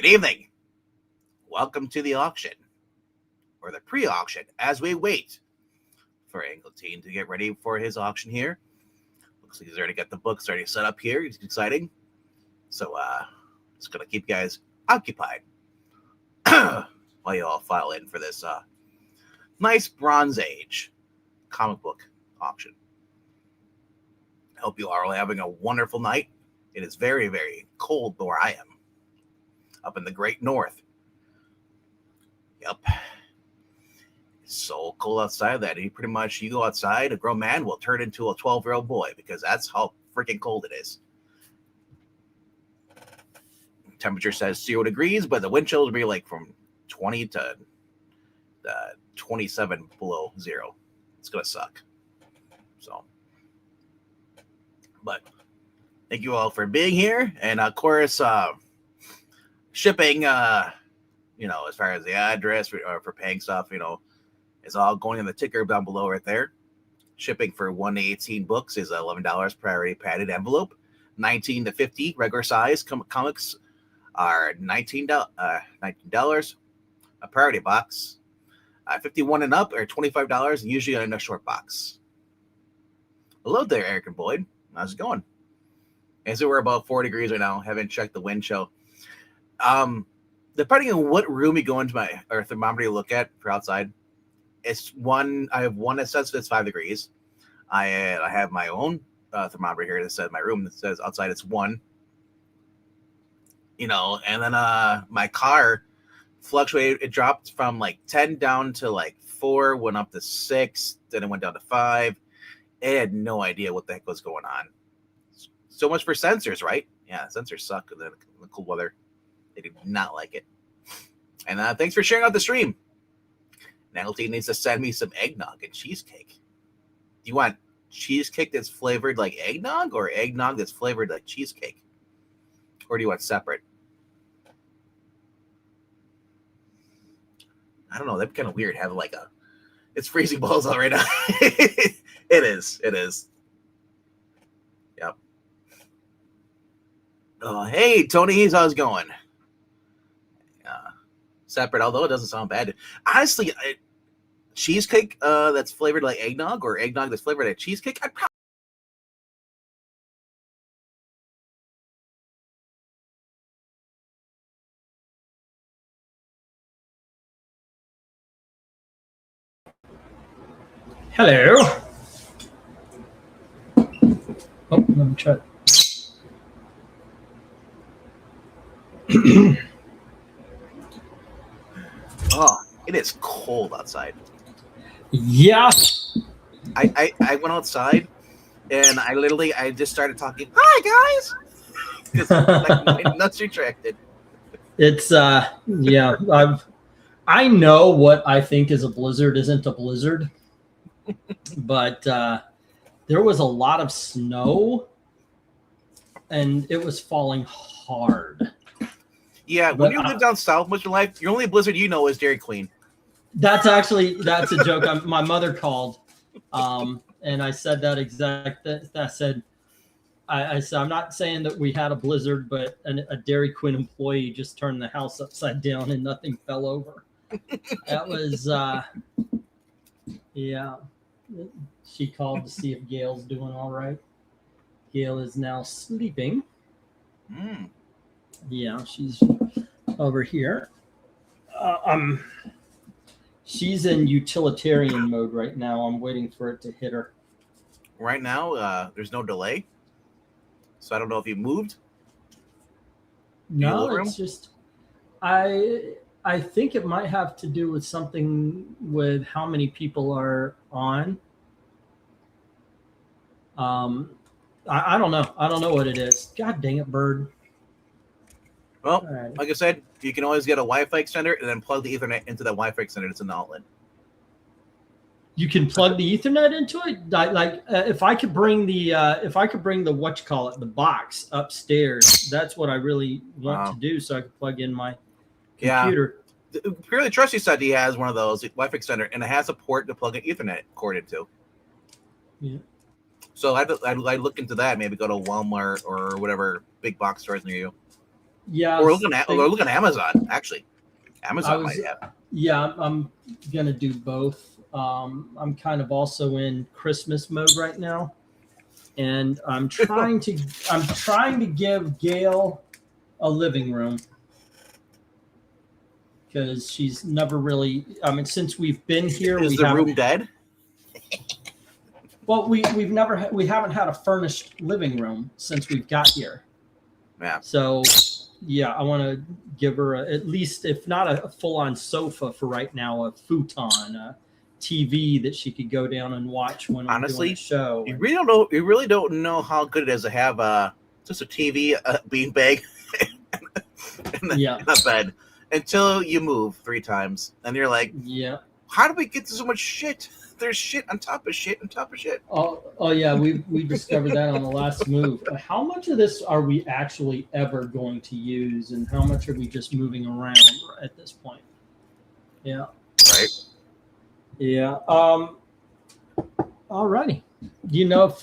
Good evening. Welcome to the auction, or the pre-auction, as we wait for Angleton to get ready for his auction here. Looks like he's already got the books already set up here. It's exciting. So, just going to keep you guys occupied while you all file in for this nice Bronze Age comic book auction. I hope you are all having a wonderful night. It is very, very cold where I am, up in the great north. Yep. It's so cold outside that you go outside, a grown man will turn into a 12-year-old boy because that's how freaking cold it is. Temperature says 0 degrees, but the wind chill will be like from 20 to 27 below zero. It's going to suck. So, but thank you all for being here. And of course, shipping, as far as the address for paying stuff, is all going in the ticker down below right there. Shipping for 1 to 18 books is $11 priority padded envelope. 19 to 50 regular size comics are $19. A priority box. 51 and up are $25, and usually in a short box. Hello there, Eric and Boyd. How's it going? As we're about 4 degrees right now. Haven't checked the wind chill. Depending on what room you go into my thermometer you look at for outside, it's one. I have one that says it's 5 degrees. I have my own thermometer here that says my room that says outside it's 1. And then my car fluctuated. It dropped from like 10 down to like 4, went up to 6, then it went down to 5. It had no idea what the heck was going on. So much for sensors, right? Yeah, sensors suck in the cold weather. They do not like it. And thanks for sharing out the stream. Natalie needs to send me some eggnog and cheesecake. Do you want cheesecake that's flavored like eggnog or eggnog that's flavored like cheesecake? Or do you want separate? I don't know. That'd be kind of weird having it's freezing balls out right now. It is. Yep. Oh, hey, Tony. How's it going? Separate, although it doesn't sound bad. Honestly, cheesecake that's flavored like eggnog or eggnog that's flavored like cheesecake, I'd probably. Hello. Oh, let me try. Oh, it is cold outside. Yeah. I went outside and I just started talking. Hi guys, because my nuts retracted. It's yeah. I know what I think is a blizzard isn't a blizzard, but there was a lot of snow, and it was falling hard. Yeah, when you live down south much of your life, your only blizzard is Dairy Queen. That's a joke. My mother called, and I said that exact. I said, I'm not saying that we had a blizzard, but a Dairy Queen employee just turned the house upside down and nothing fell over. That was, yeah. She called to see if Gail's doing all right. Gail is now sleeping. Yeah, she's over here. She's in utilitarian mode right now. I'm waiting for it to hit her. Right now, there's no delay. So I don't know if you moved. No, it's just I think it might have to do with something with how many people are on. I don't know. I don't know what it is. God dang it, bird. Well, like I said, you can always get a Wi-Fi extender and then plug the Ethernet into that Wi-Fi extender that's in the outlet. You can plug the Ethernet into it. If I could bring the the box upstairs, that's what I really want to do, so I could plug in my computer. Yeah. Purely Trusty said he has one of those Wi-Fi extender, and it has a port to plug an Ethernet cord into. Yeah. So I'd look into that. Maybe go to Walmart or whatever big box stores near you. Yeah. Or look at Amazon. Actually, Amazon might have. Yeah, I'm gonna do both. I'm kind of also in Christmas mode right now, and I'm trying to give Gail a living room because she's never really. I mean, since we've been here, Is the room dead? Well, we haven't had a furnished living room since we've got here. Yeah. So, yeah, I want to give her at least, if not a full-on sofa for right now, a futon, a TV that she could go down and watch when we're doing a show. You really don't know how good it is to have just a TV, beanbag, in the bed until you move 3 times, and you're like, yeah, how do we get to so much shit? There's shit on top of shit on top of shit. Oh yeah, we discovered that on the last move. How much of this are we actually ever going to use, and how much are we just moving around at this point? Yeah. Right. Yeah. Alrighty. Do you know if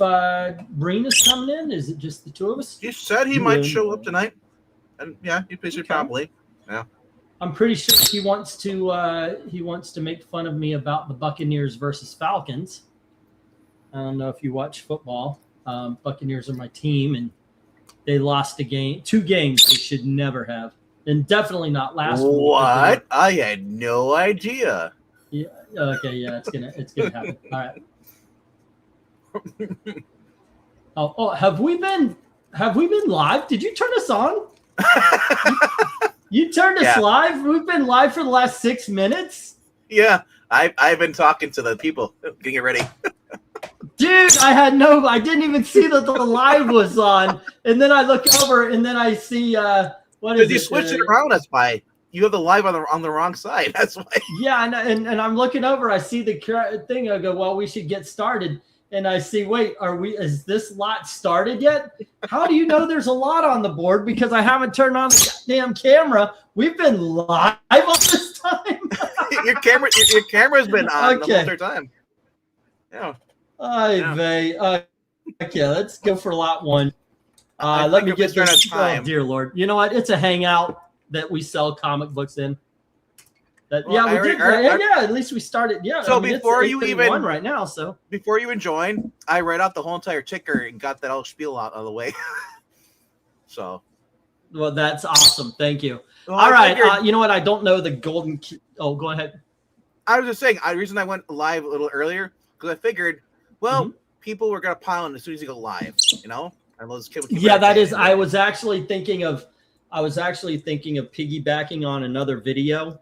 Breen is coming in? Is it just the 2 of us? He said he might show up tonight, and yeah, he should probably. Yeah. I'm pretty sure he wants to make fun of me about the Buccaneers versus Falcons. I don't know if you watch football. Buccaneers are my team, and they lost 2 games they should never have, and definitely not last week. What? I had no idea. Yeah. Okay. Yeah. It's gonna happen. All right. Oh, have we been live? Did you turn us on? You turned us live? We've been live for the last 6 minutes? Yeah. I've been talking to the people, getting it ready. Dude, I didn't even see that the live was on. And then I look over and then I see what is it? You switched it around us by you have the live on the wrong side. That's why. Yeah, and I'm looking over, I see the thing, I go, well, we should get started. And I see, wait, is this lot started yet? How do you know there's a lot on the board? Because I haven't turned on the damn camera. We've been live all this time. your camera's been on the whole time. Yeah. Okay, let's go for lot 1. Let me get this. Oh, dear Lord. You know what? It's a hangout that we sell comic books in. At least we started. Yeah. So before you even right now, before you even join, I read out the whole entire ticker and got that whole spiel out of the way. So, well, that's awesome. Thank you. Well, all right. You know what? I don't know the golden key. Oh, go ahead. I was just saying. The reason I went live a little earlier because I figured, people were gonna pile in as soon as you go live. You know, and those kids. Yeah, that is. I was actually thinking of piggybacking on another video.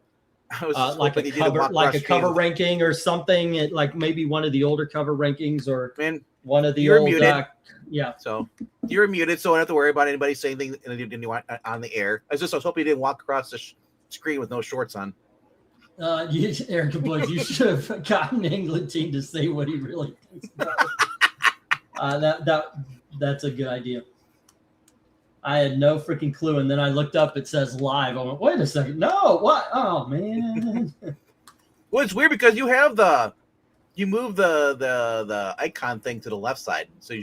Like a cover ranking or something, like maybe one of the older cover rankings or one of the old. Muted. Yeah. So you're muted, so I don't have to worry about anybody saying anything on the air. I was hoping you didn't walk across the screen with no shorts on. Erica Bush, you should have gotten the England team to say what he really thinks about it. That's a good idea. I had no freaking clue, and then I looked up. It says live. I went, wait a second. No, what? Oh man. Well, it's weird because you move the icon thing to the left side. So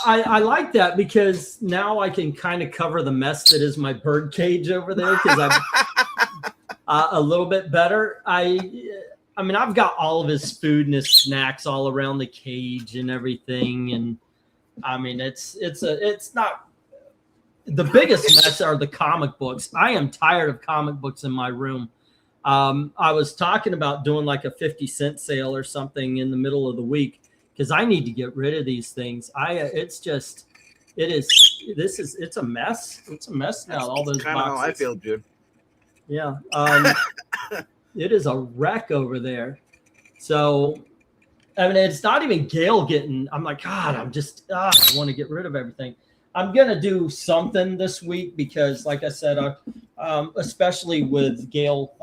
I like that because now I can kind of cover the mess that is my bird cage over there because I'm a little bit better. I mean, I've got all of his food and his snacks all around the cage and everything, and I mean, it's not. The biggest mess are the comic books. I am tired of comic books in my room. I was talking about doing like a 50-cent sale or something in the middle of the week because I need to get rid of these things. It's a mess. It's a mess now. All those kind boxes. of how I feel, dude. Yeah. It is a wreck over there. So, I mean, it's not even Gail I'm like, God, I want to get rid of everything. I'm going to do something this week because, like I said, especially with Gail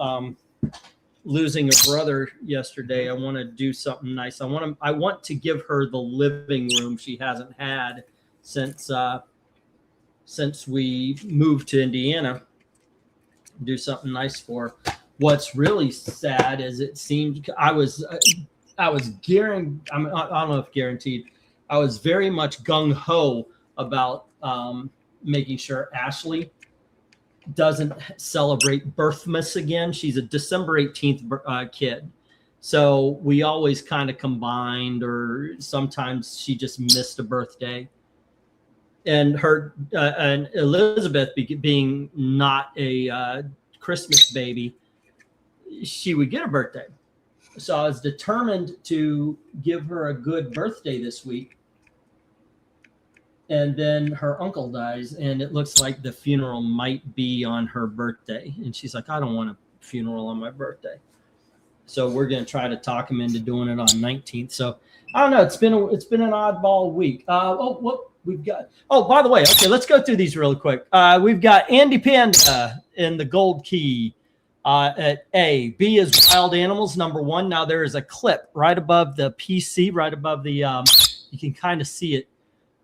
losing her brother yesterday, I want to do something nice. I want to give her the living room she hasn't had since we moved to Indiana. Do something nice for her. What's really sad is it seemed I was guaranteed. I don't know if guaranteed. I was very much gung ho about making sure Ashley doesn't celebrate Birthmas again. She's a December 18th kid. So we always kind of combined, or sometimes she just missed a birthday. And her and Elizabeth being not a Christmas baby, she would get a birthday. So I was determined to give her a good birthday this week. And then her uncle dies, and it looks like the funeral might be on her birthday. And she's like, I don't want a funeral on my birthday. So we're going to try to talk him into doing it on 19th. So I don't know. It's been an oddball week. What we've got. Oh, by the way, okay, let's go through these really quick. We've got Andy Panda in the gold key at A. B is wild animals, number 1. Now there is a clip right above the PC, right above the, you can kind of see it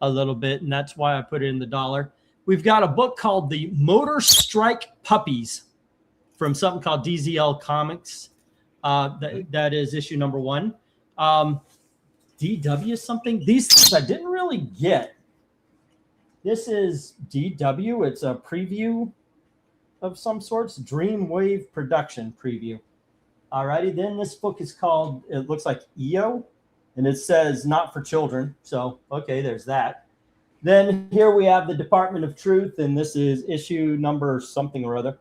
a little bit, and that's why I put it in the dollar. We've got a book called The Motor Strike Puppies from something called DZL Comics. That is issue number 1. DW something. These things I didn't really get. This is DW. It's a preview of some sorts. Dreamwave production preview. Alrighty, then this book is called, it looks like EO, and it says not for children. So, okay, there's that. Then here we have the Department of Truth, and this is issue number something or other.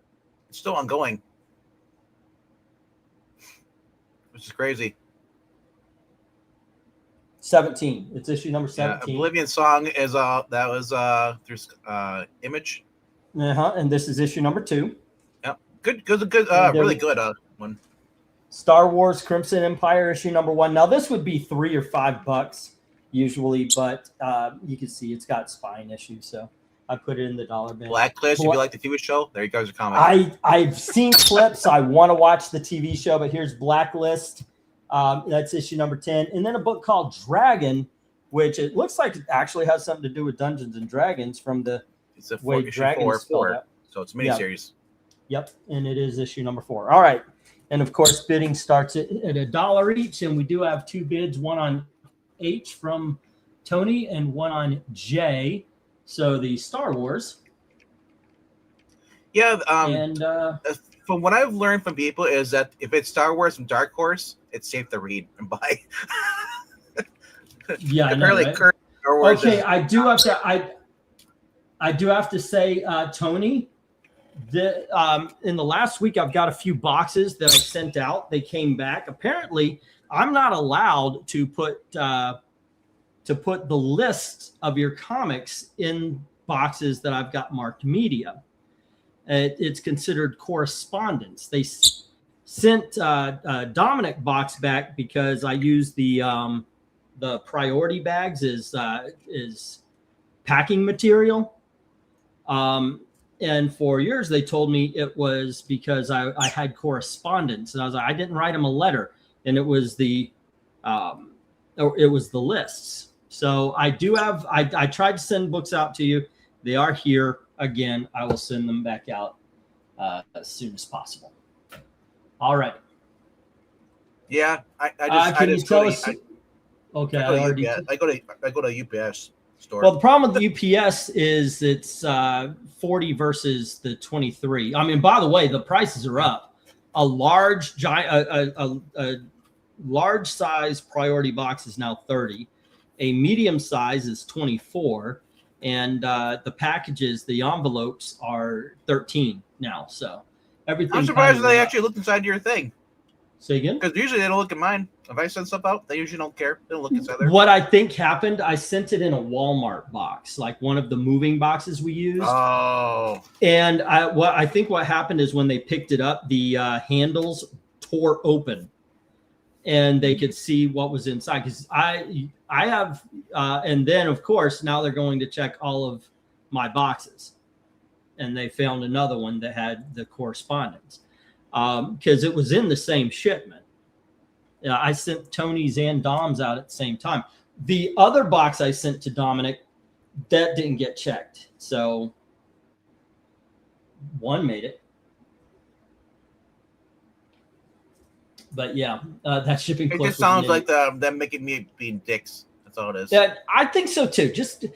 It's still ongoing, which is crazy. 17. It's issue number 17. Yeah, Oblivion Song is that was through Image. And this is issue number 2. Yeah, good, really good one. Star Wars Crimson Empire issue number 1. Now this would be $3 or $5 usually, but you can see it's got spine issues, so I put it in the dollar bin. Blacklist, if you like the TV show, there you go. Your comment. I've seen clips. I want to watch the TV show, but here's Blacklist. That's issue number 10. And then a book called Dragon, which it looks like it actually has something to do with Dungeons and Dragons from the it's a way Dragon is spelled out. So it's a miniseries. Yep, and it is issue number 4. All right. And of course, bidding starts at $1 each, and we do have 2 bids, one on H from Tony and one on J. So the Star Wars. Yeah, and from what I've learned from people is that if it's Star Wars from Dark Horse, it's safe to read and buy. Yeah, apparently, right? Star Wars. Okay, I do have to say, Tony, in the last week, I've got a few boxes that I sent out. They came back. Apparently, I'm not allowed to put the list of your comics in boxes that I've got marked media. It's considered correspondence. They sent Dominic box back because I used the priority bags is packing material. And for years, they told me it was because I had correspondence, and I was like, I didn't write them a letter, and it was the lists. So I do have. I tried to send books out to you. They are here again. I will send them back out as soon as possible. All right. Yeah, can you tell us? Okay, I go to UPS store. Well, the problem with the UPS is it's 40 versus the 23. I mean, by the way, the prices are up. A large size priority box is now 30. A medium size is 24, and the packages, the envelopes, are 13 now. So everything. I'm surprised they actually looked inside your thing. Say again? Because usually they don't look at mine. If I send stuff out, they usually don't care. They don't look inside there. What I think happened, I sent it in a Walmart box, like one of the moving boxes we used. Oh. And I think what happened is when they picked it up, the handles tore open, and they could see what was inside. Because I have, and then of course now they're going to check all of my boxes, and they found another one that had the correspondence. Because it was in the same shipment. I sent Tony's and Dom's out at the same time. The other box I sent to Dominic, that didn't get checked. So one made it. But yeah, that shipping. It just sounds like them making me being dicks. That's all it is. Yeah, I think so too. Just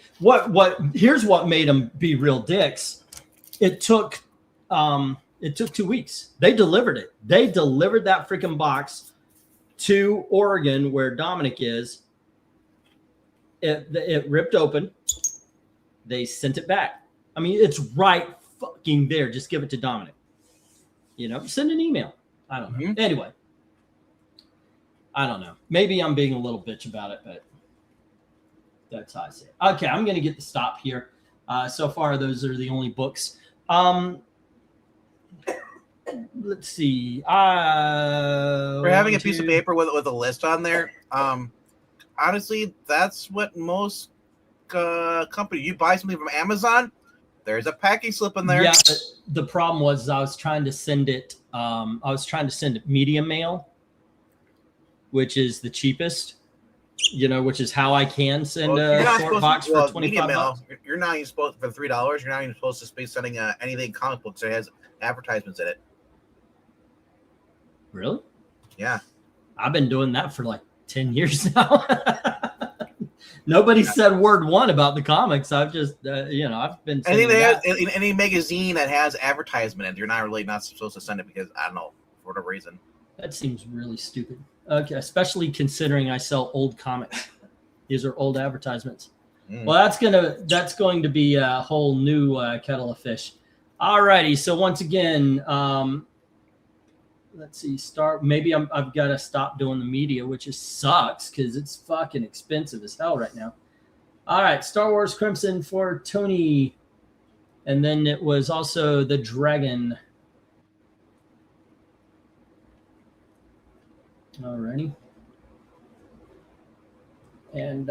here's what made them be real dicks. It took It took 2 weeks. They delivered it. They delivered that freaking box to Oregon, where Dominic is. It ripped open. They sent it back. I mean, it's right fucking there. Just give it to Dominic. Send an email. I don't know. Anyway, I don't know. Maybe I'm being a little bitch about it, but that's how I say it. Okay, I'm going to get the stop here. So far, those are the only books. Let's see. We're having a piece of paper with a list on there. Honestly, that's what most companies. You buy something from Amazon, there's a packing slip in there. Yeah, the problem was I was trying to send it. Media mail, which is the cheapest. Which is how I can send a short box for $25. You're not even supposed for $3. You're not even supposed to be sending anything comic books that has advertisements in it. Really? Yeah. I've been doing that for like 10 years now. Nobody said word one about the comics. I've just, I've been. Anything that has, in any magazine that has advertisement in it, you're not supposed to send it because I don't know, for whatever reason. That seems really stupid. Okay, especially considering I sell old comics. These are old advertisements. Well, that's going to be a whole new kettle of fish. All righty. So once again, let's see. Maybe I've got to stop doing the media, which sucks because it's fucking expensive as hell right now. All right, Star Wars Crimson for Tony, and then it was also the Dragon. Alrighty. And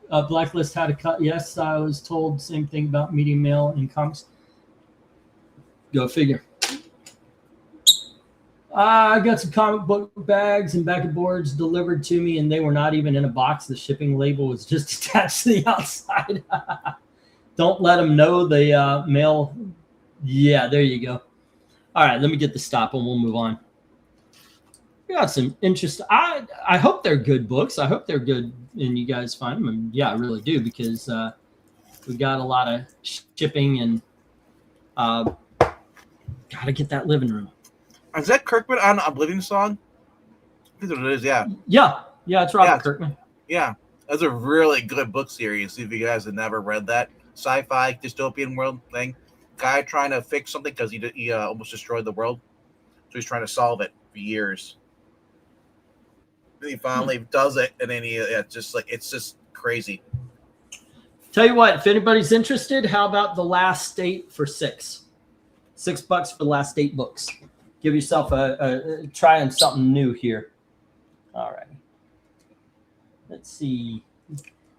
Blacklist had a cut. Yes, I was told same thing about Media Mail and comics. Go figure. I got some comic book bags and back boards delivered to me, and they were not even in a box. The shipping label was just attached to the outside. Don't let them know the mail. Yeah, there you go. All right, let me get the stop and we'll move on. We got some interest. I hope they're good books. I hope they're good and you guys find them. And yeah, I really do because we got a lot of shipping and got to get that living room. Is that Kirkman on Oblivion Song? I think it is, yeah. Yeah, it's Robert Kirkman. Yeah, that's a really good book series. If you guys have never read that. Sci-fi dystopian world thing. Guy trying to fix something because he almost destroyed the world, so he's trying to solve it for years. And he finally does it, and then it's just crazy. Tell you what, if anybody's interested, how about the last 8 for $6? $6 for the last 8 books. Give yourself a try on something new here. All right. Let's see.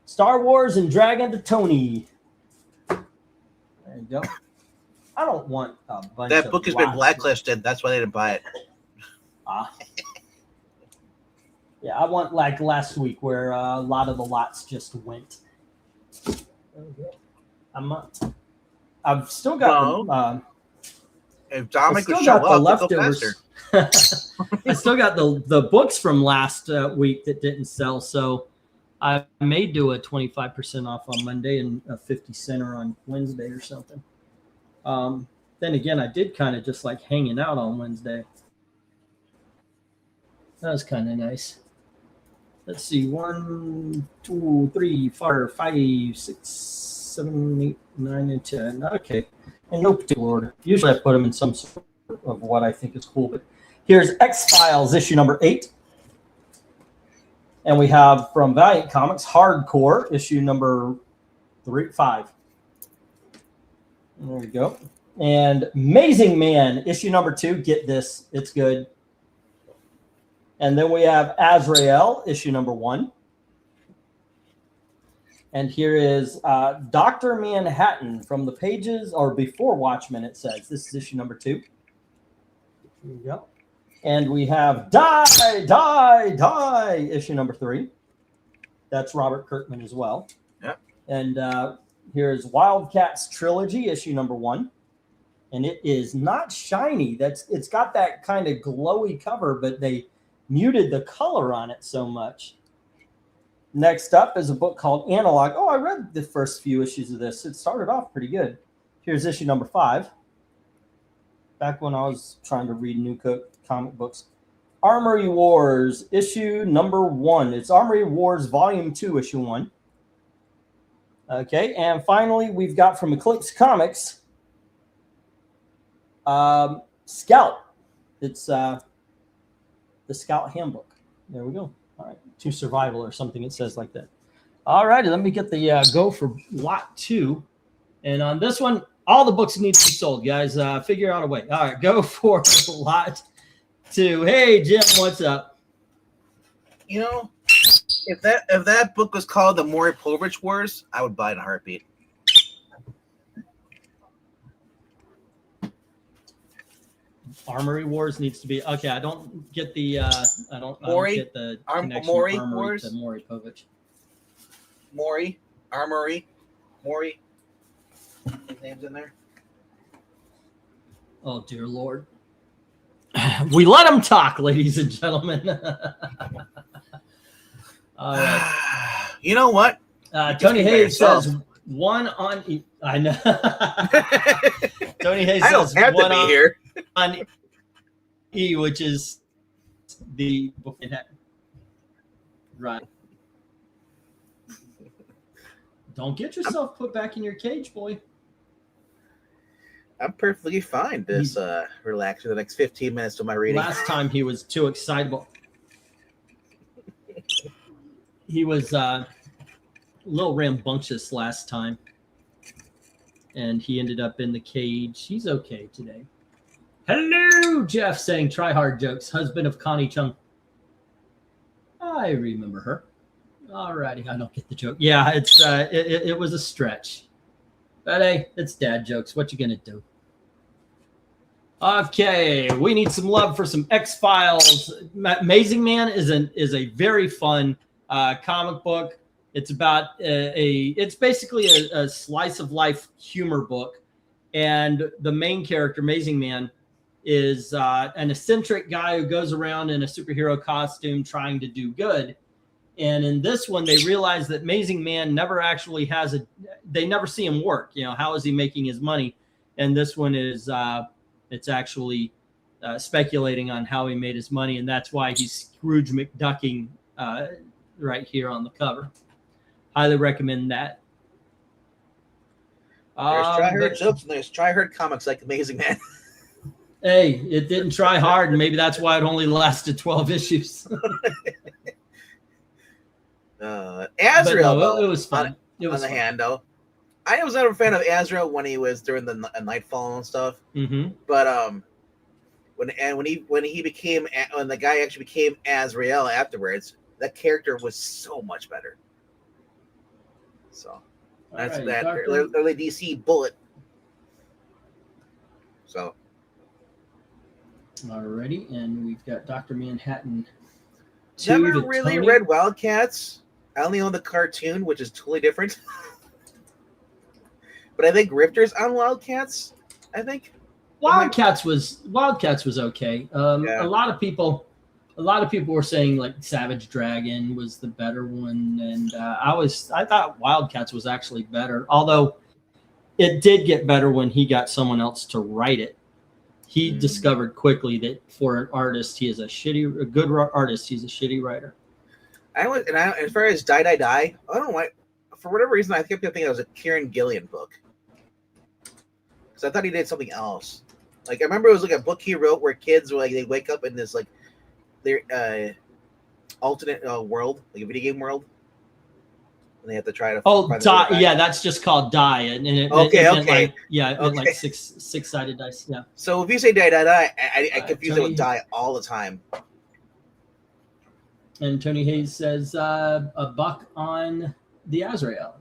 Star Wars and Dragon to Tony. There you go. I don't want a bunch that book has been blacklisted. That's why they didn't buy it. Yeah, I want like last week where a lot of the lots just went. There we go. I've still got if Dominic would show up, leftovers. I still got the books from last week that didn't sell, so I may do a 25% off on Monday and a 50 center on Wednesday or something. Then again, I did kind of just like hanging out on Wednesday. That was kind of nice. Let's see. 1, 2, 3, 4, 5, 6, 7, 8, 9, and 10. Okay. In no particular order. Usually I put them in some sort of what I think is cool. But here's X-Files issue number 8. And we have from Valiant Comics, Hardcore, issue number 5. There we go. And Amazing Man, issue number 2. Get this. It's good. And then we have Azrael, issue number 1. And here is Dr. Manhattan from the pages, or before Watchmen, it says. This is issue number 2. Here we go. And we have Die, issue number 3. That's Robert Kirkman as well. Yeah. And here's Wildcats Trilogy, issue number 1. And it is not shiny. It's got that kind of glowy cover, but they muted the color on it so much. Next up is a book called Analog. Oh, I read the first few issues of this. It started off pretty good. Here's issue number 5. Back when I was trying to read new comic books. Armory Wars, issue number 1. It's Armory Wars Volume 2, issue 1. Okay, and finally, we've got from Eclipse Comics, Scout. It's the Scout Handbook. There we go. All right, to survival or something. It says like that. All righty, let me get the go for lot 2. And on this one, all the books need to be sold, guys. Figure out a way. All right, go for lot 2. Hey, Jim, what's up? You know, if that book was called The Maury Povich Wars, I would buy it in a heartbeat. Armory Wars needs to be okay. I don't get the I don't get the connection Maury Armory Wars to Maury Povich. Maury Armory Maury. His name's in there. Oh dear Lord, we let him talk, ladies and gentlemen. All right. You know what? Tony Hayes says one on. I know. Tony Hayes I don't says have one to be here. on E, which is the book in head. Right. Don't get yourself put back in your cage, boy. I'm perfectly fine. Just relax for the next 15 minutes of my reading. Last time he was too excitable. He was a little rambunctious last time. And he ended up in the cage. He's okay today. Hello, Jeff saying try hard jokes. Husband of Connie Chung. I remember her. All righty. I don't get the joke. Yeah, it's it was a stretch. But hey, it's dad jokes. What you gonna do? Okay, we need some love for some X-Files. Amazing Man is a very fun comic book. It's about it's basically a slice of life humor book, and the main character, Amazing Man, is an eccentric guy who goes around in a superhero costume trying to do good. And in this one, they realize that Amazing Man never actually has they never see him work. You know, how is he making his money? And this one is it's actually speculating on how he made his money, and that's why he's Scrooge McDucking right here on the cover. Highly recommend that. There's try hard jokes and there's try hard comics like Amazing Man. Hey, it didn't try hard, and maybe that's why it only lasted 12 issues. Azrael, no, it was fun. On the handle. I was never a fan of Azrael when he was during the Nightfall and stuff. Mm-hmm. But when the guy actually became Azrael afterwards, that character was so much better. So that's right, that early DC Bullet. So. Alrighty, and we've got Dr. Manhattan. Never really read Wildcats. I only own the cartoon, which is totally different. But I think Rifter's on Wildcats. I think Wildcats was okay. Yeah. A lot of people were saying like Savage Dragon was the better one, and I thought Wildcats was actually better. Although it did get better when he got someone else to write it. He discovered quickly that for an artist, he is a good artist. He's a shitty writer. As far as Die, I don't know why. For whatever reason, I kept thinking it was a Kieran Gillian book. Because I thought he did something else. Like I remember it was like a book he wrote where kids were like they wake up in this like their alternate world, like a video game world, and they have to try to. Yeah, that's just called Die, and it okay. Like six-sided dice. Yeah. So if you say Die, I confuse it with Die all the time. And Tony Hayes says a buck on the Azrael.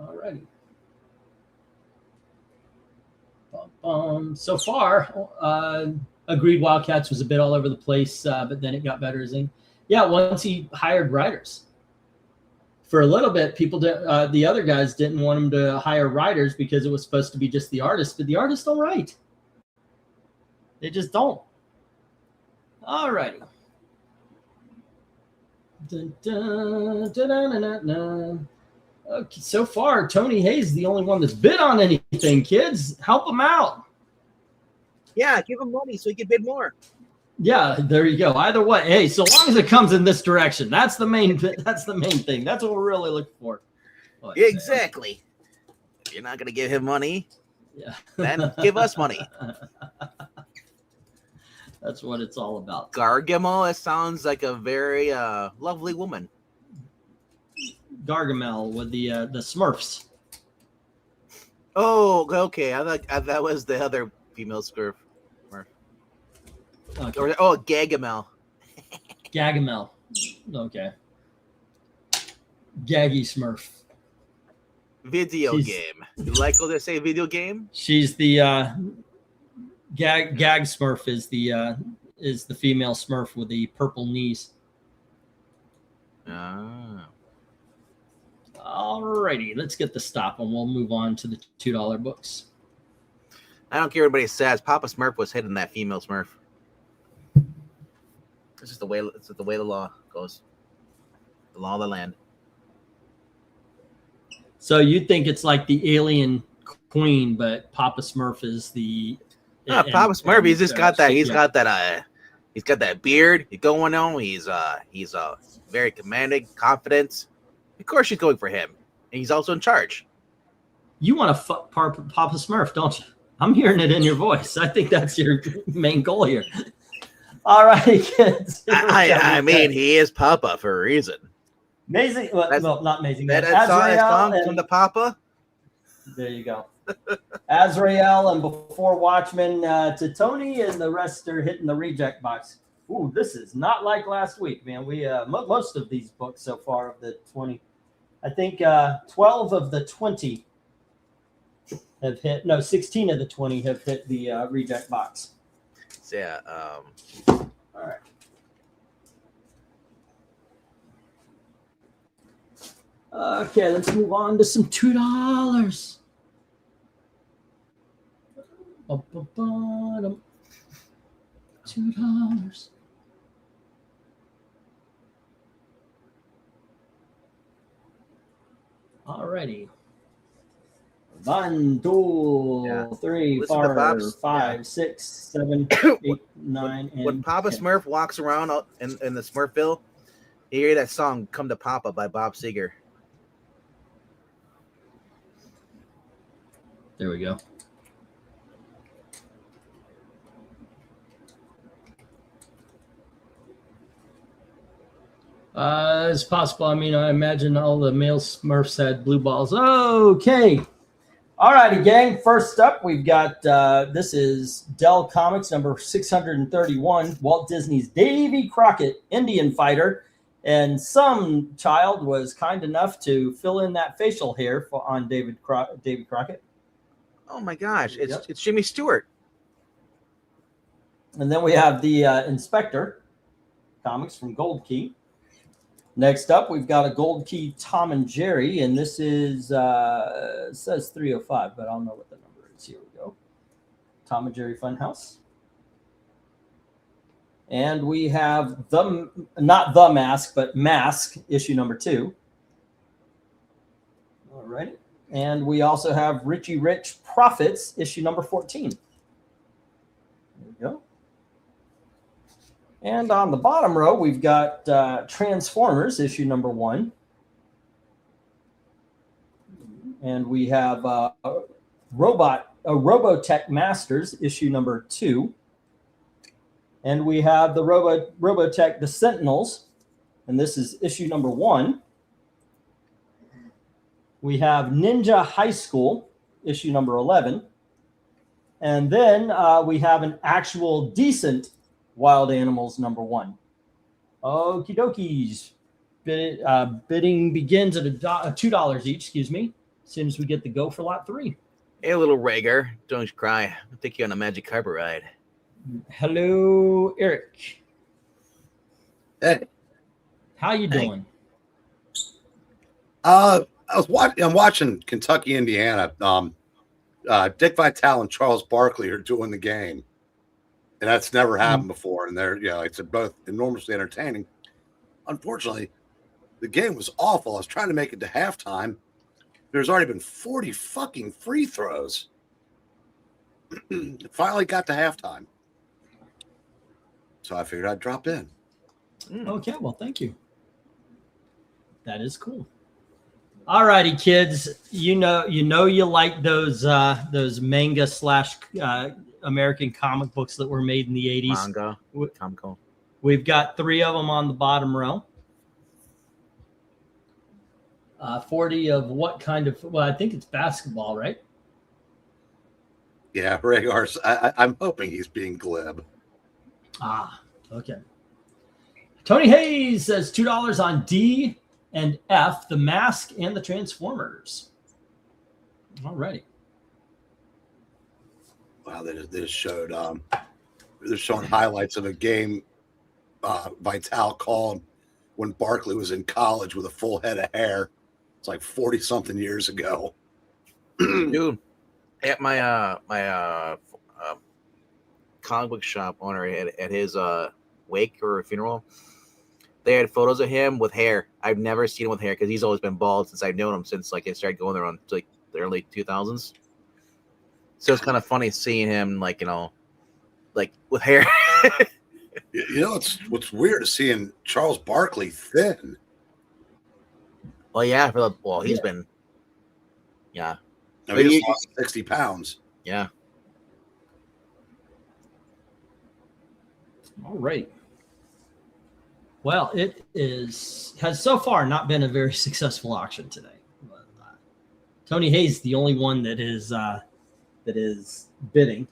Alrighty. So far, agreed. Wildcats was a bit all over the place, but then it got better. Once he hired writers. For a little bit, the other guys didn't want him to hire writers because it was supposed to be just the artists, but the artists don't write. They just don't. All righty. Dun, dun, dun, dun, dun, dun. Okay, so far, Tony Hayes the only one that's bid on anything. Kids, help him out. Yeah, give him money so he can bid more. Yeah, there you go. Either way, hey, so long as it comes in this direction, that's the main. That's the main thing. That's what we're really looking for. But, Exactly. If you're not going to give him money, yeah, then give us money. That's what it's all about. Gargamel, it sounds like a very lovely woman. Gargamel with the Smurfs. Oh, okay. I thought that was the other female Smurf. Okay. Or Gagamel. Gagamel. Okay. Gaggy Smurf. Video game. You like how they say video game? She's the Gag Smurf is the female Smurf with the purple knees. Ah. Alrighty, let's get the stop and we'll move on to the $2 books. I don't care what anybody says. Papa Smurf was hitting that female Smurf. It's just the way the law goes. The law of the land. So you think it's like the alien queen, but Papa Smurf is the Papa Smurf. He's just got that. He's got that. He's got that beard going on. He's very commanding, confident. Of course, she's going for him, and he's also in charge. You want to fuck Papa Smurf, don't you? I'm hearing it in your voice. I think that's your main goal here. All right, kids. I mean, he is Papa for a reason. Amazing. Well, not amazing. That song from the Papa. There you go. Azrael and Before Watchmen to Tony, and the rest are hitting the reject box. Ooh, this is not like last week, man. We most of these books so far of the 20, I think 12 of the 20 have hit. No, 16 of the 20 have hit the reject box. So, yeah. All right. Okay, let's move on to some $2. $2. Alrighty. 1, 2, 3, 4, 5, 6, 7, 8, 9, and when Papa 10. Smurf walks around in the Smurfville, you hear that song "Come to Papa" by Bob Seger. There we go. It's possible. I mean, I imagine all the male Smurfs had blue balls. Okay. All righty, gang. First up, we've got this is Dell Comics number 631, Walt Disney's Davy Crockett, Indian Fighter. And some child was kind enough to fill in that facial hair on Davy Crockett. Oh my gosh, it's Jimmy Stewart. And then we have the Inspector comics from Gold Key. Next up, we've got a Gold Key Tom and Jerry, and this is it says 305, but I don't know what the number is. Here we go. Tom and Jerry Funhouse. And we have not the Mask, but Mask, issue number 2. All right. And we also have Richie Rich Profits, issue number 14. There we go. And on the bottom row, we've got Transformers, issue number 1. And we have Robotech Masters, issue number 2. And we have the Robotech The Sentinels, and this is issue number 1. We have Ninja High School, issue number 11. And then we have an actual decent Wild Animals number 1. Okie dokies. Bidding begins at $2 each, excuse me, as soon as we get the go for lot 3. Hey, little Rager, don't cry. I'll take you on a magic carpet ride. Hello, Eric. Hey. How you doing? I'm watching Kentucky, Indiana. Dick Vitale and Charles Barkley are doing the game, and that's never happened before. And they're, it's both enormously entertaining. unfortunately, the game was awful. I was trying to make it to halftime. There's already been 40 fucking free throws. Finally got to halftime. So I figured I'd drop in. Okay, well, thank you. That is cool. All righty, kids. You like those manga / American comic books that were made in the 80s. Manga, comical. We've got 3 of them on the bottom row. 40 of what kind of? Well, I think it's basketball, right? Yeah, Rhaegar's. I'm hoping he's being glib. Okay. Tony Hayes says $2 on D and F, The Mask and the Transformers. All righty. Wow, they just showed. They're showing highlights of a game Vital called when Barkley was in college with a full head of hair. It's like 40 something years ago. Dude, at my comic book shop owner at his wake or funeral, they had photos of him with hair. I've never seen him with hair because he's always been bald since I've known him, since like I started going there on like the early 2000s. So it's kind of funny seeing him like with hair. It's what's weird is seeing Charles Barkley thin. Well, yeah, he's been, yeah. I mean, he's lost 60 pounds. Yeah. All right. Well, it has so far not been a very successful auction today. But, Tony Hayes, the only one that is bidding.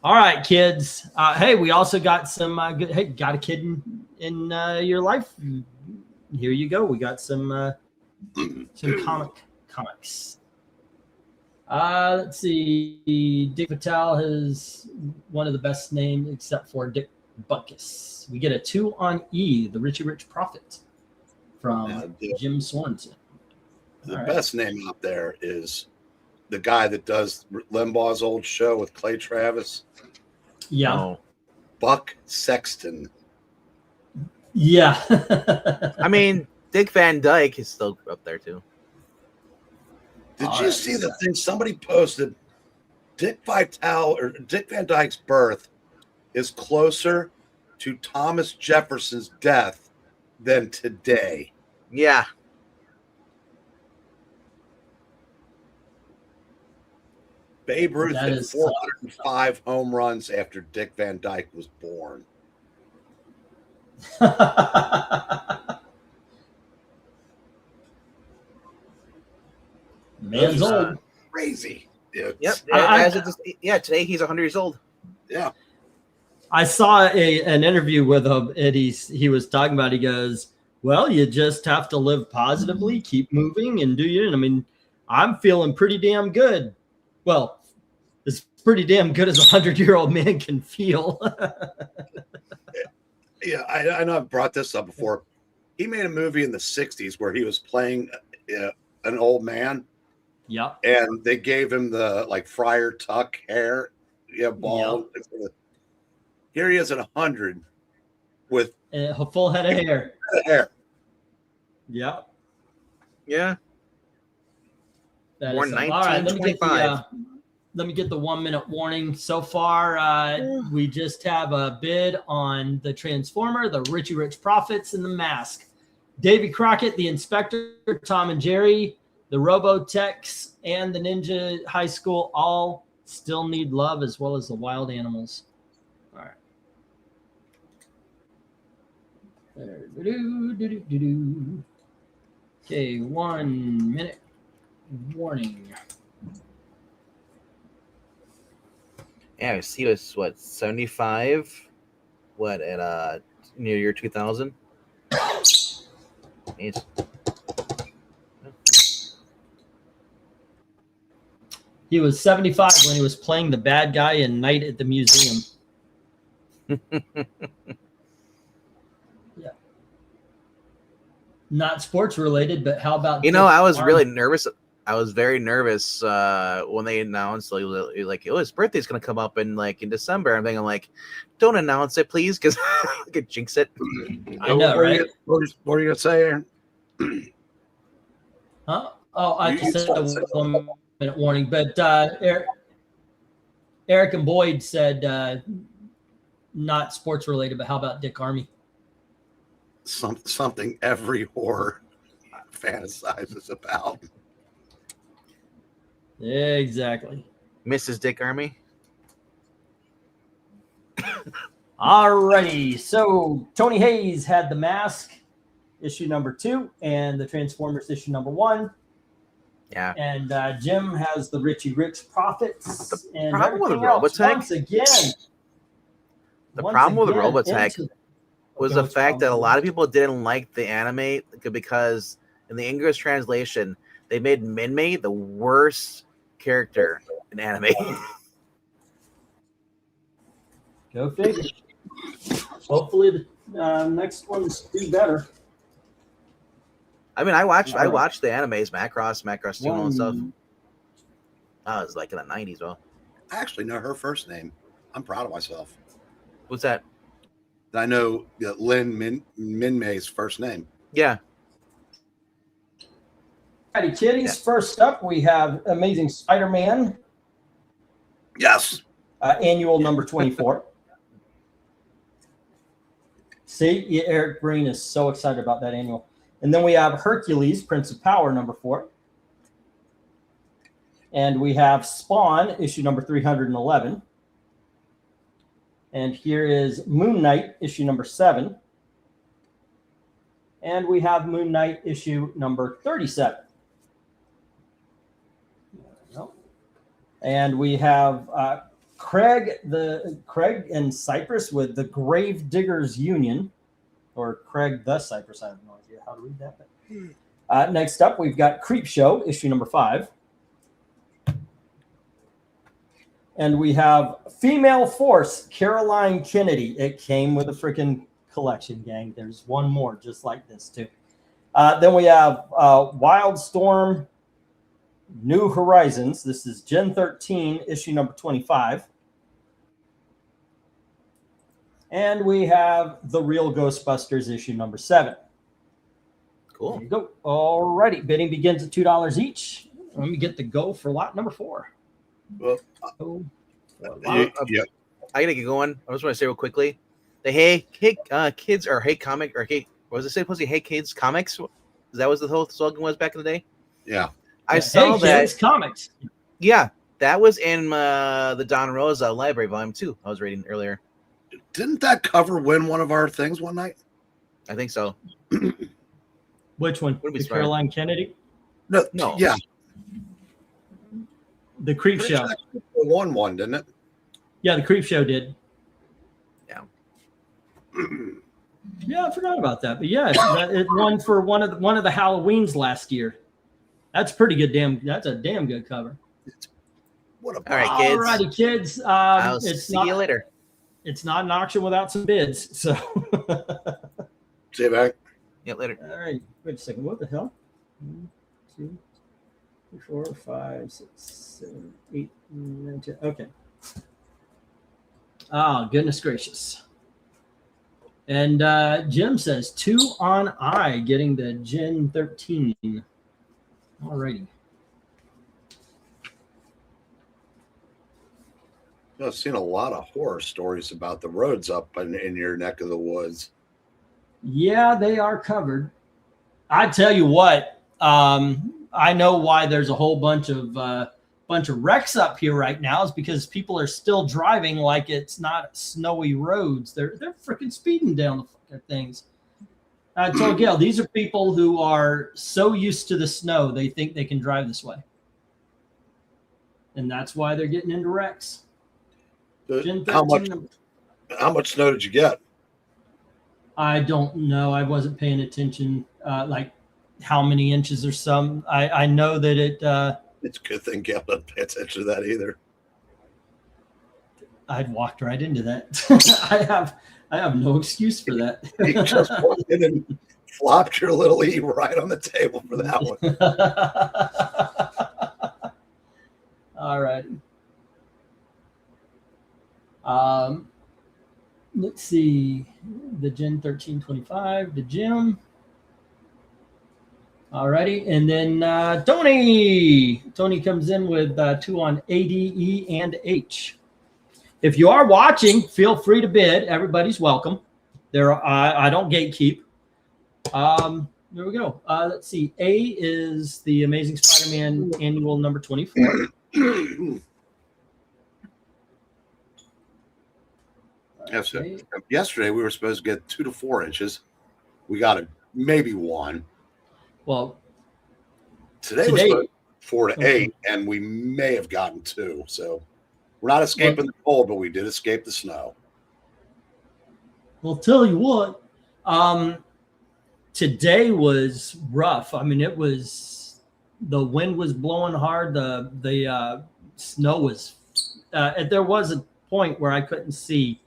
All right, kids. Hey, we also got some good. Hey, got a kid in your life? Here you go. We got some comics. Let's see. Dick Vitale has one of the best names, except for Dick Butkus. We get a 2 on E, the Richie Rich Prophet from Jim Swanson. The best name out there is the guy that does Limbaugh's old show with Clay Travis. Yeah. Oh, Buck Sexton. Yeah. I mean, Dick Van Dyke is still up there too. Did you see the thing somebody posted? Dick Van Dyke's birth is closer to Thomas Jefferson's death than today. Yeah. Babe Ruth had 405 home runs after Dick Van Dyke was born. Man's old. Crazy. Dude. Yep. Today he's 100 years old. Yeah. I saw an interview with him, and he was talking about, he goes, well, you just have to live positively, keep moving, and do you. I mean, I'm feeling pretty damn good. Well, it's pretty damn good as a 100-year-old man can feel. Yeah, I know I've brought this up before. He made a movie in the 60s where he was playing an old man. Yeah. And they gave him the like Friar Tuck hair. Yeah, bald. Yep. Here he is at 100 with a full head of hair. Yeah. Yeah. Born 1925. Let me get the 1 minute warning. So far, we just have a bid on the Transformer, the Richie Rich Prophets, and the Mask. Davy Crockett, the Inspector, Tom and Jerry, the Robotechs, and the Ninja High School all still need love, as well as the Wild Animals. All right. Okay, 1 minute warning. Yeah, he was 75? What at near year 2000? Nice. He was 75 when he was playing the bad guy in Night at the Museum. Yeah. Not sports related, but how about I was really nervous. I was very nervous when they announced like oh, his birthday's gonna come up in December. I'm thinking like, don't announce it, please, because I could jinx it. I know, right? What are you gonna say, Aaron? Huh? Oh, I just said a said 1 minute warning, but Eric and Boyd said not sports related, but how about Dick Armey? Something every horror fantasizes about. Exactly. Mrs. Dick Army. Alrighty, so Tony Hayes had The Mask, issue number 2, and the Transformers issue number 1. Yeah. And Jim has the Richie Rich Profits. And problem with everything else. Robotech- Once again. The problem with Robotech into- was Okay, the what's fact the that a problem? lot of people didn't like the anime because in the English translation, they made Minmay the worst character in anime. Go figure. Hopefully the next ones do better. I mean, I watched the animes, Macross 2 and stuff. I was like in the 90s, well. I actually know her first name. I'm proud of myself. What's that? I know Lynn Minmay's first name. Yeah. Alrighty, kiddies. First up, we have Amazing Spider-Man, Yes. annual number 24. See, Eric Breen is so excited about that annual. And then we have Hercules, Prince of Power, number 4. And we have Spawn, issue number 311. And here is Moon Knight, issue number 7. And we have Moon Knight, issue number 37. And we have Craig and Cypress with the Grave Diggers Union, or Craig the Cypress. I have no idea how to read that. But, next up, we've got Creep Show, issue number 5. And we have Female Force, Caroline Kennedy. It came with a freaking collection, gang. There's one more just like this, too. Then we have Wildstorm, New Horizons. This is Gen 13, issue number 25. And we have The Real Ghostbusters, issue number 7. Cool. There you go. All righty. Bidding begins at $2 each. Let me get the go for lot number 4. Well, I gotta get going. I just want to say real quickly, the Hey Kids or Hey Comic or Hey, what was it supposed to be? Hey Kids Comics? That was the whole slogan was back in the day. Yeah. I saw Hey that. Kids Comics. Yeah, that was in the Don Rosa Library Volume 2. I was reading earlier. Didn't that cover win one of our things one night? I think so. Which one? Wouldn't be The smart. Caroline Kennedy? No. Yeah. The Creep Show. Won one, didn't it? Yeah, the Creep Show did. Yeah. Yeah, I forgot about that. But yeah, it won for one of the Halloweens last year. That's pretty good. That's a damn good cover. What a All right, kids. Alrighty, kids. I'll see you later. It's not an auction without some bids. So. See you back. Yeah, later. All right. Wait a second. What the hell? 1, 2, 3, 4, 5, 6, 7, 8, 9, 10. Okay. Oh, goodness gracious. And Jim says 2 on I getting the Gen 13. All righty. I've seen a lot of horror stories about the roads up in your neck of the woods. Yeah, they are covered. I tell you what, I know why there's a whole bunch of wrecks up here right now is because people are still driving like it's not snowy roads. They're freaking speeding down the fucking things. I told Gail, these are people who are so used to the snow they think they can drive this way, and that's why they're getting into wrecks. Gen 13, How much snow did you get? I don't know. I wasn't paying attention, like how many inches or some. I know that it. It's a good thing Gail doesn't pay attention to that either. I'd walked right into that. I have no excuse for that. You just walked in and flopped your little E right on the table for that one. All right. Let's see. The Gen 1325, the Gym. Alrighty, and then Tony. Tony comes in with 2 on A, D, E, and H. If you are watching, feel free to bid. Everybody's welcome. I don't gatekeep. There we go. Let's see. A is the Amazing Spider-Man Annual number 24. Yes, sir. Yesterday we were supposed to get 2 to 4 inches. We got maybe 1. Well, today was supposed to be 4 to 8, and we may have gotten 2. So we're not escaping the cold, but we did escape the snow. Well, tell you what, today was rough. I mean, it was, the wind was blowing hard. The snow was, there was a point where I couldn't see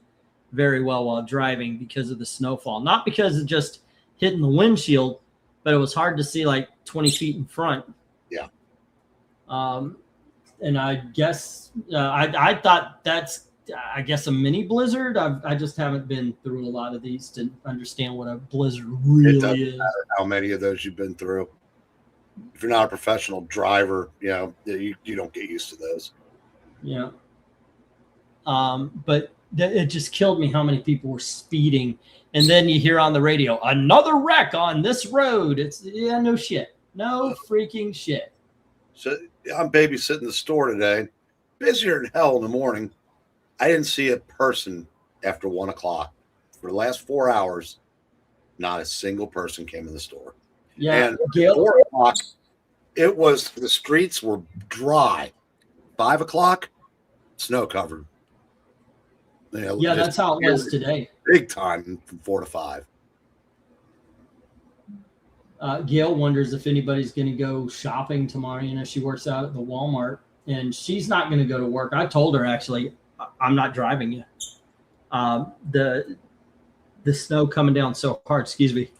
very well while driving because of the snowfall. Not because of just hitting the windshield, but it was hard to see like 20 feet in front. Yeah. And I guess I thought that's, I guess, a mini blizzard. I just haven't been through a lot of these to understand what a blizzard really It doesn't is. matter how many of those you've been through. If you're not a professional driver, you don't get used to those. Yeah. But it just killed me how many people were speeding. And then you hear on the radio, another wreck on this road. It's, yeah, no shit. No freaking shit. So I'm babysitting the store today. Busier than hell in the morning. I didn't see a person after 1 o'clock. For the last 4 hours, not a single person came in the store. Yeah. And 4 o'clock, the streets were dry. 5 o'clock, snow covered. Yeah, that's how it was today. Big time from 4 to 5. Gail wonders if anybody's going to go shopping tomorrow. You know, she works out at the Walmart, and she's not going to go to work. I told her, actually, I'm not driving you. The snow coming down so hard. Excuse me.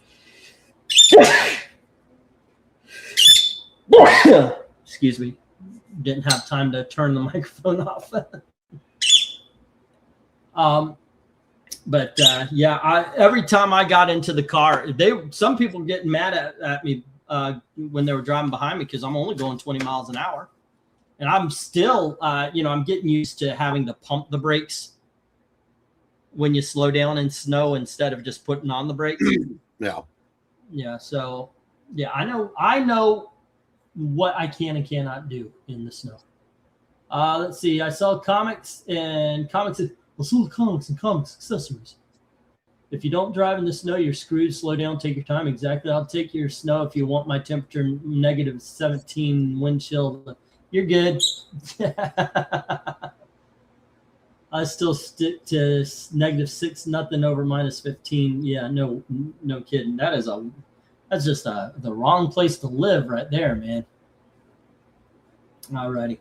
Excuse me. Didn't have time to turn the microphone off. But every time I got into the car, some people getting mad at me when they were driving behind me because I'm only going 20 miles an hour, and I'm still, I'm getting used to having to pump the brakes when you slow down in snow instead of just putting on the brakes. Yeah. Yeah. So yeah, I know what I can and cannot do in the snow. Let's see. I sell comics and comics. Well, so the comics and comics accessories. If you don't drive in the snow, you're screwed. Slow down, take your time. Exactly. I'll take your snow if you want my temperature negative 17 wind chill. You're good. I still stick to negative 6, nothing over minus 15. Yeah, no kidding. That's just the wrong place to live right there, man. All righty.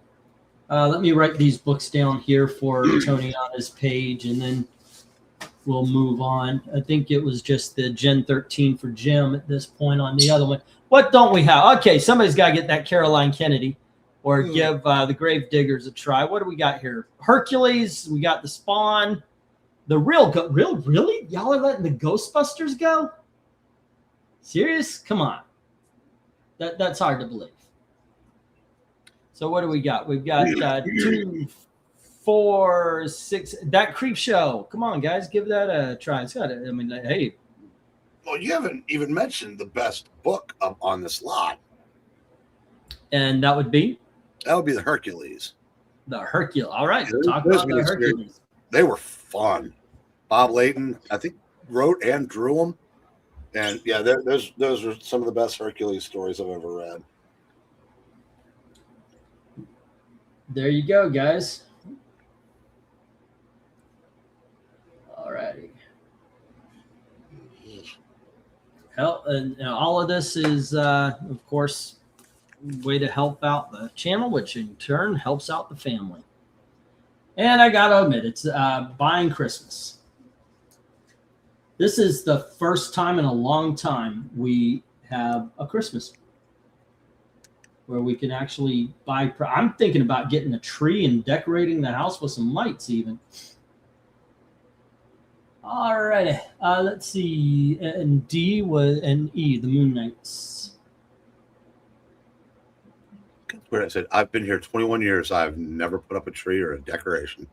Let me write these books down here for Tony on his page, and then we'll move on. I think it was just the Gen 13 for Jim at this point on the other one. What don't we have? Okay, somebody's got to get that Caroline Kennedy or give the Grave Diggers a try. What do we got here? Hercules. We got the Spawn. The really? Y'all are letting the Ghostbusters go? Serious? Come on. That's hard to believe. So what do we got? We've got 2, 4, 6. That Creep Show. Come on, guys, give that a try. It's got. Hey. Well, you haven't even mentioned the best book up on this lot. And that would be? That would be the Hercules. The Hercules. All right. Yeah, Talk about the Hercules. They were fun. Bob Layton, I think, wrote and drew them. And yeah, those are some of the best Hercules stories I've ever read. There you go, guys. All righty. And all of this is, of course, a way to help out the channel, which in turn helps out the family. And I got to admit, it's buying Christmas. This is the first time in a long time we have a Christmas. where we can actually buy. I'm thinking about getting a tree and decorating the house with some lights even. All right, let's see. And D was and E, the Moon Knights. Where I said, I've been here 21 years. I've never put up a tree or a decoration.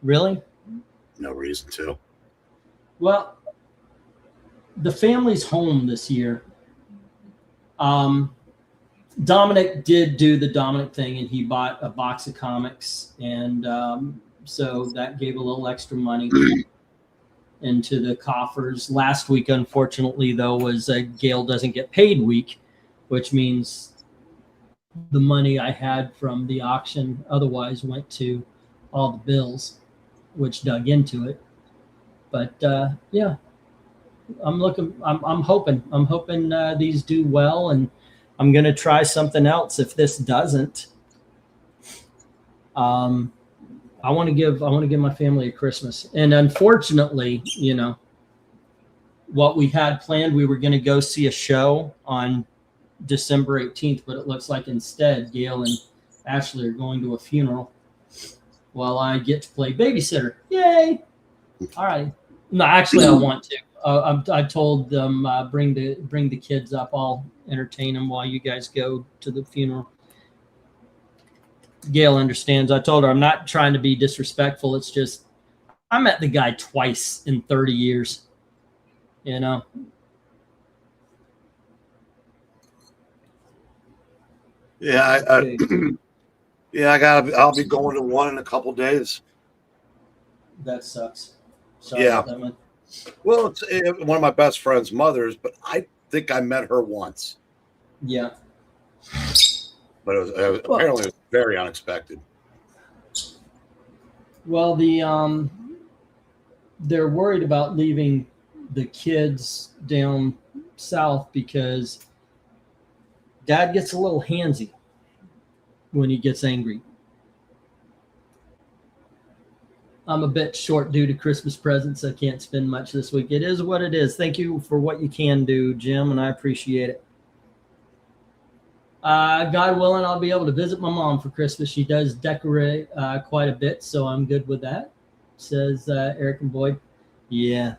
Really? No reason to. Well, the family's home this year. Dominic did do the Dominic thing, and he bought a box of comics, and so that gave a little extra money into the coffers. Last week, unfortunately, though, was a Gail doesn't get paid week, which means the money I had from the auction otherwise went to all the bills, which dug into it. But yeah, I'm hoping these do well, and I'm gonna try something else if this doesn't. I want to give my family a Christmas, and unfortunately, you know, what we had planned, we were going to go see a show on December 18th, but it looks like instead Gail and Ashley are going to a funeral while I get to play babysitter. Yay! All right. No, actually, I want to. I told them bring the kids up. I'll entertain them while you guys go to the funeral. Gail understands. I told her I'm not trying to be disrespectful. It's just I met the guy twice in 30 years. You know. Yeah, I'll be going to one in a couple days. That sucks. Sorry Yeah. about that, man. Well, it's one of my best friend's mothers, but I think I met her once. Yeah. But apparently it was very unexpected. Well, they're worried about leaving the kids down south because Dad gets a little handsy when he gets angry. I'm a bit short due to Christmas presents. I can't spend much this week. It is what it is. Thank you for what you can do, Jim, and I appreciate it. God willing, I'll be able to visit my mom for Christmas. She does decorate quite a bit, so I'm good with that, says Eric and Boyd. Yeah.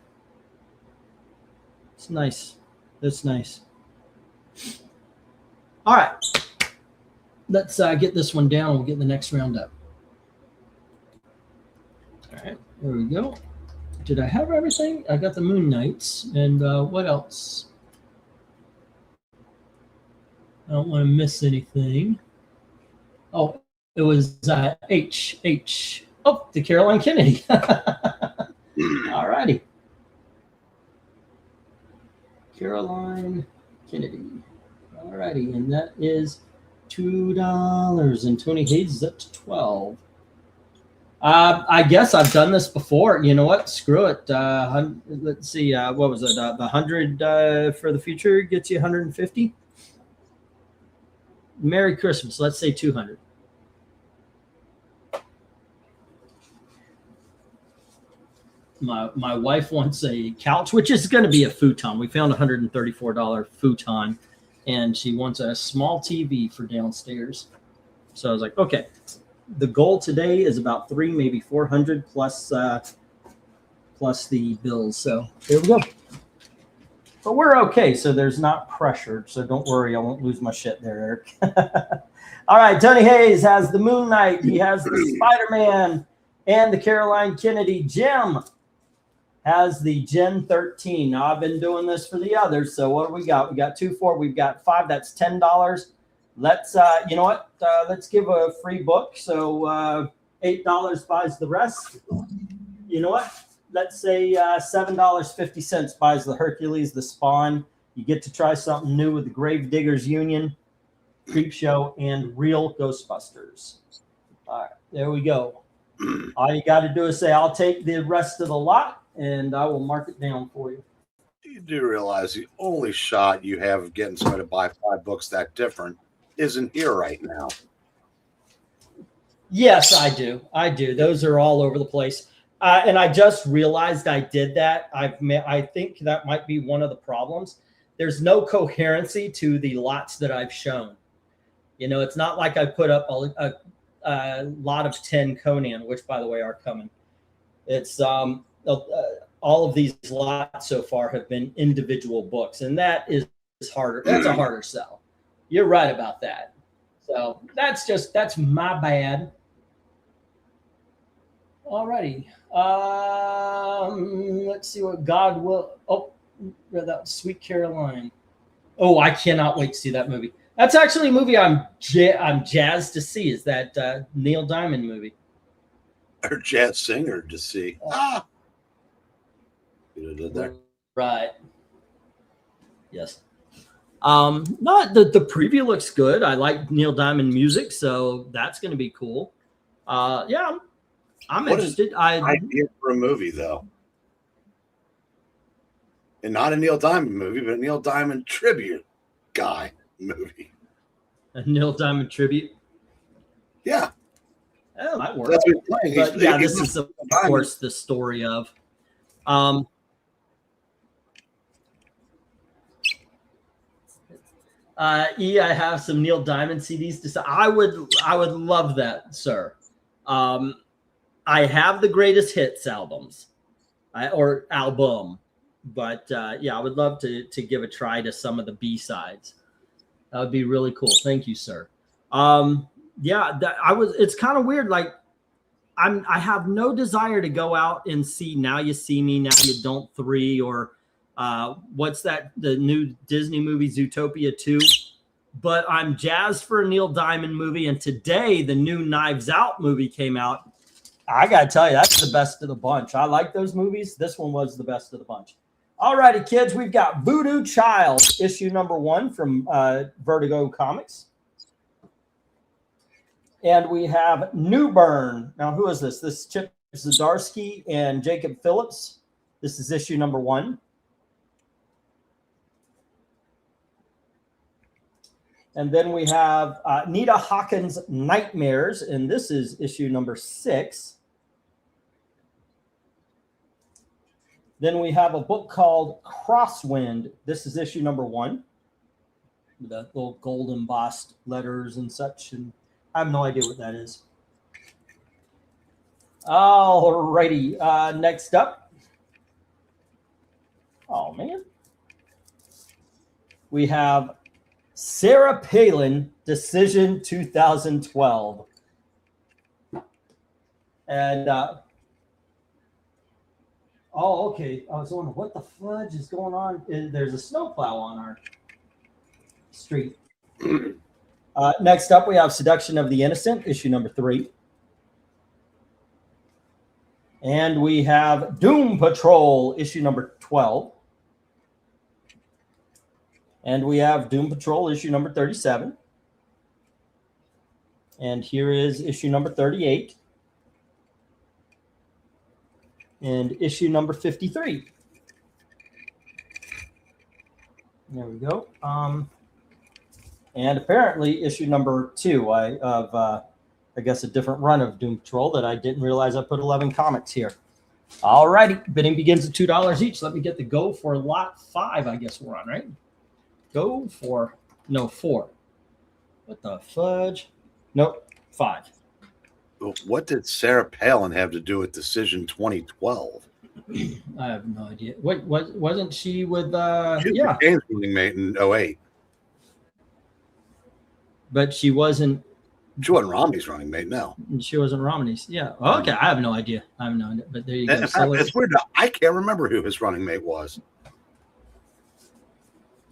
It's nice. That's nice. All right. Let's get this one down. We'll get the next round up. All right. There we go. Did I have everything? I got the Moon Knights. And what else? I don't want to miss anything. Oh, it was H. Oh, the Caroline Kennedy. All righty. Caroline Kennedy. All righty. And that is $2. And Tony Hayes is up to 12. I guess I've done this before. You know what? Screw it. Let's see. What was it? The 100 for the future gets you 150. Merry Christmas. Let's say 200. My wife wants a couch, which is going to be a futon. We found a $134 futon, and she wants a small TV for downstairs. So I was like, okay. The goal today is about 300, maybe 400 plus the bills. So here we go. But we're okay, so there's not pressure. So don't worry, I won't lose my shit there, Eric. All right, Tony Hayes has the Moon Knight. He has the Spider-Man and the Caroline Kennedy. Jim has the Gen 13. Now, I've been doing this for the others. So what do we got? We got 2, 4. We've got 5. That's $10. Let's, you know what? Let's give a free book. So $8 buys the rest. You know what? Let's say $7.50 buys the Hercules, the Spawn. You get to try something new with the Gravediggers Union, Creep Show, and Real Ghostbusters. All right, there we go. All you got to do is say, I'll take the rest of the lot, and I will mark it down for you. You do realize the only shot you have of getting somebody to buy 5 books that different isn't here right now. Yes, I do. Those are all over the place. And I just realized I did that. I think that might be one of the problems. There's no coherency to the lots that I've shown. You know, it's not like I put up a lot of 10 Conan, which by the way are coming. It's all of these lots so far have been individual books, and that is harder. That's a harder sell. You're right about that. So that's my bad. Alrighty. Let's see what God will. Oh, that Sweet Caroline. Oh, I cannot wait to see that movie. That's actually a movie I'm jazzed to see. Is that Neil Diamond movie? Or jazz singer to see. You did that. Right. Yes. Not the preview looks good. I like Neil Diamond music, so that's going to be cool. Yeah, I'm interested. Idea for a movie though, and not a Neil Diamond movie, but a Neil Diamond tribute guy movie. A Neil Diamond tribute. Yeah, that might work. That's what he's playing. But yeah, this is of course the story of. I have some Neil Diamond CDs to say. I would love that, sir. I have the greatest hits albums, or album, but yeah, I would love to give a try to some of the B-sides. That would be really cool. Thank you, sir. Yeah, it's kind of weird. Like I have no desire to go out and see Now You See Me, Now You Don't 3, or what's that? The new Disney movie Zootopia 2. But I'm jazzed for a Neil Diamond movie. And today the new Knives Out movie came out. I got to tell you, that's the best of the bunch. I like those movies. This one was the best of the bunch. All righty, kids, we've got Voodoo Child, issue number 1 from Vertigo Comics. And we have Newburn. Now, who is this? This is Chip Zdarsky and Jacob Phillips. This is issue number 1. And then we have Nita Hawkins' Nightmares, and this is issue number 6. Then we have a book called Crosswind. This is issue number 1. The little gold embossed letters and such, and I have no idea what that is. All righty, next up. Oh, man. We have Sarah Palin, Decision 2012. And, oh, okay. I was wondering what the fudge is going on. There's a snowplow on our street. Next up, we have Seduction of the Innocent, issue number 3. And we have Doom Patrol, issue number 12. And we have Doom Patrol, issue number 37. And here is issue number 38. And issue number 53. There we go. And apparently issue number 2 I guess a different run of Doom Patrol that I didn't realize I put 11 comics here. All righty. Bidding begins at $2 each. Let me get the go for lot 5, I guess we're on, right? Go for, no, 4. What the fudge? Nope, 5. What did Sarah Palin have to do with Decision 2012? I have no idea. What wasn't she with? She was James' running mate in 08. But she wasn't. She wasn't Romney's running mate. No, she wasn't Romney's. Yeah. Okay, I have no idea. I have no idea. But there you go. So it's weird. I can't remember who his running mate was.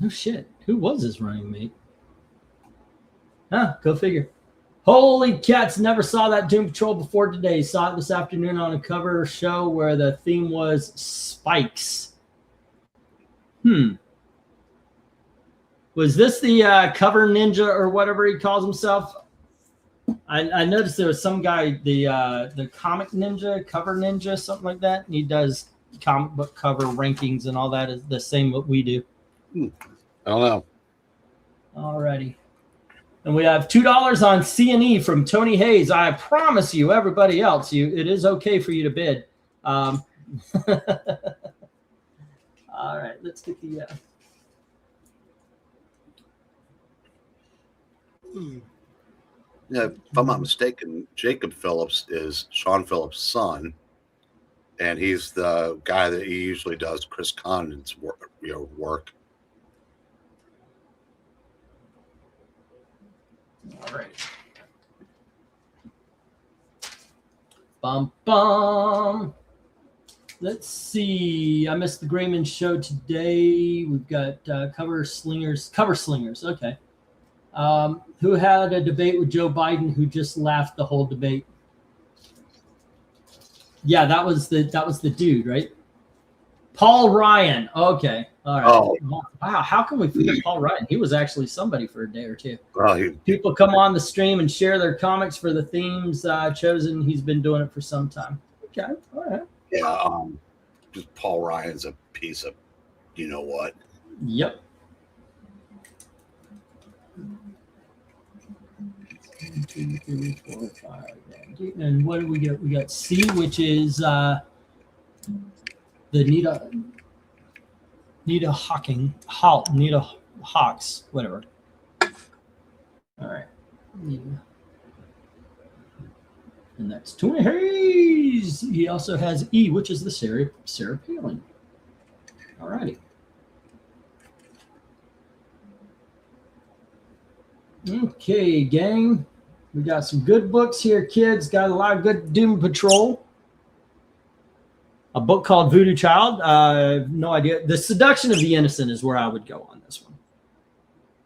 No shit. Who was his running mate? Huh, go figure. Holy cats, never saw that Doom Patrol before today. Saw it this afternoon on a cover show where the theme was spikes. Was this the cover ninja or whatever he calls himself? I noticed there was some guy, the comic ninja, cover ninja, something like that. And he does comic book cover rankings and all that is the same what we do. I don't know. Alrighty. And we have $2 on C&E from Tony Hayes. I promise you, everybody else, it is okay for you to bid. All right, let's get the Yeah, if I'm not mistaken, Jacob Phillips is Sean Phillips' son, and he's the guy that he usually does Chris Condon's work. All right. Bum bum. Let's see. I missed the Grayman show today. We've got cover slingers. Okay. Who had a debate with Joe Biden? Who just laughed the whole debate? Yeah, that was the dude, right? Paul Ryan. Okay. All right. Oh. Wow. How can we forget Paul Ryan? He was actually somebody for a day or two. Well, People come on the stream and share their comics for the themes chosen. He's been doing it for some time. Okay. All right. Yeah. Just Paul Ryan's a piece of, you know what? Yep. And what do we get? We got C, which is the Nita Hawks, whatever. All right. And that's Tony Hayes. He also has E, which is the Sarah Palin. All righty. Okay, gang. We got some good books here, kids. Got a lot of good Doom Patrol. A book called Voodoo Child. I have no idea. The Seduction of the Innocent is where I would go on this one.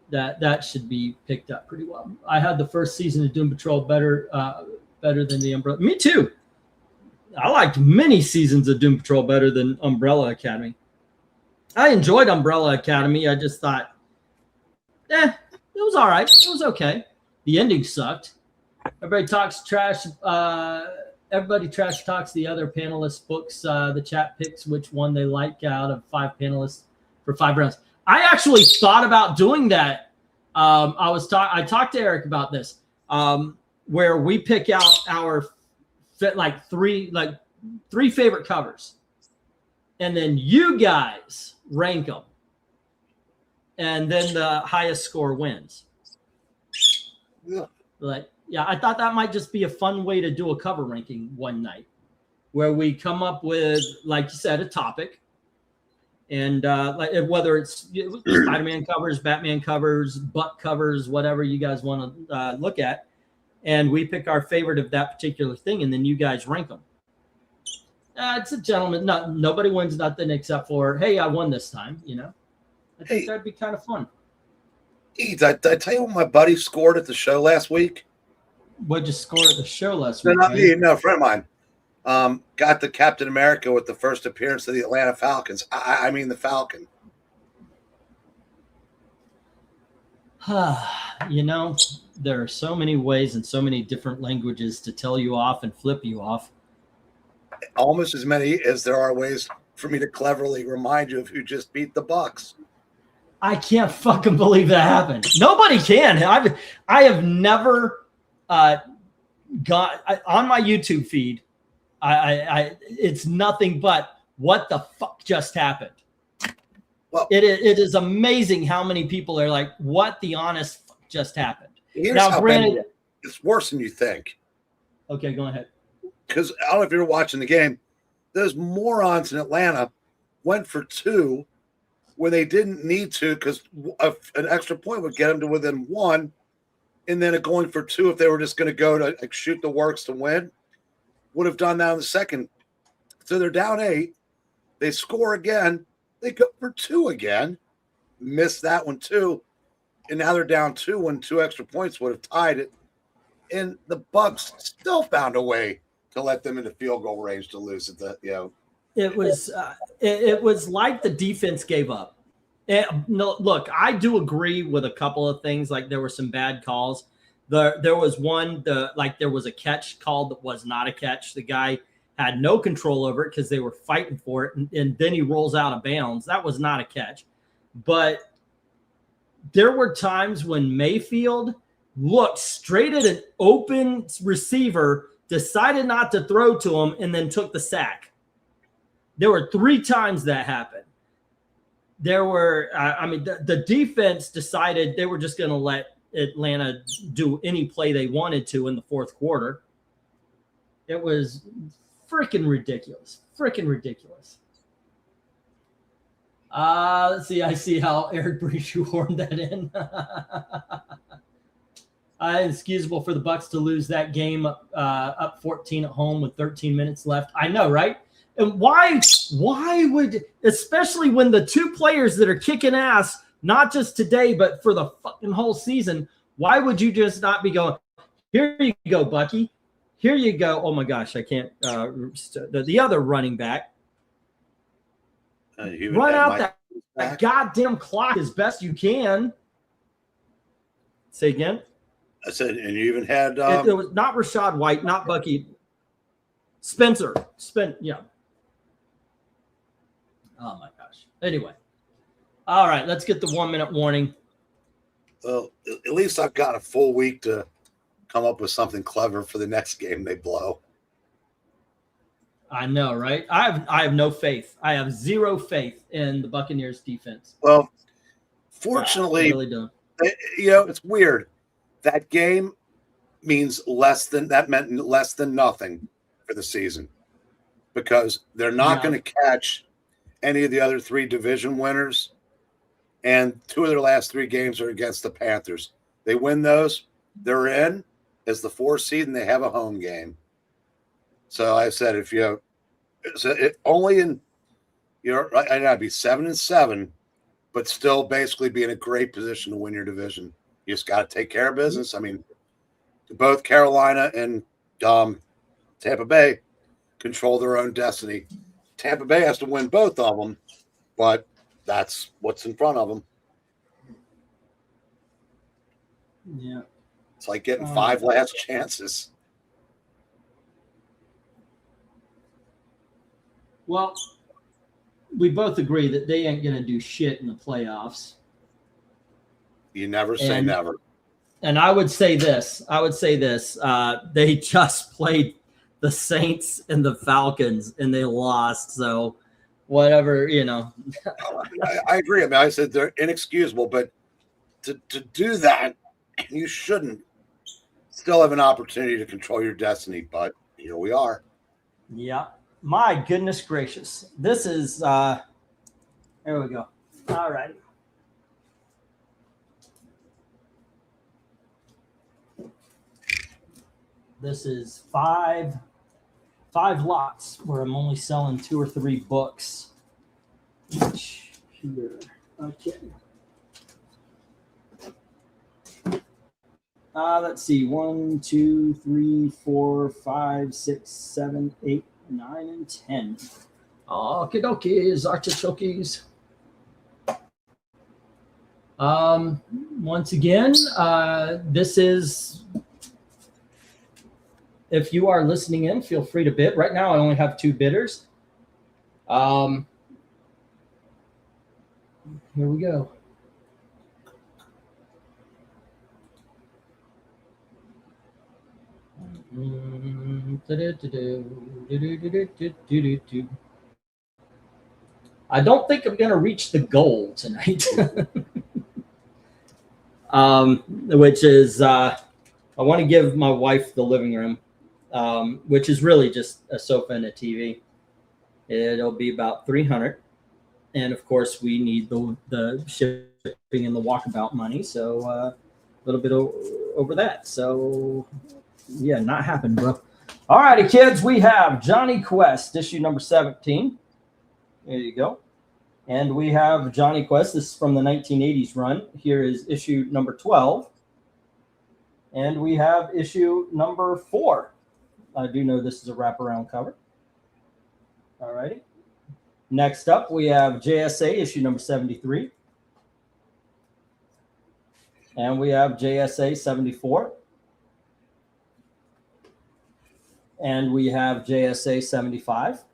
That should be picked up pretty well. I had the first season of Doom Patrol better than the Umbrella. Me too. I liked many seasons of Doom Patrol better than Umbrella Academy. I enjoyed Umbrella Academy. I just thought, it was all right. It was okay. The ending sucked. Everybody talks trash. Everybody trash talks the other panelists' books. The chat picks which one they like out of 5 panelists for 5 rounds. I actually thought about doing that. I talked to Eric about this, where we pick out our three favorite covers, and then you guys rank them, and then the highest score wins. Yeah. I thought that might just be a fun way to do a cover ranking one night, where we come up with, like you said, a topic, and whether it's Spider-Man covers, Batman covers, Buck covers, whatever you guys want to look at, and we pick our favorite of that particular thing, and then you guys rank them. It's a gentleman. Nobody wins nothing except for, hey, I won this time. I think that'd be kind of fun. Hey, did I tell you what my buddy scored at the show last week? What'd you score at the show last week? No, not me. No, a friend of mine. Got the Captain America with the first appearance of the Atlanta Falcons. I mean the Falcon. There are so many ways and so many different languages to tell you off and flip you off. Almost as many as there are ways for me to cleverly remind you of who just beat the Bucks. I can't fucking believe that happened. Nobody can. I have never got on my YouTube feed. It's nothing but what the fuck just happened. Well, it is amazing how many people are like, what the honest fuck just happened. Now, granted, it's worse than you think. Okay, go ahead. Because I don't know if you were watching the game. Those morons in Atlanta went for 2 when they didn't need to, because an extra point would get them to within 1, and then going for 2 if they were just going to go to shoot the works to win, would have done that in the second. So they're down 8. They score again. They go for 2 again. Missed that one too. And now they're down 2 when 2 extra points would have tied it. And the Bucks still found a way to let them into field goal range to lose it. It was like the defense gave up. No, look, I do agree with a couple of things. Like there were some bad calls. There was one, there was a catch called that was not a catch. The guy had no control over it because they were fighting for it, and then he rolls out of bounds. That was not a catch. But there were times when Mayfield looked straight at an open receiver, decided not to throw to him, and then took the sack. There were 3 times that happened. There were, the defense decided they were just going to let Atlanta do any play they wanted to in the fourth quarter. It was freaking ridiculous. Freaking ridiculous. Let's see. I see how Eric Breach horned that in. Excusable for the Bucks to lose that game up 14 at home with 13 minutes left. I know, right? And why would, especially when the two players that are kicking ass, not just today, but for the fucking whole season, why would you just not be going, here you go, Bucky. Here you go. Oh my gosh, I can't. The other running back. Run out that goddamn clock as best you can. Say again. I said, and you even had it was not Rashad White, not Bucky. Spencer. Yeah. Oh my gosh. Anyway. All right, let's get the 1 minute warning. Well, at least I've got a full week to come up with something clever for the next game they blow. I know, right? I have no faith. I have zero faith in the Buccaneers defense. Well, fortunately, I really don't. It's weird. That game meant less than nothing for the season because they're not going to catch any of the other three division winners, and two of their last three games are against the Panthers. They win those, they're in as the 4th seed, and they have a home game. So I said, if you only in, I'd be 7-7, but still basically be in a great position to win your division. You just got to take care of business. I mean, both Carolina and Tampa Bay control their own destiny. Tampa Bay has to win both of them, but that's what's in front of them. Yeah. It's like getting 5 last chances. Well, we both agree that they ain't going to do shit in the playoffs. You never say never. And I would say this. They just played the Saints and the Falcons, and they lost. So whatever, I agree. I mean, I said they're inexcusable, but to do that, you shouldn't. Still have an opportunity to control your destiny, but here we are. Yeah. My goodness gracious. This is there we go. All right. This is five lots where I'm only selling 2 or 3 books each here. Okay. Let's see. 1, 2, 3, 4, 5, 6, 7, 8, 9, and 10. Okie dokies, artichokes. Once again, this is, if you are listening in, feel free to bid. Right now, I only have 2 bidders. Here we go. I don't think I'm going to reach the goal tonight. Which is, I want to give my wife the living room, which is really just a sofa and a TV. It'll be about $300. And of course, we need the shipping and the walkabout money. So a little bit over that. So yeah, not happening, bro. All righty, kids, we have Johnny Quest, issue number 17. There you go. And we have Johnny Quest. This is from the 1980s run. Here is issue number 12. And we have issue number 4. I do know this is a wraparound cover. All righty. Next up, we have JSA, issue number 73. And we have JSA 74. And we have JSA 75.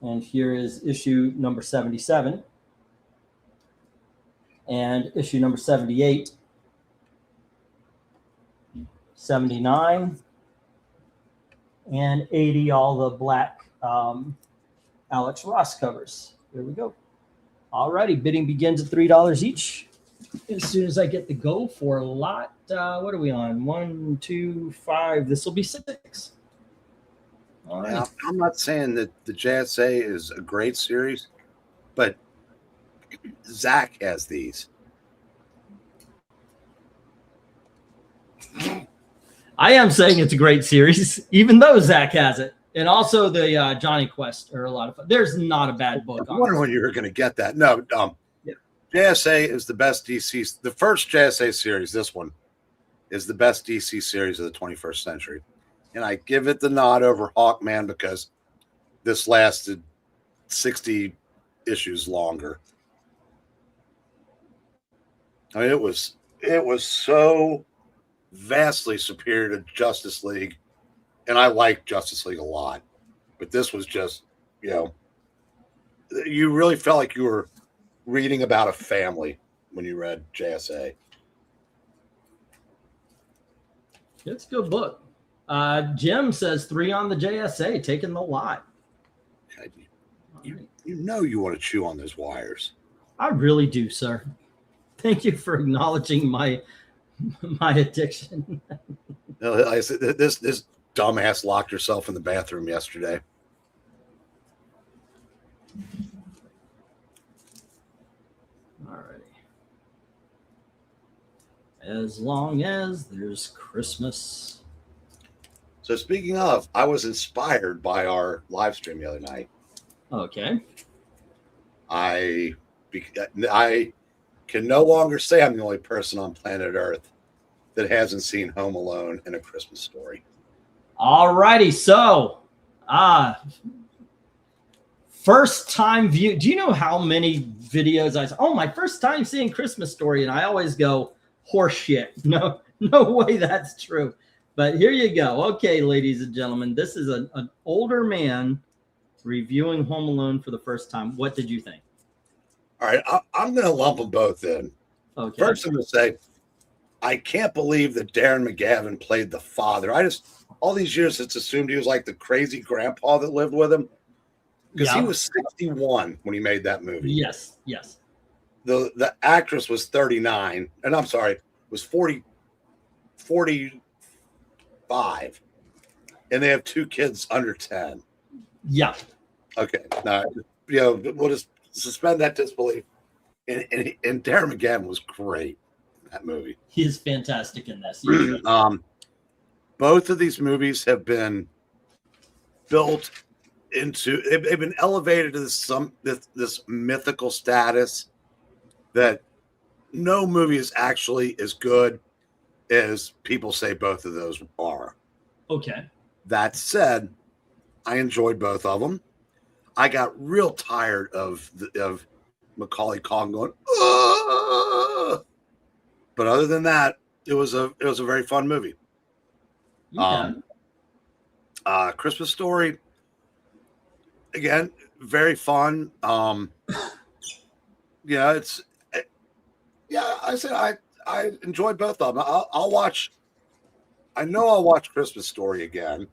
And here is issue number 77. And issue number 78. 79. And 80, all the black Alex Ross covers. There we go. All righty. Bidding begins at $3 each. as soon as I get the go for lot. What are we on? 1, 2, 5. This will be 6. All right. Now, I'm not saying that the JSA is a great series, but Zach has these. I am saying it's a great series, even though Zach has it. And also the Johnny Quest are a lot of fun. There's not a bad book I on wonder it. when you were going to get that. No, Yeah. JSA is the best DC. The first JSA series, this one, is the best DC series of the 21st century. And I give it the nod over Hawkman because this lasted 60 issues longer. I mean, it was so vastly superior to Justice League, and I like Justice League a lot, but this was just, you really felt like you were reading about a family when you read JSA. It's a good book. Jim says 3 on the JSA, taking the lot. You know you want to chew on those wires. I really do, sir. Thank you for acknowledging my addiction. I said this dumbass locked herself in the bathroom yesterday. Alrighty. As long as there's Christmas. So speaking of, I was inspired by our live stream the other night. Okay. I can no longer say I'm the only person on planet Earth that hasn't seen Home Alone and A Christmas Story. Alrighty. So, first time view. Do you know how many videos I saw? Oh, my first time seeing Christmas Story, and I always go horse shit. No way that's true. But here you go. Okay, ladies and gentlemen, this is an older man reviewing Home Alone for the first time. What did you think? All right, I'm going to lump them both in. Okay. First, I'm going to say, I can't believe that Darren McGavin played the father. All these years, it's assumed he was like the crazy grandpa that lived with him. Because he was 61 when he made that movie. Yes. The actress was 39, and I'm sorry, was 45. And they have 2 kids under 10. Yeah. Okay. Now, we'll just suspend that disbelief. And Darren McGavin was great in that movie. He is fantastic in this. Both of these movies have been built into, they've been elevated to this mythical status that no movie is actually as good as people say both of those are. Okay. That said, I enjoyed both of them. I got real tired of Macaulay Culkin going, "Ugh!" But other than that, it was a very fun movie. Okay. Christmas Story, again, very fun. I said I enjoyed both of them. I'll watch. I know I'll watch Christmas Story again.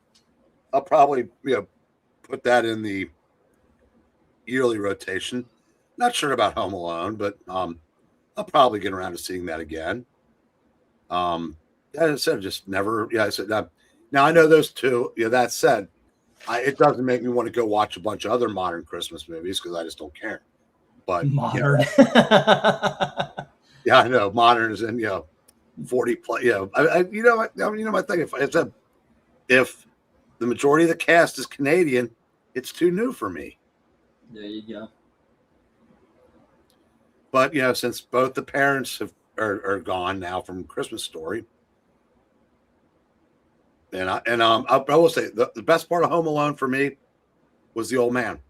I'll probably put that in the yearly rotation. Not sure about Home Alone, but I'll probably get around to seeing that again. As I said, just never. Yeah, I said now I know those two. That said, it doesn't make me want to go watch a bunch of other modern Christmas movies because I just don't care. But modern. Yeah, I know modern is in 40 plus. My thing. If the majority of the cast is Canadian, it's too new for me. There you go. But since both the parents are gone now from Christmas Story, and I will say the best part of Home Alone for me was the old man.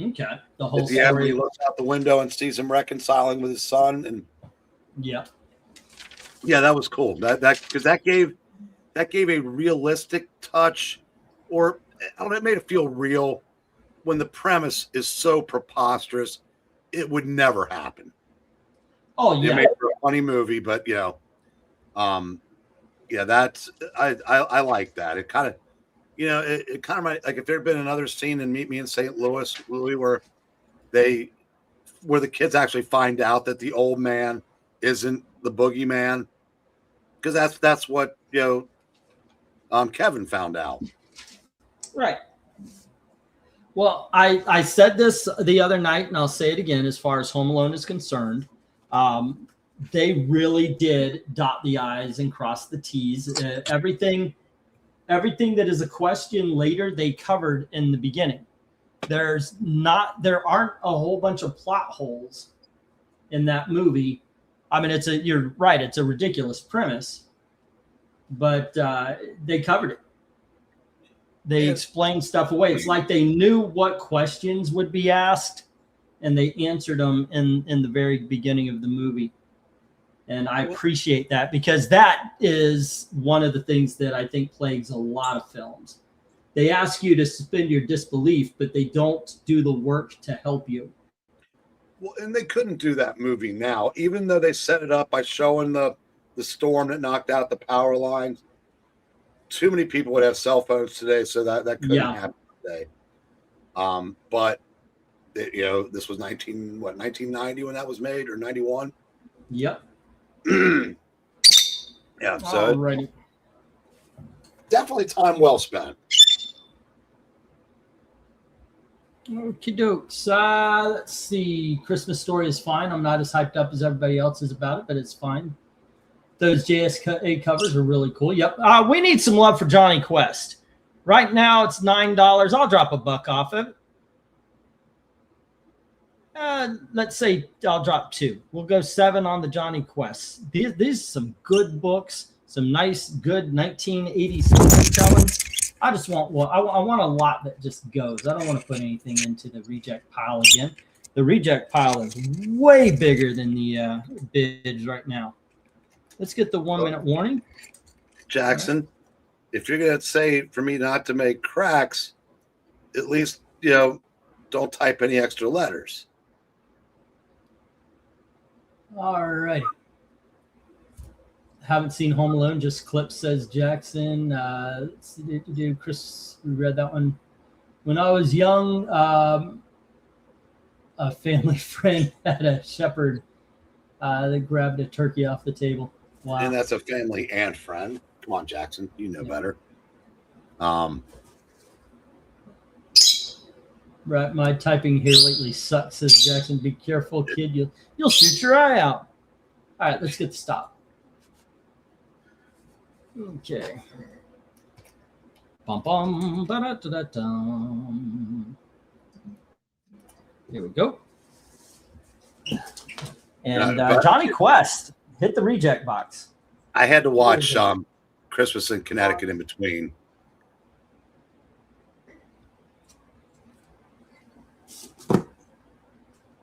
Okay, the whole at the end, story. he looks out the window and sees him reconciling with his son, and yeah, that was cool. Because that gave a realistic touch, or I don't know, it made it feel real when the premise is so preposterous. It would never happen. Oh yeah, it made for a funny movie, but that's I like that. It kind of, like if there had been another scene in Meet Me in St. Louis, where they where the kids actually find out that the old man isn't the boogeyman, because that's what Kevin found out. Right. Well, I said this the other night, and I'll say it again. As far as Home Alone is concerned, they really did dot the I's and cross the T's. Everything that is a question later, they covered in the beginning. There aren't a whole bunch of plot holes in that movie. I mean, you're right. It's a ridiculous premise, but they covered it. They explained stuff away. It's like they knew what questions would be asked, and they answered them in the very beginning of the movie. And I appreciate that, because that is one of the things that I think plagues a lot of films. They ask you to suspend your disbelief, but they don't do the work to help you. Well, and they couldn't do that movie now, even though they set it up by showing the storm that knocked out the power lines. Too many people would have cell phones today, so that couldn't happen today. But this was 1990 when that was made, or 91. Yep. Yeah. So alrighty. Definitely time well spent. Okie dokes. Let's see. Christmas Story is fine. I'm not as hyped up as everybody else is about it, but it's fine. Those JSA covers are really cool. Yep. We need some love for Johnny Quest. Right now it's $9. I'll drop $1 off of it. Let's say I'll drop $2. We'll go $7 on the Johnny Quest. These are some good books, some nice, good 1980s storytelling. I just want I want a lot that just goes. I don't want to put anything into the reject pile again. The reject pile is way bigger than the bids right now. Let's get the 1 minute warning. Jackson, if you're going to say for me not to make cracks, at least, don't type any extra letters. All right. Haven't seen Home Alone, just clips, says Jackson. Chris, we read that one. When I was young, a family friend had a shepherd that grabbed a turkey off the table. Wow. And that's a family and friend. Come on, Jackson. You know better. Right, my typing here lately sucks, says Jackson. Be careful, kid. You'll shoot your eye out. All right, let's get the stop. Okay. Bum bum da da da da dum. Here we go. And Johnny Quest hit the reject box. I had to watch Christmas in Connecticut in between.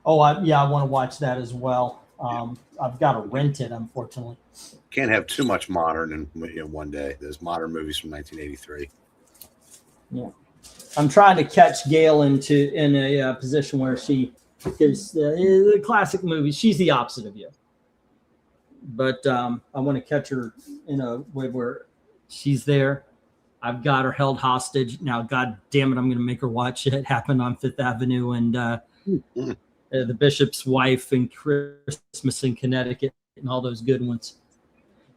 Oh, I want to watch that as well. I've got to rent it, unfortunately. Can't have too much modern in one day. There's modern movies from 1983. Yeah, I'm trying to catch Gail in a position where she is the classic movies. She's the opposite of you, but I want to catch her in a way where she's there. I've got her held hostage now. God damn it, I'm going to make her watch It Happened on Fifth Avenue and The Bishop's Wife and Christmas in Connecticut and all those good ones.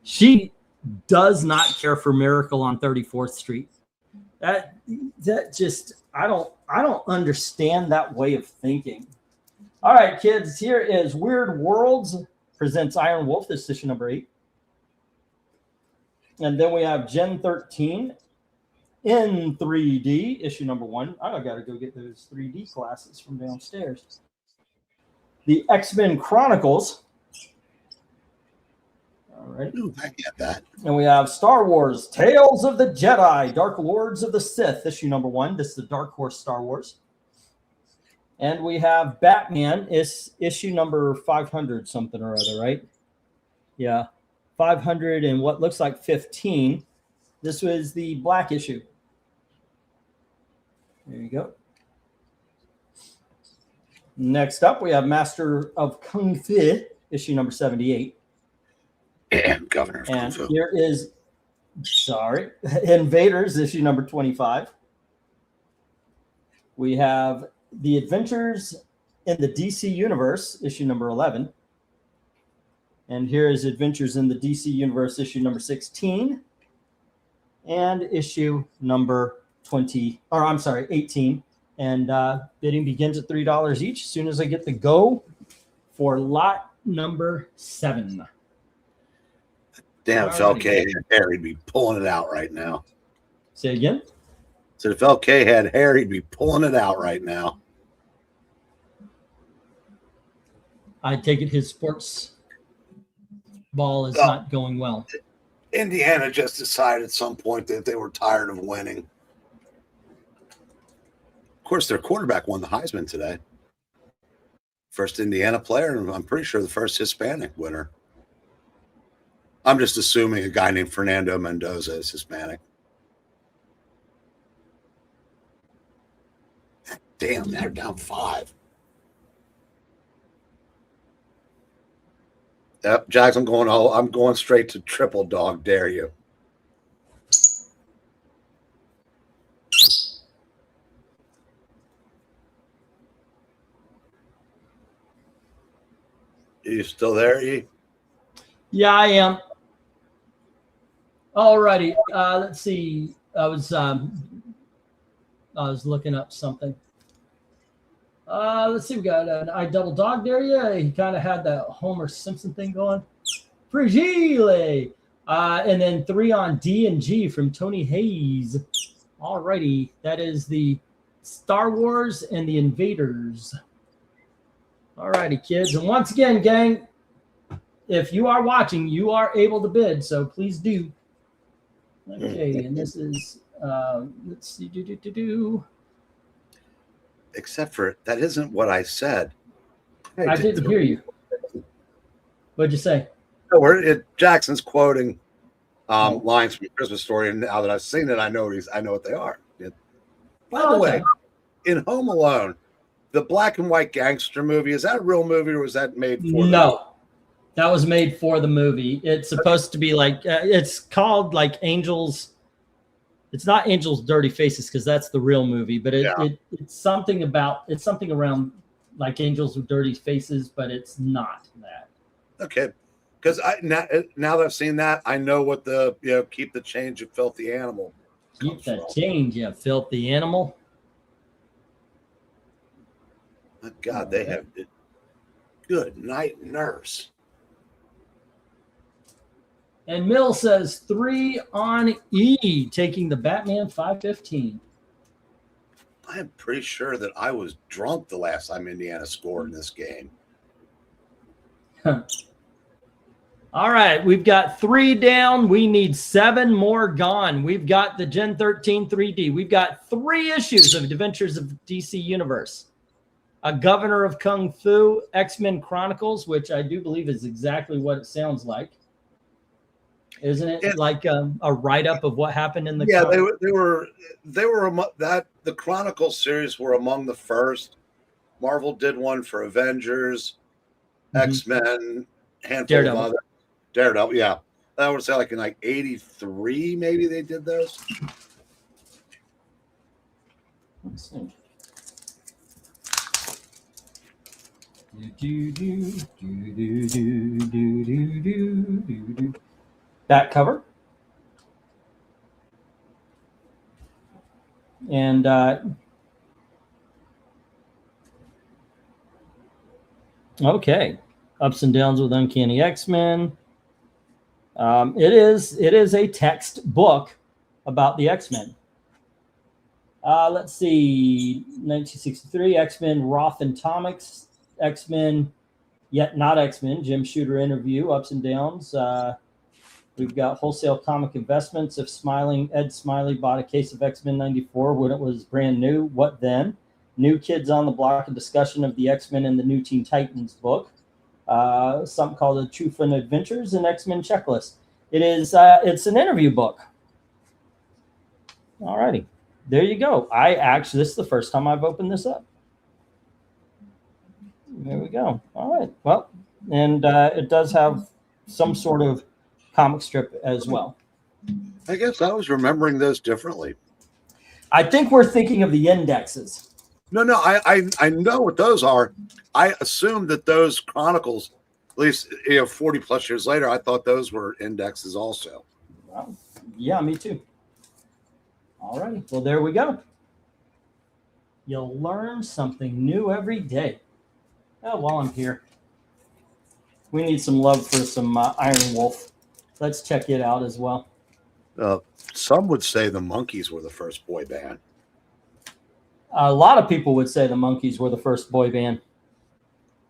She does not care for Miracle on 34th Street. That just I don't understand that way of thinking. All right, kids, here is Weird Worlds presents Iron Wolf. This is issue number 8. And then we have Gen 13 in 3D, issue number 1. I got to go get those 3D glasses from downstairs. The X-Men Chronicles. All right. Ooh, I get that. And we have Star Wars, Tales of the Jedi, Dark Lords of the Sith, issue number 1. This is the Dark Horse Star Wars. And we have Batman, is issue number 500 something or other, right? Yeah, 500 and what looks like 15. This was the black issue. There you go. Next up, we have Master of Kung Fu, issue number 78. Governor of Kung Fu. Here is, Invaders, issue number 25. We have The Adventures in the DC Universe, issue number 11. And here is Adventures in the DC Universe, issue number 16. And issue number 18. And bidding begins at $3 each as soon as I get the go for lot number 7. Damn, if LK had hair, he'd be pulling it out right now. Say again? So if LK had hair, he'd be pulling it out right now. I take it his sports ball is not going well. Indiana just decided at some point that they were tired of winning. Of course, their quarterback won the Heisman today. First Indiana player, and I'm pretty sure the first Hispanic winner. I'm just assuming a guy named Fernando Mendoza is Hispanic. Damn, they're down 5. Yep, Jags, I'm going straight to triple dog, dare you. Are you still there, E? Yeah, I am. Alrighty. Let's see. I was looking up something. Let's see. We got an I double dog there. Yeah, he kind of had that Homer Simpson thing going. Fragile. And then 3 on D and G from Tony Hayes. Alrighty. That is the Star Wars and the Invaders. Alrighty, kids. And once again, gang, if you are watching, you are able to bid, so please do. Okay, and this is, let's see, Except for that isn't what I said. I didn't hear you. What'd you say? No, Jackson's quoting lines from Christmas Story, and now that I've seen it, I know what they are. By the way, in Home Alone, the black and white gangster movie, is that a real movie or was that made for? No, that was made for the movie. It's supposed to be like it's called like Angels. It's not Angels' Dirty Faces because that's the real movie, but it's something around like Angels with Dirty Faces, but it's not that. Okay, because now that I've seen that, I know what the keep the change, you filthy animal. Keep the change, you filthy animal. My God, they have it. Good night, nurse. And Mill says 3 on E, taking the Batman 515. I am pretty sure that I was drunk the last time Indiana scored in this game. All right, we've got 3 down. We need 7 more gone. We've got the Gen 13 3D. We've got 3 issues of Adventures of DC Universe. A Governor of Kung Fu, X-Men Chronicles, which I do believe is exactly what it sounds like. Isn't it like a write-up of what happened in the they were among that the Chronicles series were among the first. Marvel did one for Avengers, X-Men, handful of other Daredevil, yeah. I would say like in 83 maybe they did those. Let's see. Back cover. And okay. Ups and Downs with Uncanny X-Men. It is a text book about the X-Men. Let's see. 1963, X-Men Roth and Atomics. X-Men, yet not X-Men, Jim Shooter interview, Ups and Downs. We've got Wholesale Comic Investments. If Ed Smiley bought a case of X-Men 94 when it was brand new, what then? New Kids on the Block, a discussion of the X-Men and the New Teen Titans book. Something called The True Fun Adventures and X-Men Checklist. It's an interview book. All righty. There you go. This is the first time I've opened this up. There we go. All right. Well, and it does have some sort of comic strip as well. I guess I was remembering those differently. I think we're thinking of the indexes. No, I know what those are. I assumed that those chronicles, at least 40 plus years later, I thought those were indexes also. Well, yeah, me too. All righty. Well, there we go. You'll learn something new every day. Oh, while I'm here, we need some love for some Iron Wolf. Let's check it out as well. Some would say the Monkees were the first boy band. A lot of people would say the Monkees were the first boy band.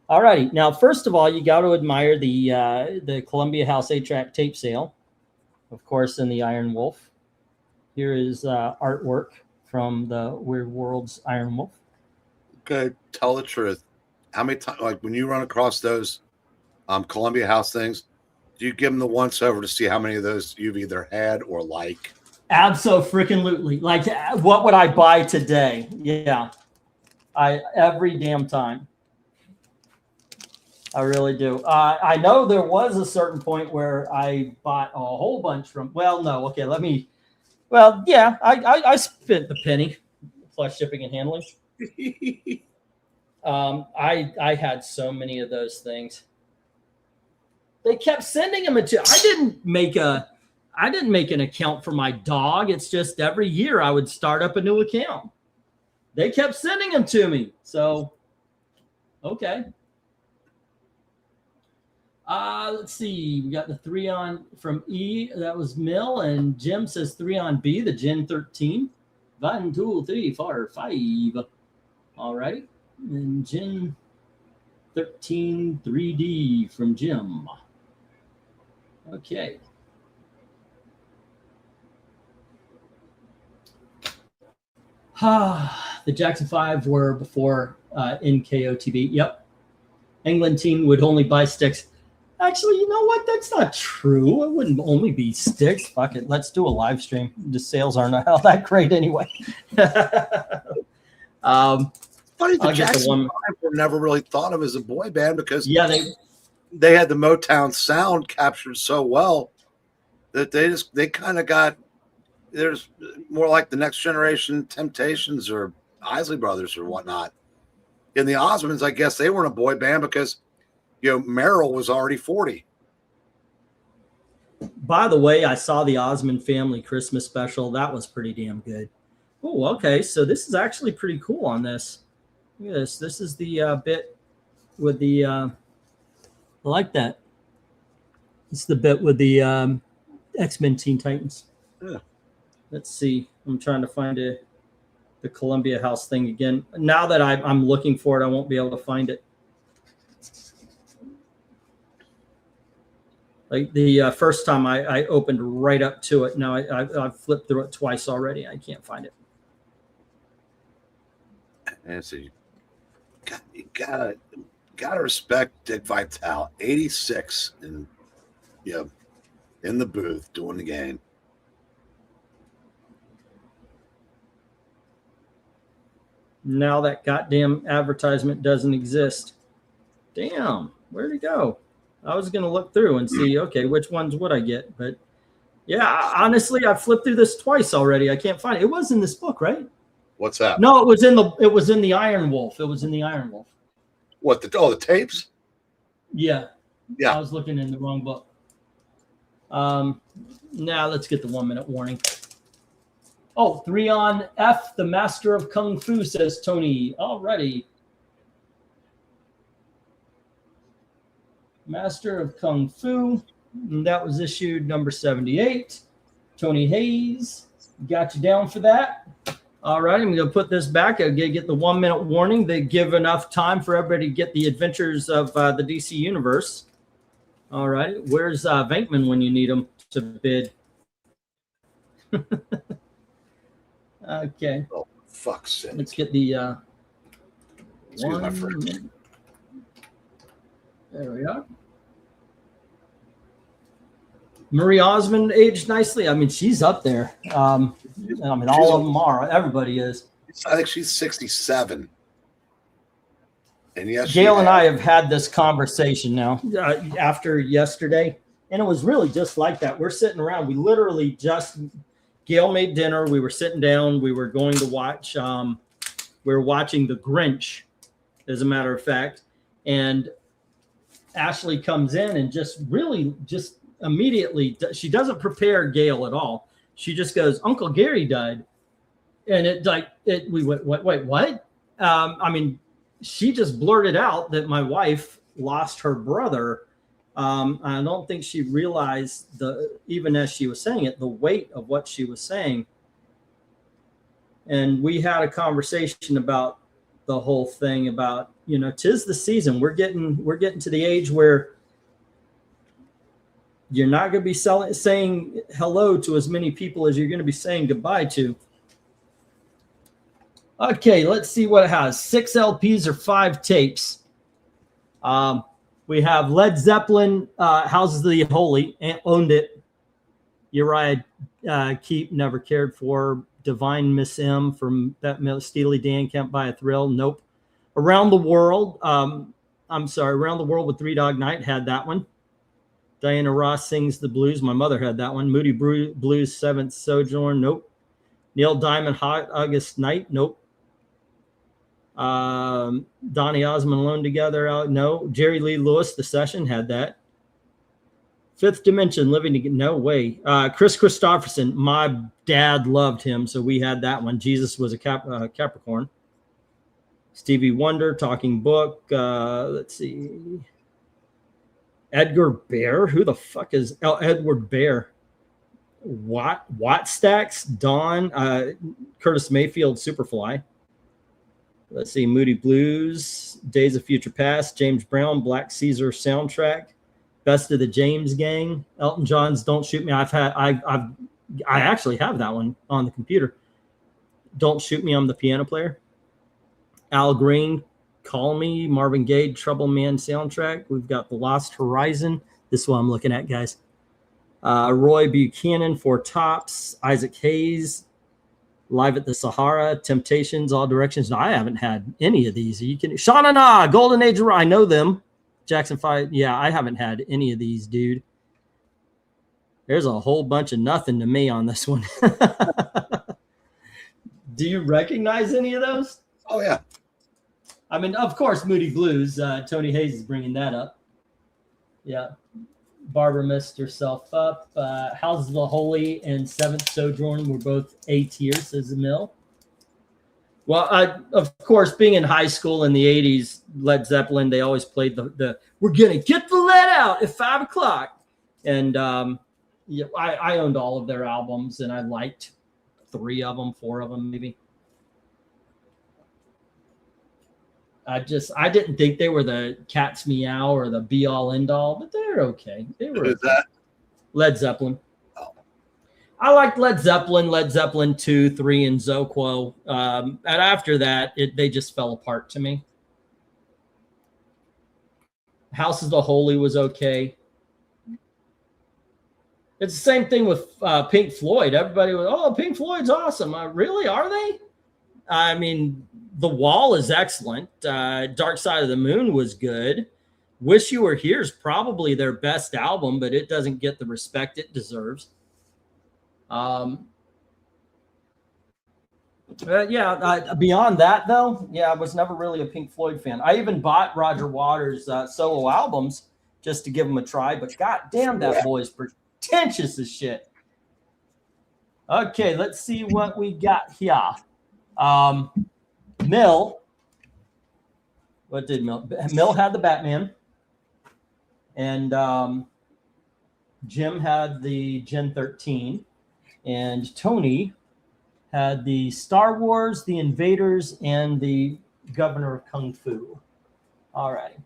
All righty. Now, first of all, you got to admire the Columbia House 8-track tape sale, of course, in the Iron Wolf. Here is artwork from the Weird World's Iron Wolf. Okay, tell the truth. How many times, like when you run across those Columbia House things, do you give them the once over to see how many of those you've either had or like? Abso-freaking-lutely. Like, what would I buy today? Yeah. Every damn time. I really do. I know there was a certain point where I bought a whole bunch from, well, no. Okay, well, yeah, I spent the penny plus shipping and handling. I had so many of those things. They kept sending them to. I didn't make an account for my dog. It's just every year I would start up a new account. They kept sending them to me. So, okay. Let's see. We got the 3 on from E. That was Mill. And Jim says 3 on B, the Gen 13. 1, 2, 3, 4, 5. All right. And Gen 13 3D from Jim. Okay. The Jackson 5 were before NKOTB. Yep. England team would only buy sticks. Actually, you know what? That's not true. It wouldn't only be sticks. Fuck it. Let's do a live stream. The sales aren't all that great anyway. Funny, the Jackson 5 were never really thought of as a boy band because they had the Motown sound captured so well that they kind of got, there's more like the Next Generation Temptations or Isley Brothers or whatnot. In the Osmonds, I guess they weren't a boy band because, Merrill was already 40. By the way, I saw the Osmond Family Christmas special. That was pretty damn good. Oh, okay. So this is actually pretty cool on this. Look at this. This is the bit with the, I like that. It's the bit with the X-Men Teen Titans. Yeah. Let's see. I'm trying to find the Columbia House thing again. Now that I'm looking for it, I won't be able to find it. Like the first time I opened right up to it. Now I've flipped through it twice already. I can't find it. And so you gotta respect Dick Vitale, 86, and in the booth doing the game. Now that goddamn advertisement doesn't exist. Damn, where'd it go? I was going to look through and see, okay, which ones would I get? But yeah, honestly, I flipped through this twice already. I can't find it. It was in this book, right? What's that? No, it was in the Iron Wolf. It was in the Iron Wolf. What, the tapes? Yeah. Yeah. I was looking in the wrong book. Now let's get the 1 minute warning. Oh, 3 on F, the Master of Kung Fu, says Tony. Alrighty. Master of Kung Fu. And that was issued number 78. Tony Hayes, got you down for that. All right, I'm going to put this back. I'm going to get the 1 minute warning. They give enough time for everybody to get the adventures of the DC Universe. All right, where's Venkman when you need him to bid? Okay. Oh, fuck's sake. Let's get the Excuse my French. There we are. Marie Osmond aged nicely. I mean, she's up there. I mean, all of them are. Everybody is. I think she's 67. And yes, Gail and I have had this conversation now after yesterday, and it was really just like that. We're sitting around. We literally just Gail made dinner. We were sitting down. We were going to watch. We were watching The Grinch, as a matter of fact, and Ashley comes in and just immediately, she doesn't prepare Gail at all. She just goes, "Uncle Gary died," and we went, wait, what? I mean, she just blurted out that my wife lost her brother. I don't think she realized even as she was saying it, the weight of what she was saying. And we had a conversation about the whole thing about, 'tis the season. We're getting to the age where you're not going to be saying hello to as many people as you're going to be saying goodbye to. Okay, let's see what it has. 6 LPs or 5 tapes. We have Led Zeppelin, Houses of the Holy, owned it. Uriah Keep, never cared for. Divine Miss M from Steely Dan, Can't Buy a Thrill. Nope. Around the World. Around the World with Three Dog Night, had that one. Diana Ross Sings the Blues. My mother had that one. Moody Blues, Seventh Sojourn. Nope. Neil Diamond, Hot August Night. Nope. Donny Osmond, Alone Together. No. Jerry Lee Lewis, The Session, had that. Fifth Dimension, Living Together. No way. Chris Christopherson. My dad loved him, so we had that one. Jesus Was a Capricorn. Stevie Wonder, Talking Book. Let's see. Edgar Bear. Who the fuck is Edward Bear? Watt Stacks. Dawn. Curtis Mayfield, Superfly. Let's see. Moody Blues. Days of Future Past. James Brown, Black Caesar soundtrack. Best of the James Gang. Elton John's Don't Shoot Me. I actually have that one on the computer. Don't Shoot Me, I'm the Piano Player. Al Green, Call Me. Marvin Gaye, Trouble Man soundtrack. We've got The Lost Horizon. This is what I'm looking at, guys. Roy Buchanan, Four Tops. Isaac Hayes, Live at the Sahara. Temptations, All Directions. No, I haven't had any of these. You can Shauna Na, Golden Age of Rock. I know them. Jackson 5. Yeah, I haven't had any of these, dude. There's a whole bunch of nothing to me on this one. Do you recognize any of those? Oh, yeah. I mean, of course, Moody Blues. Tony Hayes is bringing that up. Yeah. Barbara Messed Herself Up. Houses of the Holy and Seventh Sojourn were both A tier, says the Mill. Well, of course, being in high school in the 80s, Led Zeppelin, they always played the we're going to get the lead out at 5 o'clock. And I owned all of their albums, and I liked 3 of them, 4 of them maybe. I didn't think they were the cat's meow or the be all end all, but they're okay. They were. Who's that? Led Zeppelin. Oh. I liked Led Zeppelin 2, 3, and Zoquo. And after that, they just fell apart to me. House of the Holy was okay. It's the same thing with Pink Floyd. Everybody was, oh, Pink Floyd's awesome. Really? Are they? I mean, The Wall is excellent. Dark Side of the Moon was good. Wish You Were Here is probably their best album, but it doesn't get the respect it deserves. Beyond that, though, I was never really a Pink Floyd fan. I even bought Roger Waters' solo albums just to give them a try, but god damn, that boy's pretentious as shit. Okay, let's see what we got here. Mill. What did Mill? Mill had the Batman. And Jim had the Gen 13. And Tony had the Star Wars, the Invaders, and the Governor of Kung Fu. All right.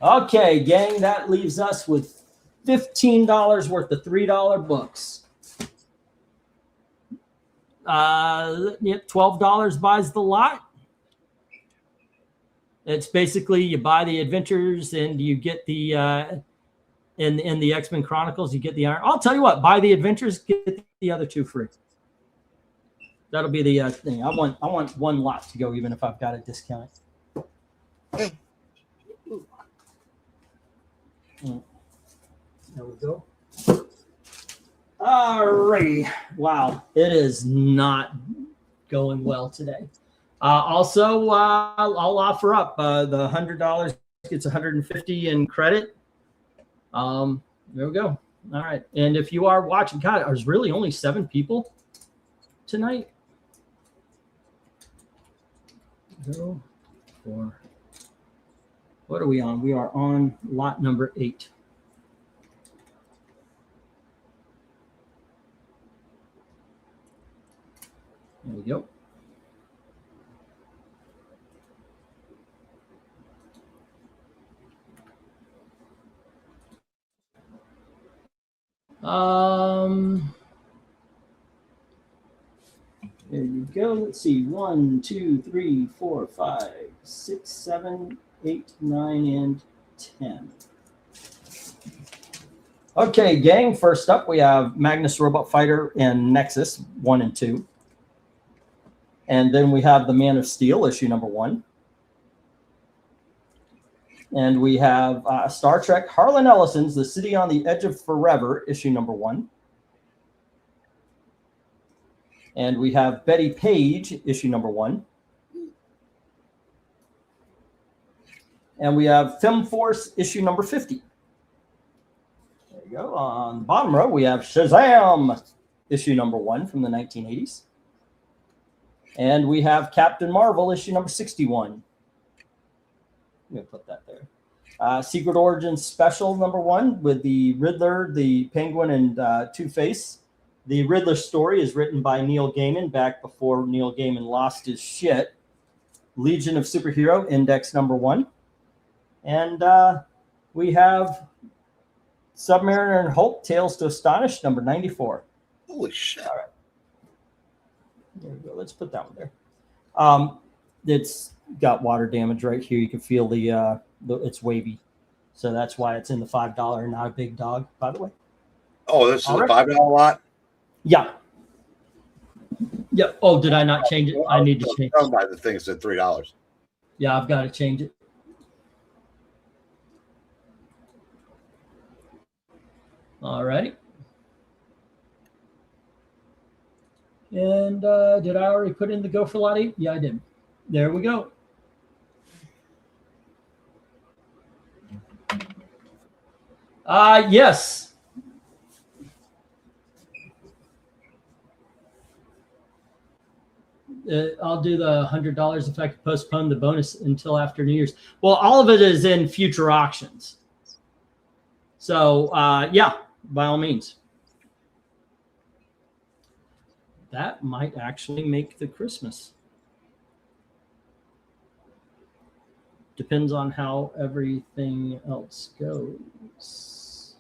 Okay, gang, that leaves us with $15 worth of $3 books. $12 buys the lot. It's basically you buy the adventures and you get the in the X-Men Chronicles, you get the iron. I'll tell you what, buy the adventures, get the other 2 free. That'll be the thing. I want one lot to go, even if I've got a discount. There we go. All right. Wow. It is not going well today. Also, I'll offer up the $100 gets 150 in credit. There we go. All right. And if you are watching, God, there's really only 7 people tonight. 0, 4. What are we on? We are on lot number 8. There we go. There you go. Let's see. 1, 2, 3, 4, 5, 6, 7, 8, 9, and 10. Okay, gang. First up, we have Magnus Robot Fighter and Nexus 1 and 2. And then we have The Man of Steel, issue number 1. And we have Star Trek Harlan Ellison's The City on the Edge of Forever, issue number 1. And we have Betty Page, issue number 1. And we have Fem Force, issue number 50. There you go. On the bottom row, we have Shazam, issue number 1 from the 1980s. And we have Captain Marvel, issue number 61. I'm going to put that there. Secret Origins Special number 1 with the Riddler, the Penguin, and Two-Face. The Riddler story is written by Neil Gaiman back before Neil Gaiman lost his shit. Legion of Superhero, index number 1. And we have Submariner and Hulk, Tales to Astonish, number 94. Holy shit. All right. There we go. Let's put that one there. It's got water damage right here. You can feel the it's wavy. So that's why it's in the $5 and not a big dog, by the way. Oh, this is All a right. $5 lot? Yeah. Yeah. Oh, did I not change it? I need to change it. By the thing said $3. Yeah, I've got to change it. All righty. And did I already put in the Go for Lot 8? Yeah, I did. There we go. Yes. I'll do the $100 if I could postpone the bonus until after New Year's. Well, all of it is in future auctions. So, yeah, by all means. That might actually make the Christmas. Depends on how everything else goes.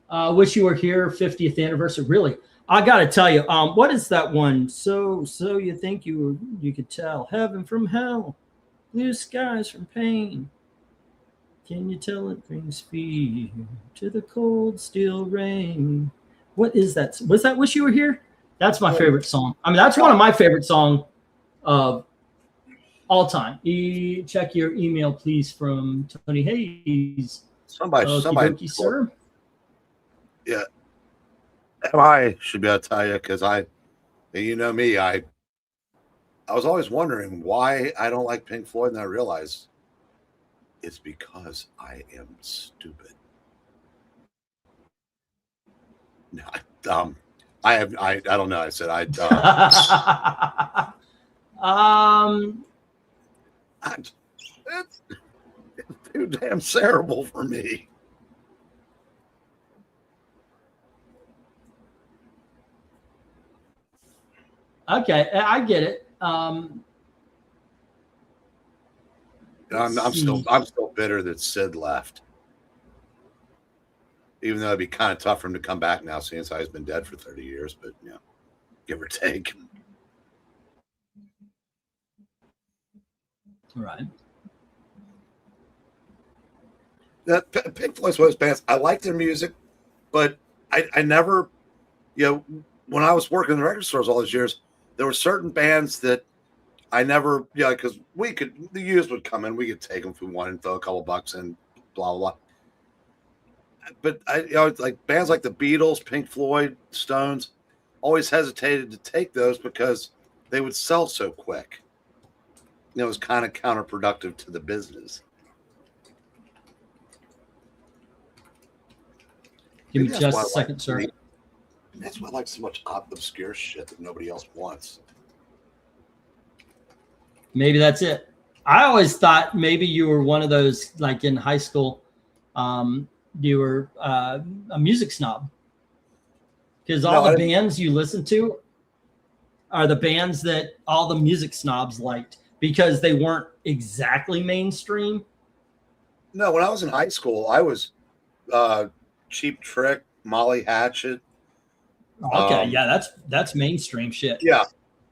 Wish You Were Here, 50th anniversary. Really? I got to tell you, what is that one? So you think you could tell heaven from hell, blue skies from pain. Can you tell it brings fear to the cold steel rain? What is that? Was that Wish You Were Here? That's my favorite song. I mean, that's one of my favorite songs of all time. Check your email, please, from Tony Hayes. Somebody, sir. Yeah. I should be able to tell you because you know me, I was always wondering why I don't like Pink Floyd, and I realized it's because I am stupid. No, I don't know. I said it's too damn cerebral for me. Okay, I get it. I'm still bitter that Sid left. Even though it'd be kind of tough for him to come back now, since he's been dead for 30 years, but give or take. Right. That Pink Floyd's one of those bands. I like their music, but I never, when I was working in the record stores all those years, there were certain bands that I never, because the used would come in, we could take them if we wanted, throw a couple bucks in, blah, blah, blah. But it's like bands like the Beatles, Pink Floyd, Stones, always hesitated to take those because they would sell so quick. It was kind of counterproductive to the business. Give me Maybe just that's a why I second, like sir. That's why I like so much obscure shit that nobody else wants. Maybe that's it. I always thought maybe you were one of those, like in high school, you were a music snob. Because all the bands you listen to are the bands that all the music snobs liked because they weren't exactly mainstream. No, when I was in high school, I was Cheap Trick, Molly Hatchet. Okay, yeah, that's mainstream shit. Yeah,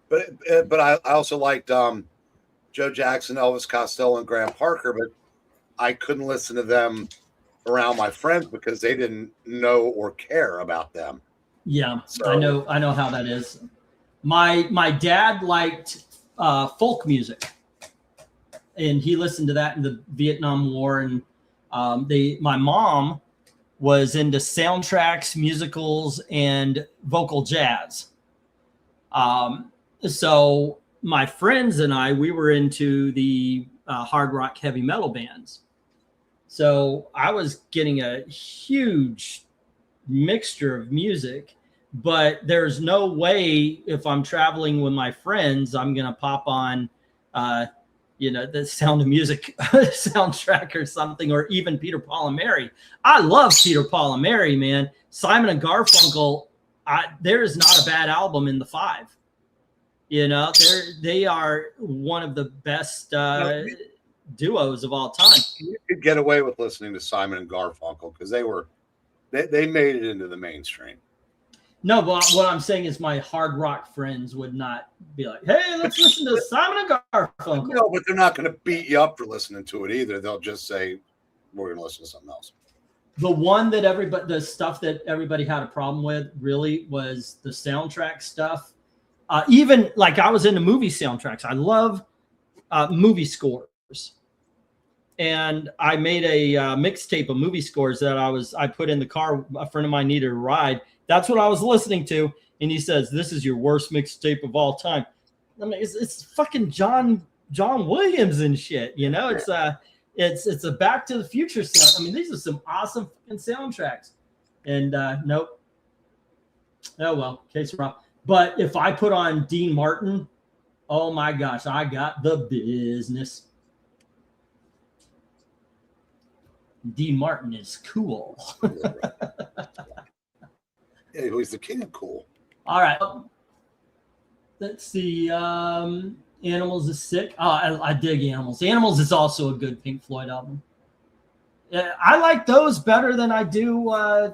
but I also liked Joe Jackson, Elvis Costello, and Graham Parker, but I couldn't listen to them around my friends because they didn't know or care about them. Yeah, so, I know how that is. My dad liked folk music, and he listened to that in the Vietnam War, and my mom was into soundtracks, musicals, and vocal jazz. So my friends and I, we were into the hard rock heavy metal bands. So I was getting a huge mixture of music, but there's no way if I'm traveling with my friends, I'm going to pop on, the Sound of Music soundtrack or something, or even Peter, Paul and Mary. I love Peter, Paul and Mary, man. Simon and Garfunkel, there is not a bad album in the five. They are one of the best duos of all time. You could get away with listening to Simon and Garfunkel because they made it into the mainstream. No, but what I'm saying is my hard rock friends would not be like, hey, let's listen to Simon and Garfunkel. No, but they're not going to beat you up for listening to it either. They'll just say, we're going to listen to something else. The one that the stuff that everybody had a problem with really was the soundtrack stuff. Even like I was into movie soundtracks. I love movie scores. And I made a mixtape of movie scores that I put in the car. A friend of mine needed a ride. That's what I was listening to. And he says, this is your worst mixtape of all time. I mean, it's fucking John Williams and shit. It's a Back to the Future sound. I mean, these are some awesome fucking soundtracks. And nope. Oh, well, case wrong. But if I put on Dean Martin, oh my gosh, I got the business. Dean Martin is cool. Yeah, he's the king of cool. All right. Let's see. Animals is sick. Oh, I dig Animals. Animals is also a good Pink Floyd album. I like those better than I do. Well,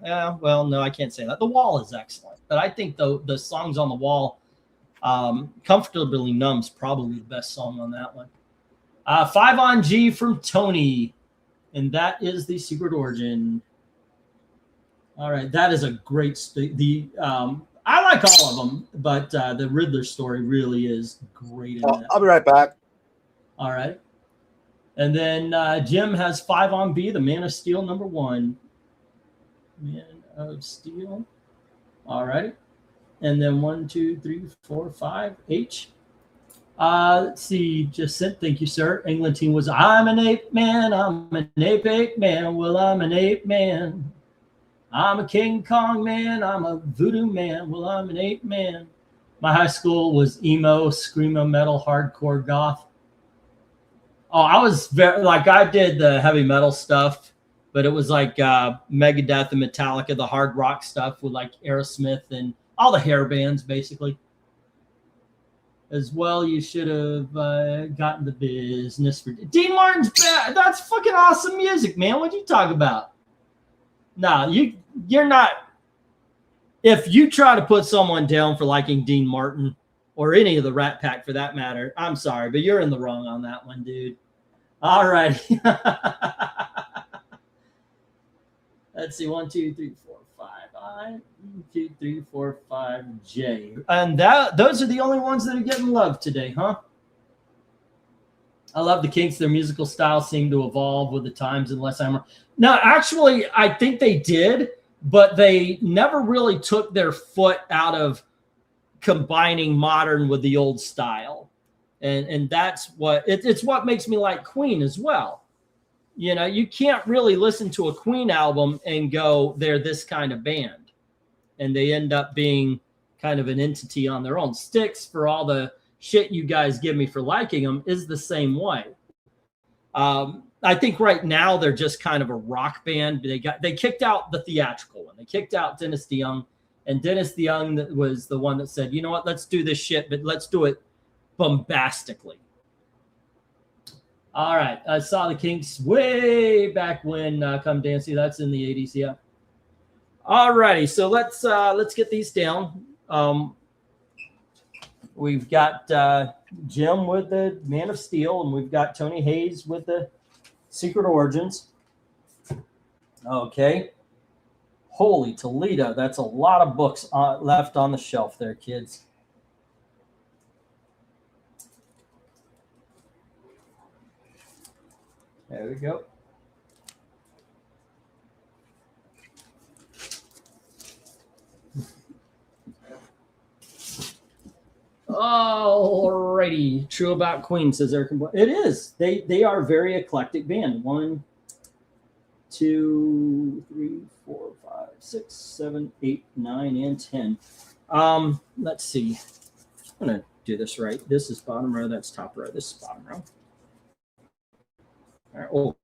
no, I can't say that. The Wall is excellent. But I think the songs on The Wall, Comfortably Numb's probably the best song on that one. 5 on G from Tony. And that is The Secret Origin. All right, that is a great I like all of them, but the Riddler story really is great in that. I'll be right back. All right. And then Jim has 5 on B, The Man of Steel, number 1. Man of Steel. All right. And then 1, 2, 3, 4, 5, H. Let's see, Jacinth, thank you, sir. England team was, I'm an ape man, I'm an ape man. Well, I'm an ape man. I'm a King Kong man, I'm a voodoo man. Well, I'm an ape man. My high school was emo, screamo, metal, hardcore, goth. Oh, I was I did the heavy metal stuff, but it was like Megadeth and Metallica, the hard rock stuff with like Aerosmith and all the hair bands, basically. As well, you should have gotten the business for Dean Martin's bad. That's fucking awesome music, man. What'd you talk about? No, you're not. If you try to put someone down for liking Dean Martin or any of the Rat Pack for that matter, I'm sorry, but you're in the wrong on that one, dude. All right. Let's see. 1, 2, 3, 4, 5. 1, 2, 3, 4, 5. J. And those are the only ones that are getting love today, huh? I love the Kinks. Their musical style seemed to evolve with the times and less hammer. No, actually, I think they did, but they never really took their foot out of combining modern with the old style. And that's what it's what makes me like Queen as well. You know, you can't really listen to a Queen album and go, they're this kind of band. And they end up being kind of an entity on their own. Styx, for all the shit you guys give me for liking them, is the same way. I think right now they're just kind of a rock band. They kicked out the theatrical one. They kicked out Dennis DeYoung, and Dennis DeYoung was the one that said, you know what, let's do this shit, but let's do it bombastically. All right, I saw the Kinks way back when Come Dancing. That's in the 80s, yeah. All righty, so let's get these down. We've got Jim with the Man of Steel, and we've got Tony Hayes with the Secret Origins. Okay. Holy Toledo, that's a lot of books left on the shelf there, kids. There we go. Alrighty. True about Queen, says Eric. It is. They are a very eclectic band. 1, 2, 3, 4, 5, 6, 7, 8, 9, and 10. Let's see. I'm gonna do this right. This is bottom row. That's top row. This is bottom row. All right. Oh,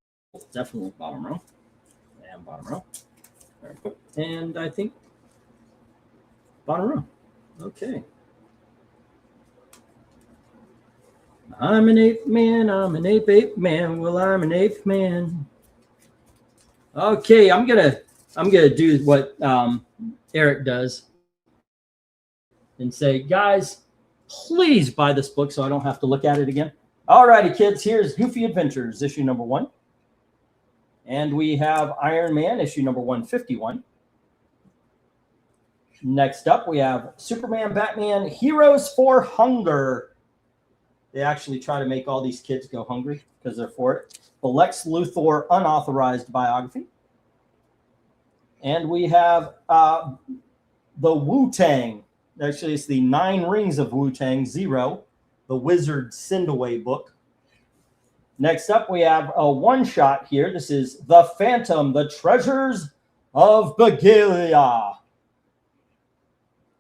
definitely bottom row. And bottom row. All right. And I think bottom row. Okay. I'm an ape man. I'm an ape man. Well, I'm an ape man. Okay, I'm gonna do what Eric does and say, guys, please buy this book so I don't have to look at it again. All righty, kids. Here's Goofy Adventures, issue number 1, and we have Iron Man, issue number 151. Next up, we have Superman, Batman, Heroes for Hunger. They actually try to make all these kids go hungry because they're for it. The Lex Luthor unauthorized biography. And we have the Wu-Tang. Actually, it's the 9 Rings of Wu-Tang, 0, the Wizard Sindaway book. Next up, we have a one-shot here. This is The Phantom, The Treasures of Begalia.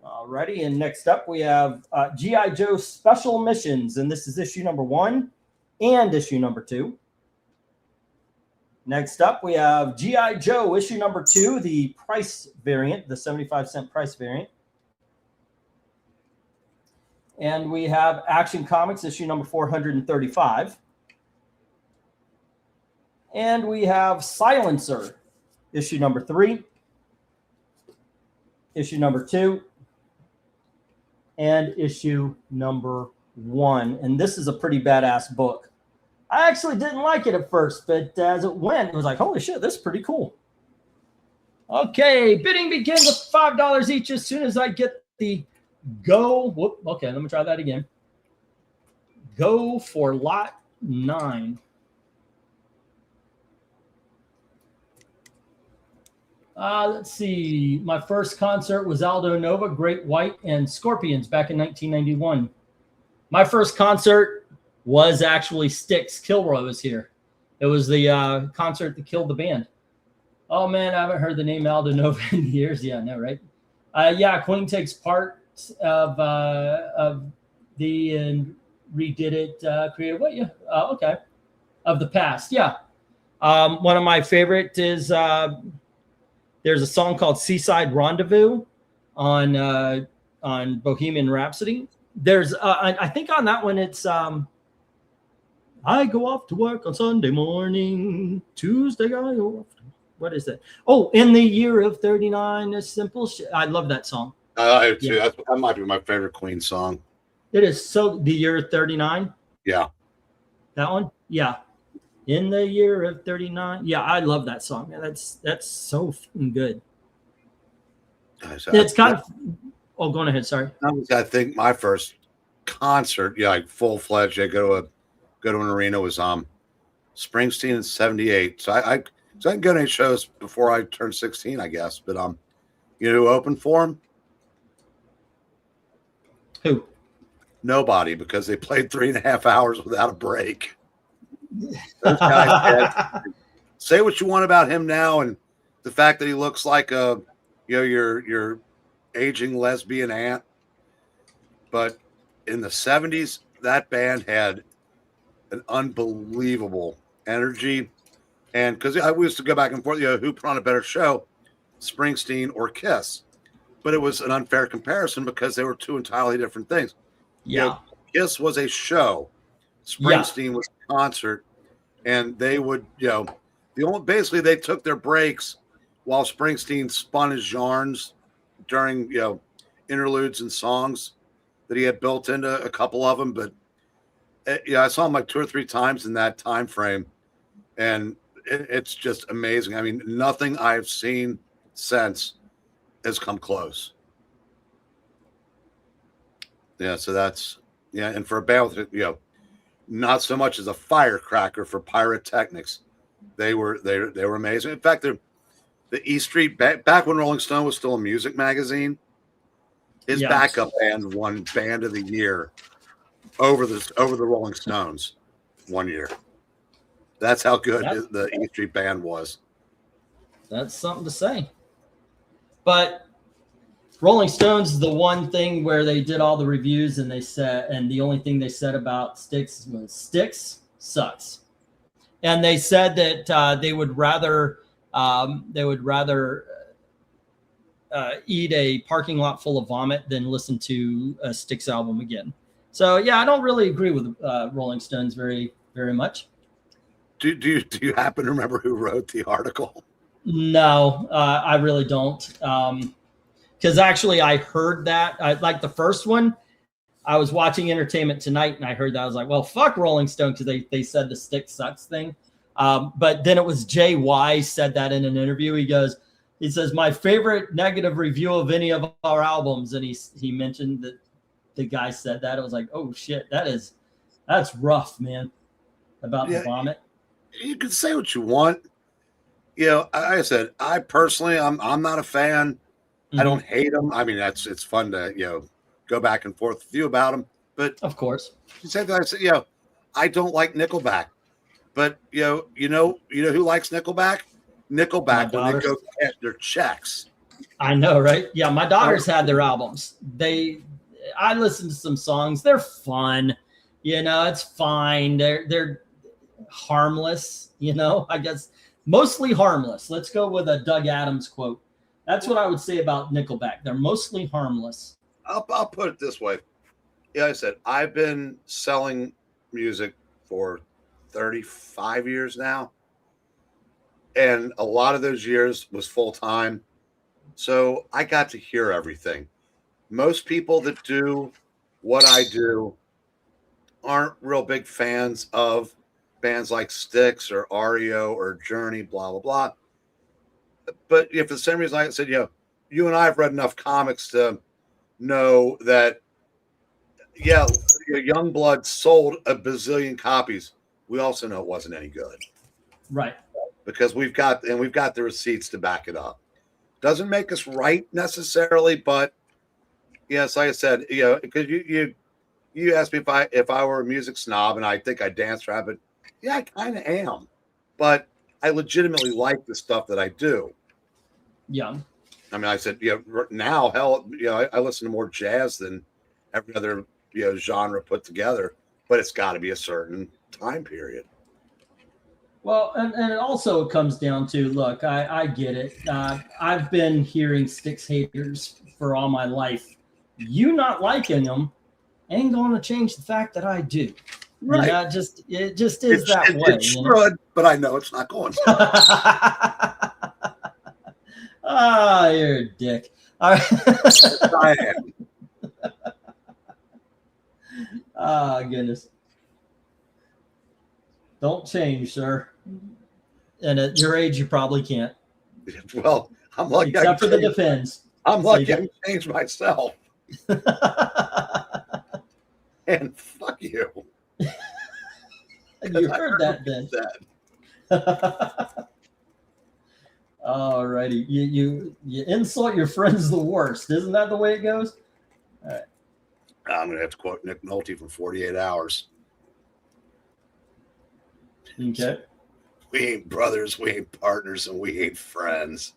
Alrighty, and next up we have G.I. Joe Special Missions, and this is issue number 1 and issue number 2. Next up we have G.I. Joe issue number 2, the price variant, the 75-cent price variant. And we have Action Comics issue number 435. And we have Silencer issue number 3, issue number 2, and issue number 1. And this is a pretty badass book. I actually didn't like it at first, but as it went, it was like, holy shit, this is pretty cool. Okay, bidding begins at $5 each as soon as I get the go. Whoop, okay, let me try that again. Go for lot 9. Let's see. My first concert was Aldo Nova, Great White, and Scorpions back in 1991. My first concert was actually Styx. Kilroy was here. It was the concert that killed the band. Oh, man, I haven't heard the name Aldo Nova in years. Yeah, I know, right? Yeah, Queen takes part of the and redid it, created what? Yeah, okay. Of the past, yeah. One of my favorite is... there's a song called Seaside Rendezvous on Bohemian Rhapsody. There's, I think on that one, it's I go off to work on Sunday morning, Tuesday I go off. What is that? Oh, in the year of 39, a simple shit. I love that song. I do too. Yeah. That might be my favorite Queen song. It is so, the year 39. Yeah. That one? Yeah. In the year of 39. Yeah, I love that song. Man, that's so fucking good. It's kind of... Oh, go on ahead. Sorry. I think my first concert, yeah, like full-fledged, go to an arena was Springsteen in '78. So So I didn't go to any shows before I turned 16, I guess. But you know who opened for him? Who? Nobody, because they played 3.5 hours without a break. Those guys had, say what you want about him now, and the fact that he looks like a, you know, your aging lesbian aunt. But in the 70s, that band had an unbelievable energy. And because I used to go back and forth, you know, who put on a better show, Springsteen or Kiss? But it was an unfair comparison because they were two entirely different things. Yeah. You know, Kiss was a show, Springsteen was a concert, and they would, you know, basically they took their breaks while Springsteen spun his yarns during, you know, interludes and songs that he had built into a couple of them. But yeah, I saw him like 2 or 3 times in that time frame, and it's just amazing. I mean, nothing I've seen since has come close. Yeah, so that's, yeah, and for a band with, you know, not so much as a firecracker for pyrotechnics, they were amazing. In fact, the E Street back when Rolling Stone was still a music magazine, his backup band won Band of the Year over the Rolling Stones one year. That's how good the E Street Band was. That's something to say. But Rolling Stones, the one thing where they did all the reviews and they said, and the only thing they said about Styx was Styx sucks. And they said that they would rather eat a parking lot full of vomit than listen to a Styx album again. So yeah, I don't really agree with Rolling Stones very, very much. Do you happen to remember who wrote the article? No, I really don't. Because actually, I heard that. Like the first one, I was watching Entertainment Tonight, and I heard that. I was like, well, fuck Rolling Stone, because they said the Styx sucks thing. But then it was Jay Wise said that in an interview. He says, my favorite negative review of any of our albums. And he mentioned that the guy said that. It was like, oh, shit, that's rough, man, about the vomit. You can say what you want. You know, like I said, I personally, I'm not a fan. Mm-hmm. I don't hate them. I mean, it's fun to, you know, go back and forth with you about them. But of course, you say that, I said, you know, I don't like Nickelback. But you know who likes Nickelback? Nickelback when they go get their checks. I know, right? Yeah, my daughters had their albums. I listened to some songs. They're fun. You know, it's fine. They're harmless. You know, I guess mostly harmless. Let's go with a Doug Adams quote. That's what I would say about Nickelback. They're mostly harmless. I'll put it this way. Yeah, I said I've been selling music for 35 years now. And a lot of those years was full time. So I got to hear everything. Most people that do what I do aren't real big fans of bands like Styx or REO or Journey, blah, blah, blah. But if for the same reason, like I said, you know, you and I have read enough comics to know that, yeah, Youngblood sold a bazillion copies. We also know it wasn't any good. Right. Because we've got the receipts to back it up. Doesn't make us right necessarily, but yes, like I said, you know, because you asked me if I were a music snob, and I think I dance rap, but yeah, I kind of am. But I legitimately like the stuff that I do. Yeah. I mean, I said, you know, now, hell, you know, I listen to more jazz than every other, you know, genre put together, but it's got to be a certain time period. Well, and it also comes down to, look, I get it. I've been hearing Styx haters for all my life. You not liking them ain't going to change the fact that I do. Right. You know, it just is that way. It should, but I know it's not going to. Ah, you're a dick. All right. Yes, I am. Ah, goodness. Don't change, sir. And at your age, you probably can't. Well, I'm lucky. Except for the defense. I'm lucky I can change myself. And fuck you. You heard that, Ben. All righty. You insult your friends the worst. Isn't that the way it goes? All right. I'm going to have to quote Nick Nolte from 48 Hours. Okay. We ain't brothers, we ain't partners, and we ain't friends.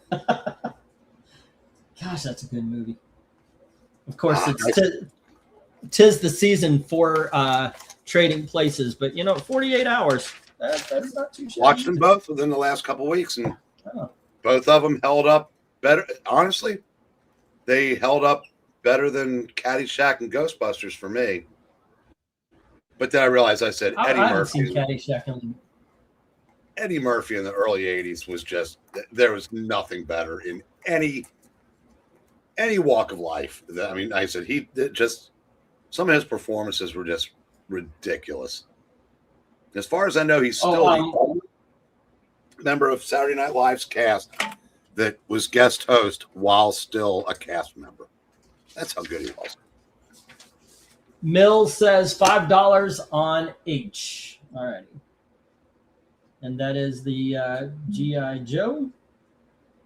Gosh, that's a good movie. Of course, tis the season for trading places, but 48 hours. That's not too shabby. Watched them both within the last couple of weeks, and both of them held up better. Honestly, they held up better than Caddyshack and Ghostbusters for me. But then I realized I said I haven't seen Caddyshack. Eddie Murphy in the early 80s was just, there was nothing better in any walk of life. I mean, I said some of his performances were just ridiculous. As far as I know, he's still a member of Saturday Night Live's cast that was guest host while still a cast member. That's how good he was. Mills says $5 on H. All righty. And that is the G.I. Joe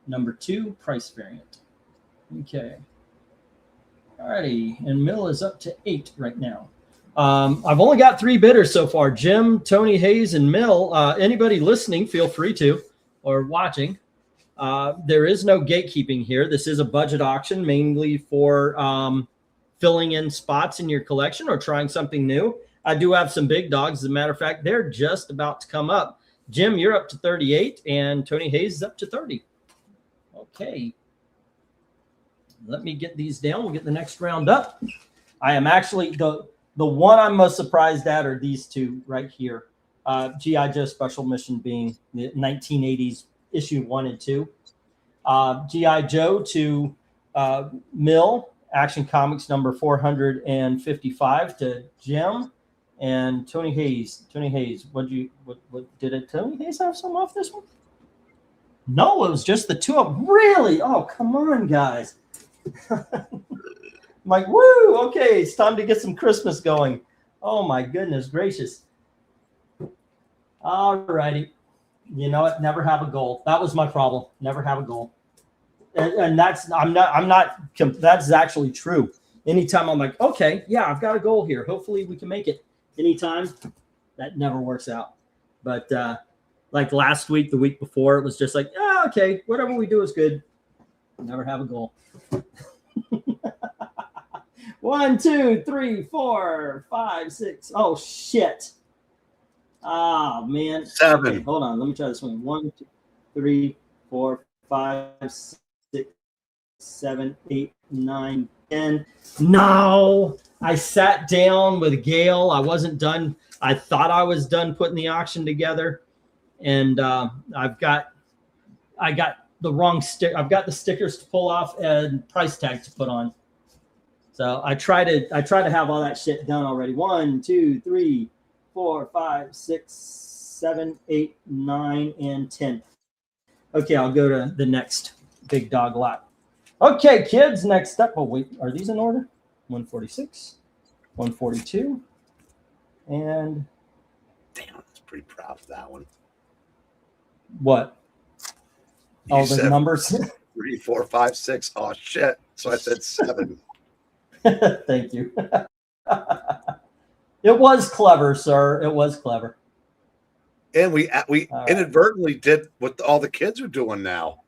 number 2 price variant. Okay. All righty. And Mill is up to 8 right now. I've only got 3 bidders so far. Jim, Tony Hayes, and Mill. Anybody listening, feel free to, or watching. There is no gatekeeping here. This is a budget auction, mainly for filling in spots in your collection or trying something new. I do have some big dogs. As a matter of fact, they're just about to come up. Jim, you're up to 38, and Tony Hayes is up to 30. Okay. Let me get these down. We'll get the next round up. I am actually the one I'm most surprised at are these two right here. G.I. Joe Special Mission being the 1980s issue 1 and 2. G.I. Joe to Mill, Action Comics number 455 to Jim. And Tony Hayes. Tony Hayes, what did Tony Hayes have some off this one? No, it was just the 2 of them. Really? Oh, come on, guys. I'm like, woo, okay, it's time to get some Christmas going. Oh my goodness gracious. All righty. You know what? Never have a goal. That was my problem. Never have a goal. And that's that's actually true. Anytime I'm like, okay, yeah, I've got a goal here. Hopefully we can make it. Anytime, that never works out. But like last week, the week before, it was just like, okay, whatever we do is good. Never have a goal. 1, 2, 3, 4, 5, 6. Oh shit. Oh man. 7. Okay, hold on. Let me try this one. 1, 2, 3, 4, 5, 6, 7, 8, 9, 10. No, I sat down with Gail. I wasn't done. I thought I was done putting the auction together, and I got the wrong stick. I've got the stickers to pull off and price tags to put on. So I try to have all that shit done already. 1, 2, 3, 4, 5, 6, 7, 8, 9, and 10. Okay, I'll go to the next big dog lot. Okay, kids, next up. Oh, wait, are these in order? 146, 142, and... Damn, I was pretty proud of that one. What? You the numbers? 3, 4, 5, 6. Oh, shit. So I said 7. Thank you. It was clever, sir. It was clever. And we inadvertently did what all the kids are doing now.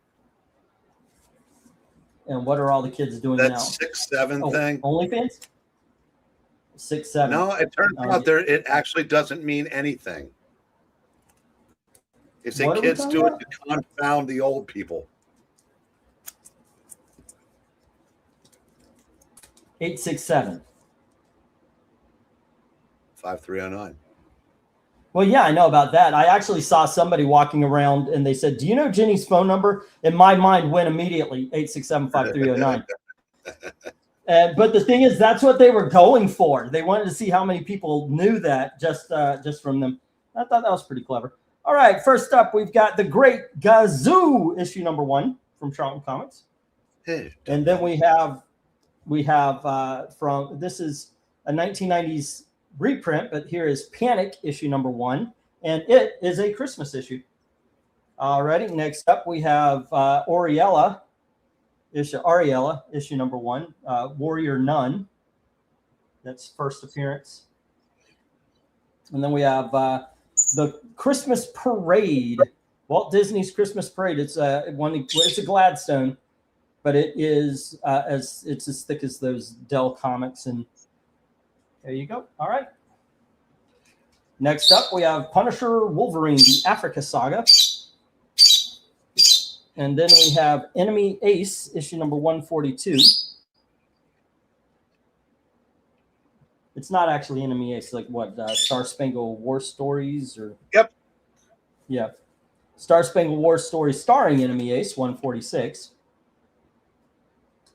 And what are all the kids doing that now? 6, 7 thing. OnlyFans? 6, 7. No, it turns out it actually doesn't mean anything. It's the kids do it to confound the old people. 867. 5309. Well, yeah, I know about that. I actually saw somebody walking around and they said, do you know Jenny's phone number? And my mind went immediately, 867-5309. But the thing is, that's what they were going for. They wanted to see how many people knew that just from them. I thought that was pretty clever. All right, first up, we've got The Great Gazoo, issue number 1 from Charlton Comics. And then we have from, this is a 1990s reprint, but here is Panic, issue number 1, and it is a Christmas issue. Alrighty, next up we have Ariella, issue number 1, Warrior Nun. That's first appearance. And then we have the Christmas Parade, Walt Disney's Christmas Parade. It's it's a Gladstone, but it is it's as thick as those Dell comics. And there you go. All right. Next up, we have Punisher Wolverine, the Africa Saga. And then we have Enemy Ace, issue number 142. It's not actually Enemy Ace, like what, Star Spangled War Stories? Or Yep. Yeah. Star Spangled War Stories starring Enemy Ace, 146.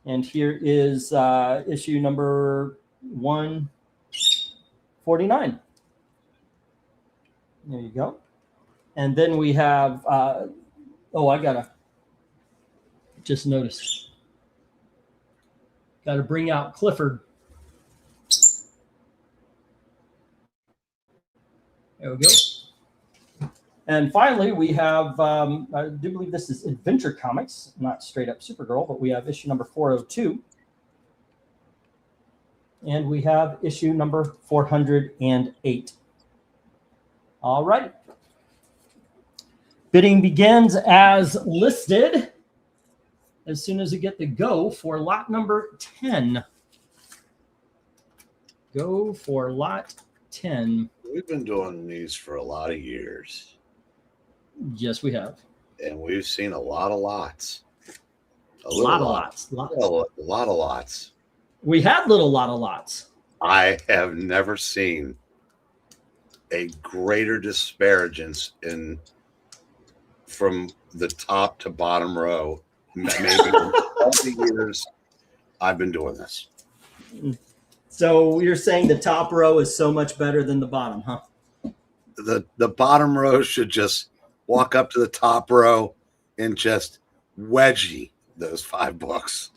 And here is issue number 149. There you go. And then we have, I gotta just notice. Got to bring out Clifford. There we go. And finally, we have, I do believe this is Adventure Comics, not straight up Supergirl, but we have issue number 402. And we have issue number 408. All right. Bidding begins as listed as soon as we get the go for lot number 10. Go for lot 10. We've been doing these for a lot of years. Yes, we have. And we've seen a lot of lots. A lot of lots. A lot of lots. We had little lot of lots. I have never seen a greater disparagence from the top to bottom row. Maybe all the years I've been doing this. So you're saying the top row is so much better than the bottom, huh? The bottom row should just walk up to the top row and just wedgie those 5 books.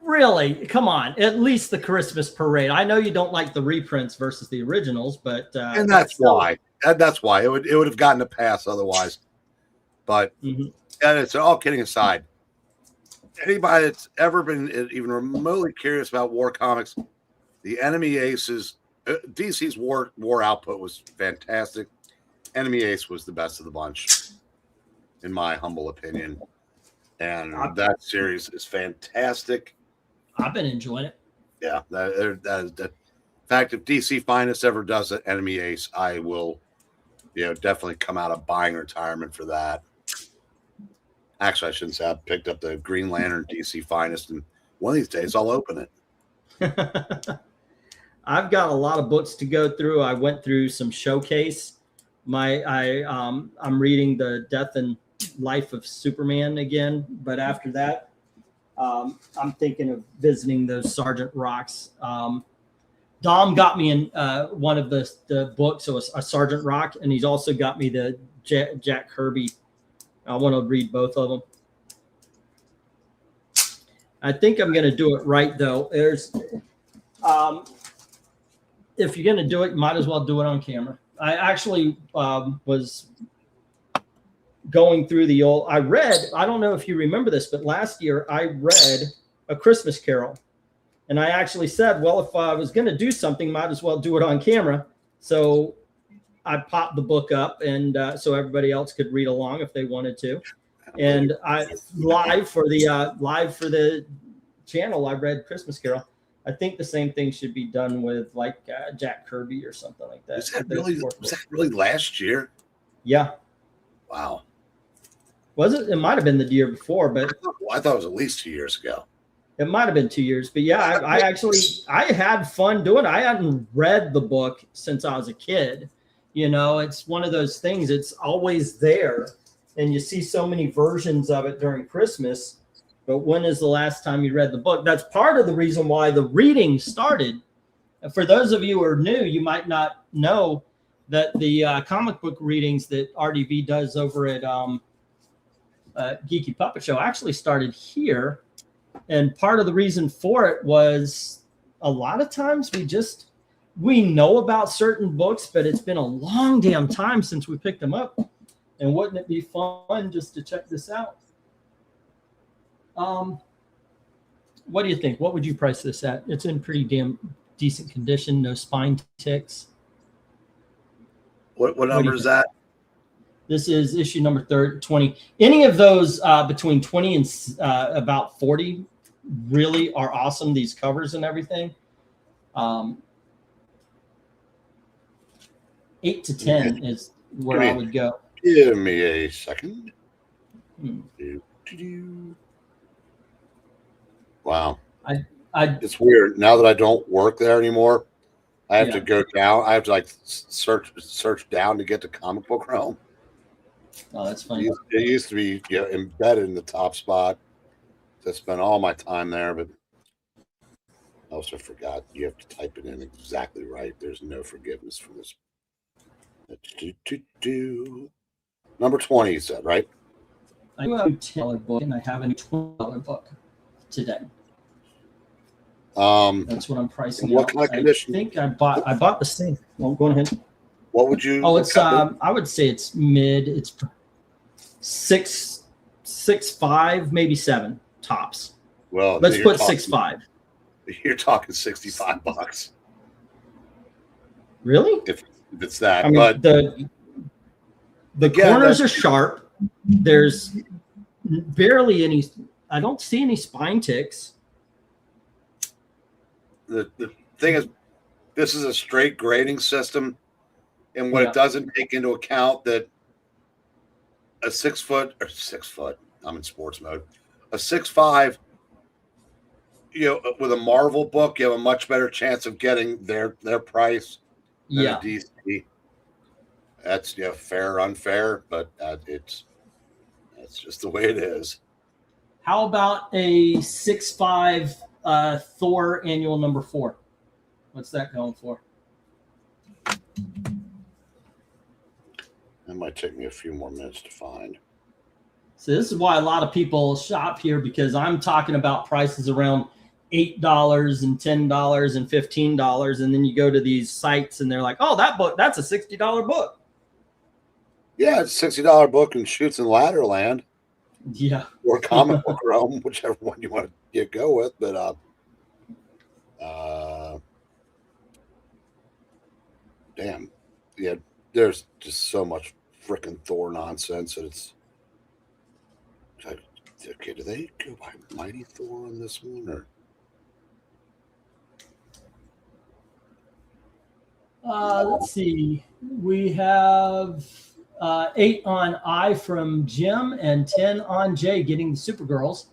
Really? Come on. At least the Christmas Parade. I know you don't like the reprints versus the originals, but and that's why. That's why it would have gotten a pass otherwise. But and it's all kidding aside. Anybody that's ever been even remotely curious about war comics, the Enemy Aces, DC's war output was fantastic. Enemy Ace was the best of the bunch, in my humble opinion. And that series is fantastic. I've been enjoying it. Yeah, that in fact, if DC Finest ever does an Enemy Ace, I will, definitely come out of buying retirement for that. Actually, I shouldn't say I picked up the Green Lantern DC Finest, and one of these days I'll open it. I've got a lot of books to go through. I went through some Showcase. I'm reading the Death and Life of Superman again, but after that, I'm thinking of visiting those Sergeant Rocks. Dom got me in one of the books, so a Sergeant Rock, and he's also got me the Jack Kirby. I want to read both of them. I think I'm going to do it right, though. There's, if you're going to do it, you might as well do it on camera. I actually was going through the old. I don't know if you remember this, but last year I read A Christmas Carol. And I actually said, well, if I was going to do something, might as well do it on camera. So I popped the book up, and so everybody else could read along if they wanted to. And I live for the channel, I read Christmas Carol. I think the same thing should be done with like Jack Kirby or something like that. Was that really last year? Yeah. Wow. Was it? It might have been the year before, but I thought it was at least 2 years ago. It might have been 2 years, but yeah, I had fun doing it. I hadn't read the book since I was a kid. It's one of those things. It's always there, and you see so many versions of it during Christmas. But when is the last time you read the book? That's part of the reason why the reading started. For those of you who are new, you might not know that the comic book readings that RDV does over at Geeky Puppet Show actually started here. And part of the reason for it was a lot of times we know about certain books, but it's been a long damn time since we picked them up. And wouldn't it be fun just to check this out? What do you think? What would you price this at? It's in pretty damn decent condition. No spine ticks. What do number you is think? that? This is issue number 20. Any of those between 20 and about 40 really are awesome. These covers and everything. 8 to 10 is where I would go. Give me a second. Wow. It's weird. Now that I don't work there anymore, I have to go down. I have to like search down to get to Comic Book Realm. Oh, that's funny. It used to be embedded in the top spot. I spent all my time there, but I also forgot you have to type it in exactly right. There's no forgiveness for this. Number 20, you said, right? I have a $10 book and I have a $20 book today. That's what I'm pricing. What kind of condition? I think I bought the same. Well, go ahead. What would you? Oh, it's I would say it's mid. It's 6.5, maybe 7 tops. Well, let's put 6.5. You're talking $65. Really? If it's that, I mean, but the corners are sharp. There's barely any. I don't see any spine ticks. The thing is, this is a straight grading system, and what it doesn't take into account that a 6 foot, I'm in sports mode, a 6'5", with a Marvel book, you have a much better chance of getting their price than a DC. That's fair or unfair, but that's just the way it is. How about a 6.5 Thor annual number 4? What's that going for? That might take me a few more minutes to find. So this is why a lot of people shop here, because I'm talking about prices around $8 and $10 and $15, and then you go to these sites and they're like, "Oh, that book, that's a $60 book." Yeah, it's a $60 book in Shoots and Ladderland. Yeah. Or Comic Book Realm, whichever one you want to go with. But damn. Yeah, there's just so much freaking Thor nonsense that it's okay, do they go by Mighty Thor on this one or let's see. We have 8 on I from Jim and 10 on J getting the Supergirls.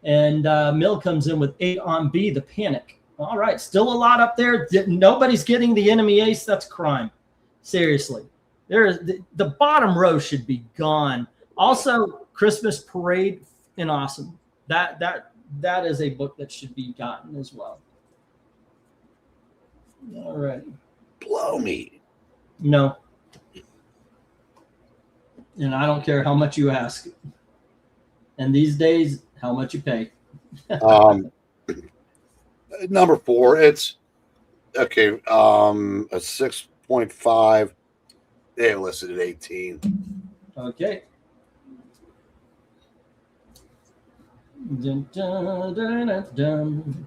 And Mill comes in with 8 on B, the Panic. All right, still a lot up there. Nobody's getting the enemy ace. That's crime. Seriously. The bottom row should be gone. Also, Christmas Parade and Awesome. That is a book that should be gotten as well. All right. Blow me. No. And I don't care how much you ask. And these days, how much you pay. Number 4, it's okay. A 6.5. They listed at 18. Okay. Dun, dun, dun, dun, dun.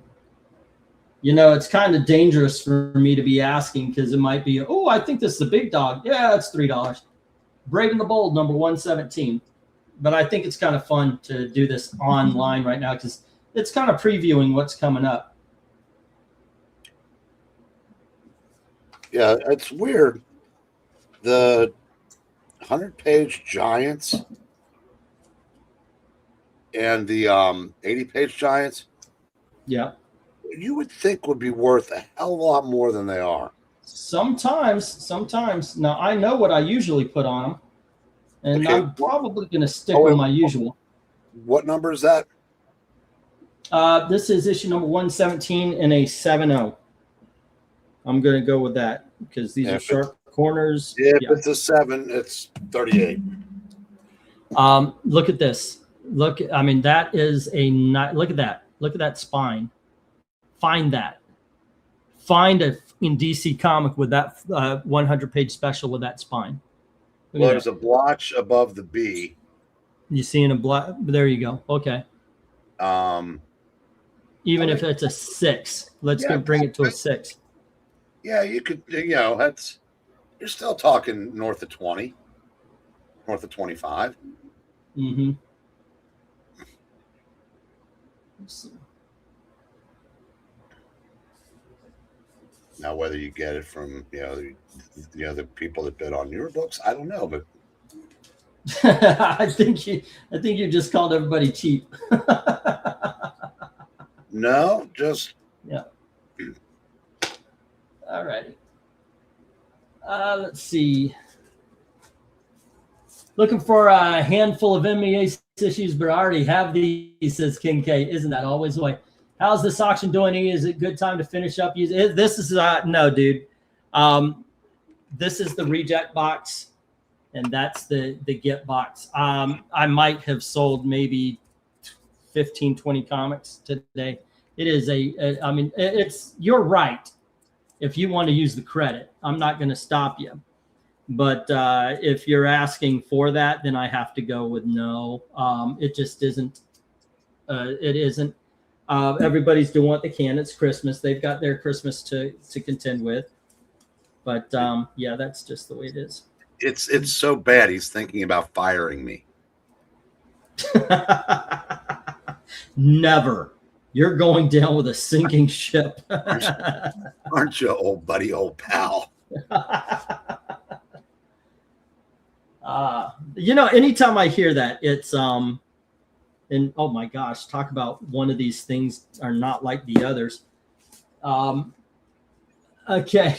It's kind of dangerous for me to be asking because it might be, oh, I think this is a big dog. Yeah, it's $3. Brave and the Bold, number 117. But I think it's kind of fun to do this online right now because it's kind of previewing what's coming up. Yeah, it's weird. The 100-page Giants and the 80-page Giants. Yeah. You would think would be worth a hell of a lot more than they are. Sometimes. Now, I know what I usually put on them, and I'm probably going to stick with my usual. What number is that? This is issue number 117 in a 7.0. I'm going to go with that because these are sharp corners. Yeah, if it's a 7, it's 38. Look at this. That is look at that. Look at that spine. Find that. Find a in DC comic with that 100-page special with that spine. Look Well, at there's that. a blotch above the B. You seeing a black? There you go. Okay. Even if it's a 6, let's Yeah, bring it to a 6. Yeah, you could, that's, you're still talking north of 20, north of 25. Mm-hmm. Now, whether you get it from, the people that bid on your books, I don't know, but I think you just called everybody cheap. no, just Yeah. All righty. Let's see. Looking for a handful of MEA issues, but I already have these, says King K. Isn't that always the way? How's this auction doing? Is it good time to finish up? This is no, dude. This is the reject box, and that's the get box. I might have sold maybe 15, 20 comics today. It is I mean, you're right. If you want to use the credit, I'm not going to stop you. But if you're asking for that, then I have to go with no. It just isn't. It isn't. Everybody's doing what they can. It's Christmas. They've got their Christmas to contend with. But yeah, that's just the way it is. it's so bad. He's thinking about firing me. Never. You're going down with a sinking ship. Aren't you, old buddy, old pal? Anytime I hear that, it's and oh my gosh, talk about one of these things are not like the others. Okay.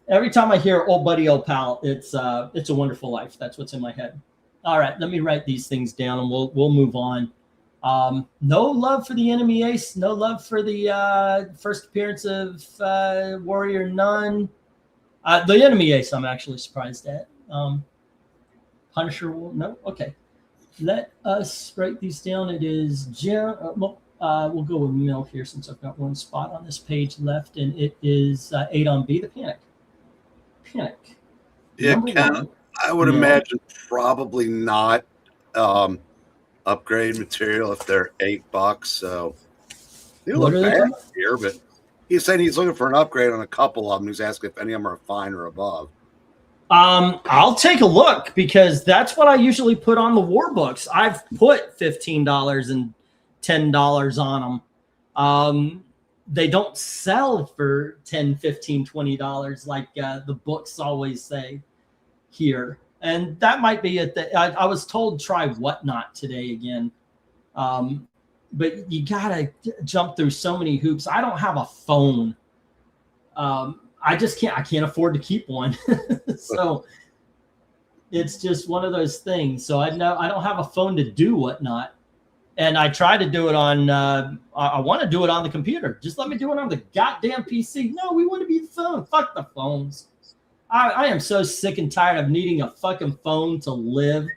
Every time I hear old buddy, old pal, it's a Wonderful Life. That's what's in my head. All right, let me write these things down and we'll move on. No love for the enemy ace. No love for the first appearance of Warrior Nun. The enemy ace, I'm actually surprised at. Punisher, no, okay. Let us write these down. It is Jim. We'll go with Mel here since I've got one spot on this page left, and it is 8 on B. The Panic. Panic. Yeah, Number 1. I would imagine probably not upgrade material if they're $8. So they look bad here, but he's saying he's looking for an upgrade on a couple of them. He's asking if any of them are fine or above. I'll take a look because that's what I usually put on the war books. I've put $15 and $10 on them. They don't sell for $10, $15, $20 like the books always say here. And that might be it. I was told try Whatnot today again. But you got to jump through so many hoops. I don't have a phone. I can't afford to keep one. So it's just one of those things. So I don't have a phone to do Whatnot. And I try to do it on, I want to do it on the computer. Just let me do it on the goddamn PC. No, we want to be the phone. Fuck the phones. I am so sick and tired of needing a fucking phone to live.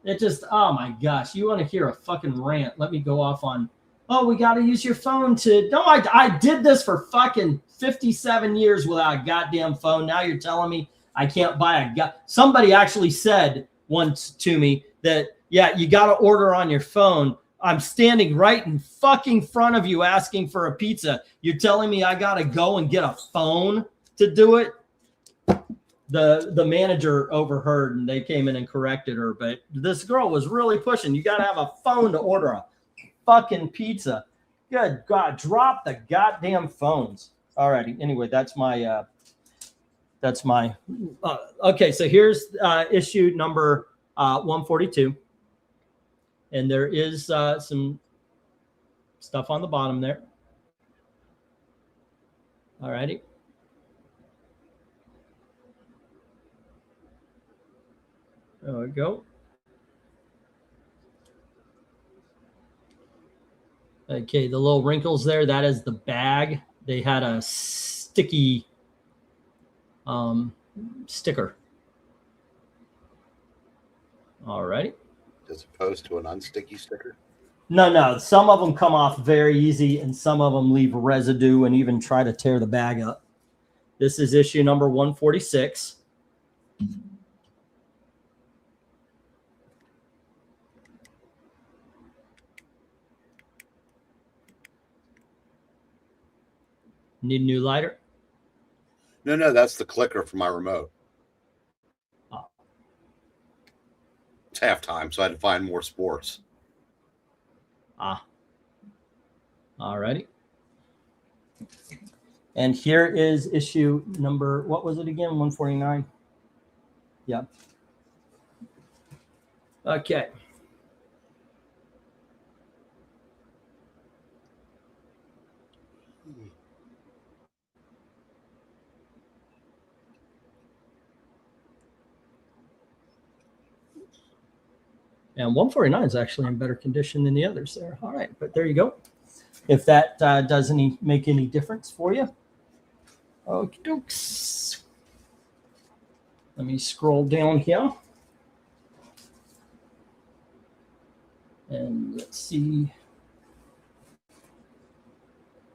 It just, oh my gosh. You want to hear a fucking rant? Let me go off on, oh, we got to use your phone to, no, I did this for fucking 57 years without a goddamn phone. Now you're telling me I can't buy somebody actually said once to me that, yeah, you got to order on your phone. I'm standing right in fucking front of you asking for a pizza. You're telling me I got to go and get a phone to do it? The manager overheard and they came in and corrected her. But this girl was really pushing. You got to have a phone to order a fucking pizza. Good God, drop the goddamn phones. Alrighty. Anyway, that's my okay. So here's issue number 142. And there is some stuff on the bottom there. All righty. There we go. Okay, the little wrinkles there, that is the bag. They had a sticky sticker. All righty. As opposed to an unsticky sticker? No. Some of them come off very easy, and some of them leave residue and even try to tear the bag up. This is issue number 146. Need a new lighter? No, that's the clicker for my remote. Oh. It's halftime, so I had to find more sports. All righty. And here is issue number, what was it again? 149? Yeah. Okay. And 149 is actually in better condition than the others there. All right, but there you go. If that does make any difference for you. Okie dokes. Let me scroll down here. And let's see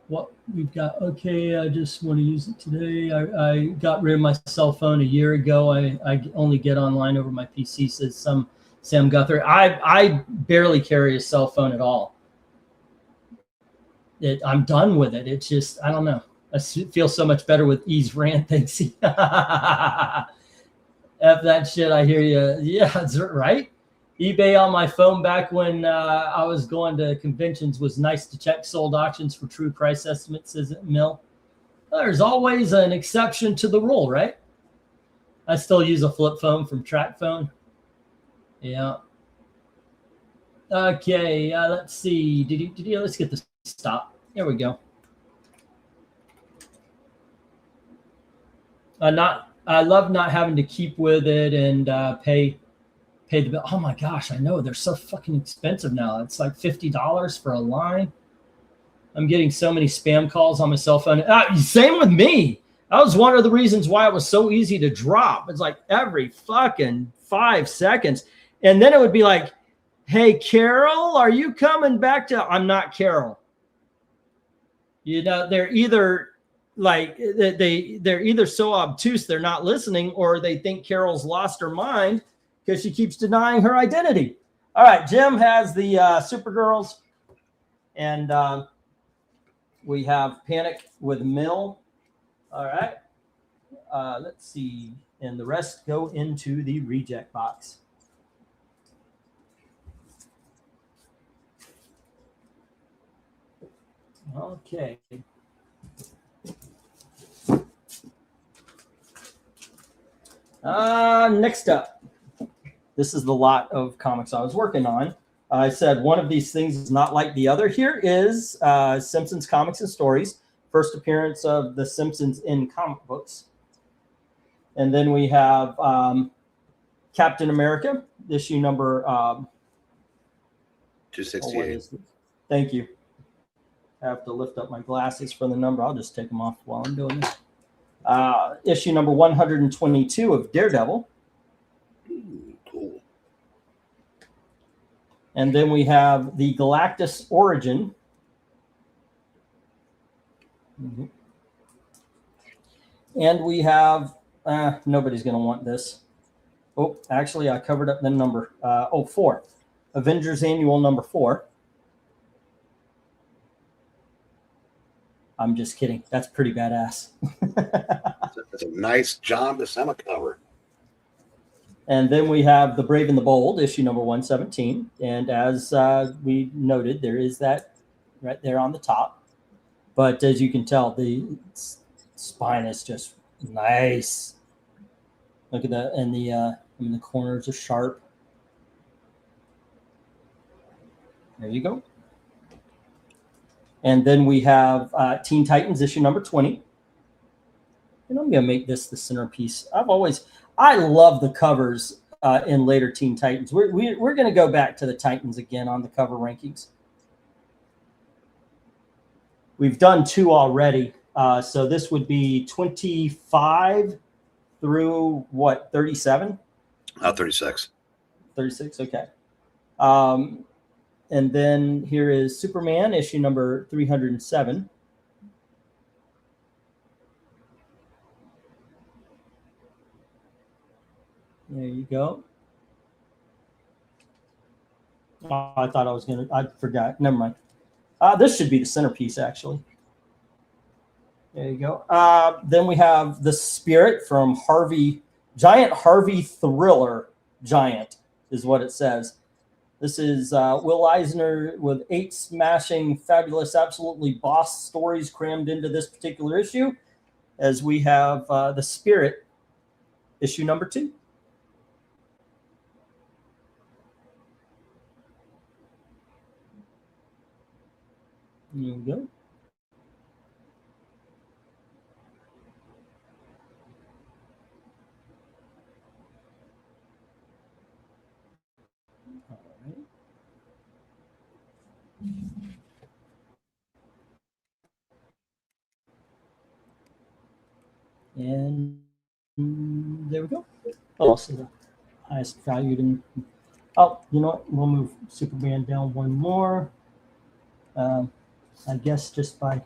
what we've got. Okay, I just want to use it today. I got rid of my cell phone a year ago. I only get online over my PC, says some Sam Guthrie. I barely carry a cell phone at all. I'm done with it. It's just, I don't know. I feel so much better with Ease Rant. Thanks. F that shit, I hear you. Yeah, that's right. eBay on my phone back when I was going to conventions was nice to check sold auctions for true price estimates, says it Mill. Well, there's always an exception to the rule, right? I still use a flip phone from Track Phone. Yeah. Okay, let's see. Let's get this stop. Here we go. I love not having to keep with it and pay the bill. Oh my gosh, I know they're so fucking expensive now. It's like $50 for a line. I'm getting so many spam calls on my cell phone. Same with me. That was one of the reasons why it was so easy to drop. It's like every fucking 5 seconds. And then it would be like, hey, Carol, are you coming back to? I'm not Carol. You know, they're either like they're either so obtuse they're not listening, or they think Carol's lost her mind because she keeps denying her identity. All right, Jim has the Supergirls, and we have Panic with Mill. All right, let's see, and the rest go into the reject box. Okay. Next up, this is the lot of comics I was working on. I said one of these things is not like the other. Here is Simpsons Comics and Stories, first appearance of the Simpsons in comic books. And then we have Captain America, issue number 268. Thank you. I have to lift up my glasses for the number. I'll just take them off while I'm doing this. Issue number 122 of Daredevil. Ooh, cool. And then we have the Galactus Origin. Mm-hmm. And we have, nobody's going to want this. Oh, actually, I covered up the number. 4. Avengers Annual number 4. I'm just kidding. That's pretty badass. That's a nice John Buscema cover. And then we have The Brave and the Bold, issue number 117. And as we noted, there is that right there on the top. But as you can tell, the spine is just nice. Look at that. And the corners are sharp. There you go. And then we have Teen Titans issue number 20. And I'm going to make this the centerpiece. I love the covers in later Teen Titans. We're going to go back to the Titans again on the cover rankings. We've done 2 already. So this would be 25 through what, 37? 36. 36, okay. And then here is Superman, issue number 307. There you go. Oh, I thought I was going to, I forgot. Never mind. This should be the centerpiece, actually. There you go. Then we have the Spirit from Harvey, Giant Harvey Thriller Giant is what it says. This is Will Eisner with 8 smashing, fabulous, absolutely boss stories crammed into this particular issue, as we have the Spirit, issue number 2. There you go. All right. And there we go. Oh, also the highest valued in. Oh, you know what? We'll move Superman down one more. I guess just by.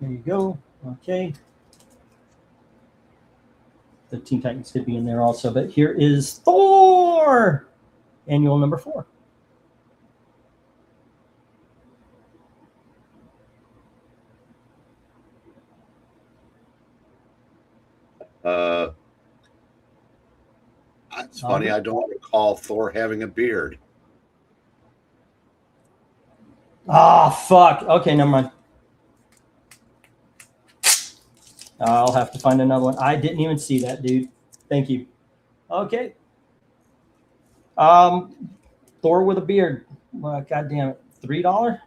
There you go. Okay. The Teen Titans could be in there also, but here is Thor, annual number 4. It's funny. I don't recall Thor having a beard. Ah, fuck. Okay, never mind. I'll have to find another one. I didn't even see that, dude. Thank you. Okay. Thor with a beard. Well, God damn it. $3?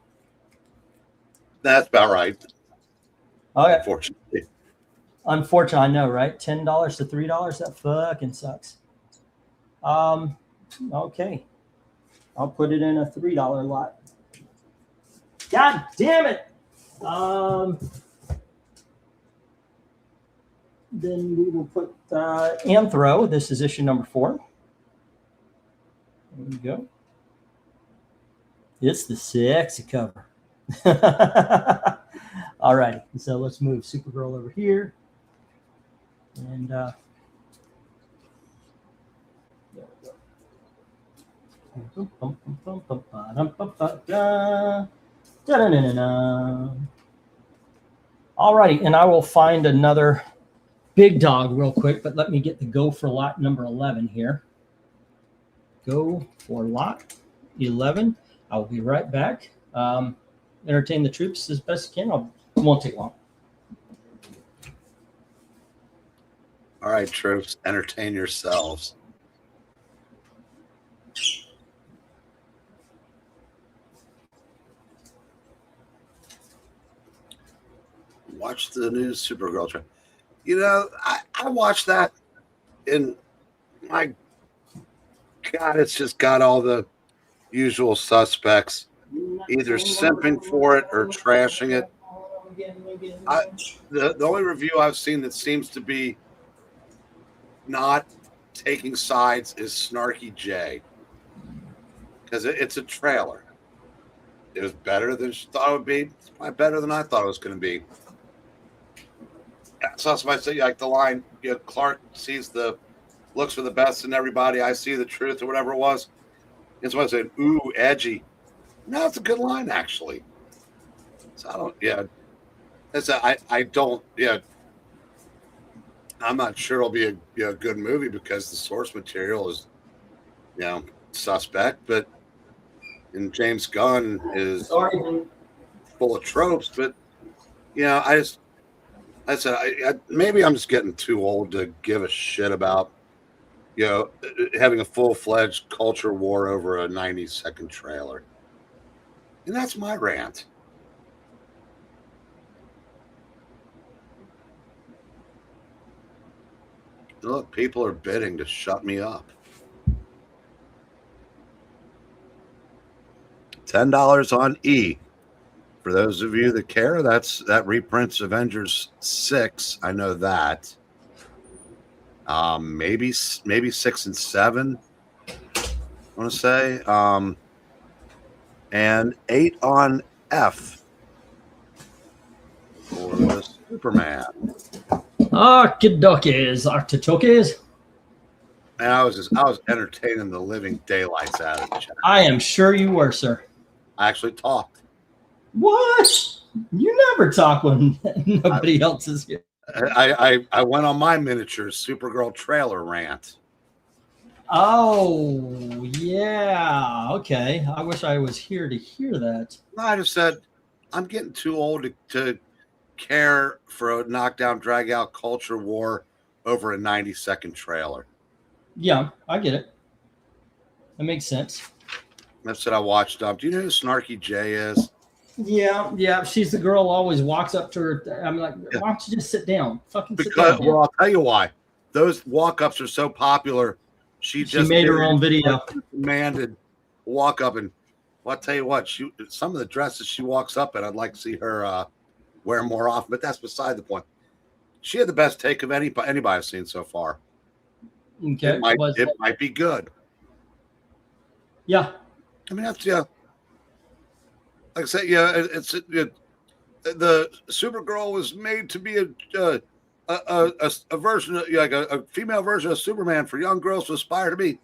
That's about right. Okay. Unfortunately. Unfortunately, I know, right? $10 to $3. That fucking sucks. Okay. I'll put it in a $3 lot. God damn it. Then we will put Anthro. This is issue number 4. There we go. It's the sexy cover. All righty. So let's move Supergirl over here. And there we go. All righty. And I will find another big dog real quick, but let me get the go for lot number 11 here. Go for lot 11. I will be right back. Entertain the troops as best I can. It won't take long. All right, troops, entertain yourselves. Watch the new Supergirl trailer. You know, I watched that, and my God, it's just got all the usual suspects either simping for it or trashing it. The only review I've seen that seems to be not taking sides is Snarky J, because it's a trailer. It was better than she thought it would be. It's probably better than I thought it was going to be. I saw somebody say, like the line, you know, Clark looks for the best in everybody. I see the truth, or whatever it was. And somebody said, "Ooh, edgy." No, it's a good line, actually. So I don't, yeah. I don't, yeah. I'm not sure it'll be a good movie because the source material is, you know, suspect. But and James Gunn is full of tropes. But you know, I said maybe I'm just getting too old to give a shit about, you know, having a full-fledged culture war over a 90-second trailer. And that's my rant. Look, people are bidding to shut me up. $10 on E. For those of you that care, that reprints Avengers 6. I know that. Maybe 6 and 7. I want to say. And 8 on F for the Superman. Arkidokies, artichokes. And I was entertaining the living daylights out of the chat. I am sure you were, sir. I actually talked. What? You never talk when nobody else is here. I went on my miniature Supergirl trailer rant. Oh, yeah. Okay. I wish I was here to hear that. I just said I'm getting too old to care for a knockdown, drag out culture war over a 90-second trailer. Yeah, I get it. That makes sense. That's what I watched. Do you know who Snarky J is? Yeah. She's the girl who always walks up to her. I'm like, why don't you just sit down? Fucking sit down. Well, I'll tell you why. Those walk-ups are so popular. She just made her own video. Commanded walk up, and well, I'll tell you what. Some of the dresses she walks up in, I'd like to see her wear more often. But that's beside the point. She had the best take of anybody I've seen so far. Okay, it might be good. Yeah, I mean that's like I said, the Supergirl was made to be a version of, like a female version of Superman for young girls to aspire to be.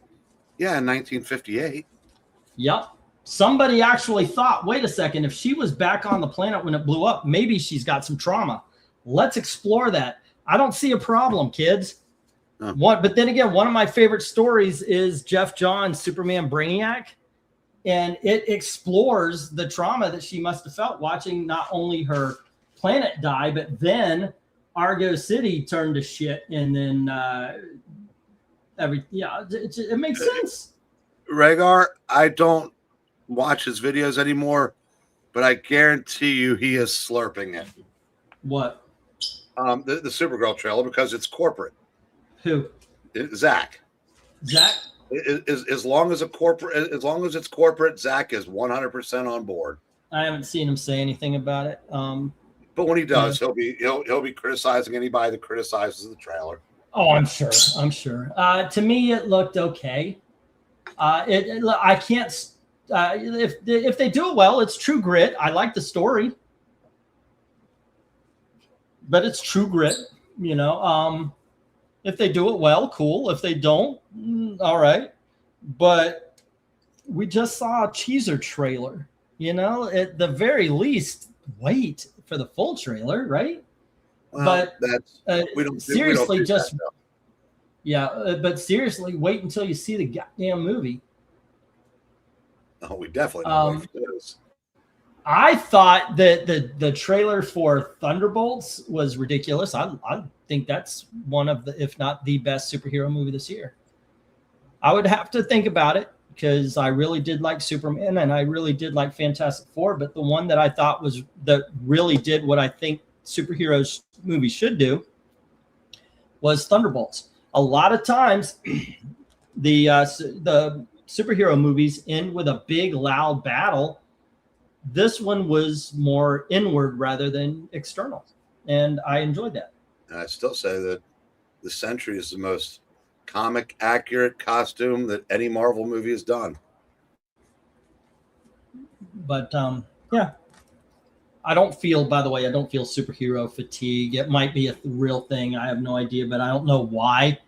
Yeah, in 1958. Yep. Somebody actually thought, wait a second, if she was back on the planet when it blew up, maybe she's got some trauma. Let's explore that. I don't see a problem, kids. But then again, one of my favorite stories is Jeff Johns' Superman Brainiac. And it explores the trauma that she must have felt watching not only her planet die, but then Argo City turned to shit. And then it makes sense. Rhaegar, I don't watch his videos anymore, but I guarantee you he is slurping it. What? The Supergirl trailer, because it's corporate. Who? Zach. Zach? As long as it's corporate, Zach is 100% on board. I haven't seen him say anything about it. But when he does, he'll be criticizing anybody that criticizes the trailer. Oh, I'm sure. To me, it looked okay. I can't. If they do it well, it's True Grit. I like the story, but it's True Grit. If they do it well, cool. If they don't, all right. But we just saw a teaser trailer. At the very least, wait for the full trailer, right? Well, but but seriously, wait until you see the goddamn movie. Oh, we definitely know what it is. I thought that the trailer for Thunderbolts was ridiculous. I think that's one of the, if not the best superhero movie this year. I would have to think about it because I really did like Superman and I really did like Fantastic Four. But the one that I thought that really did what I think superheroes movies should do was Thunderbolts. A lot of times, the superhero movies end with a big, loud battle. This one was more inward rather than external, and I enjoyed that. And I still say that the Sentry is the most comic accurate costume that any Marvel movie has done. But yeah, I don't feel superhero fatigue. It might be a real thing. I have no idea, but I don't know why.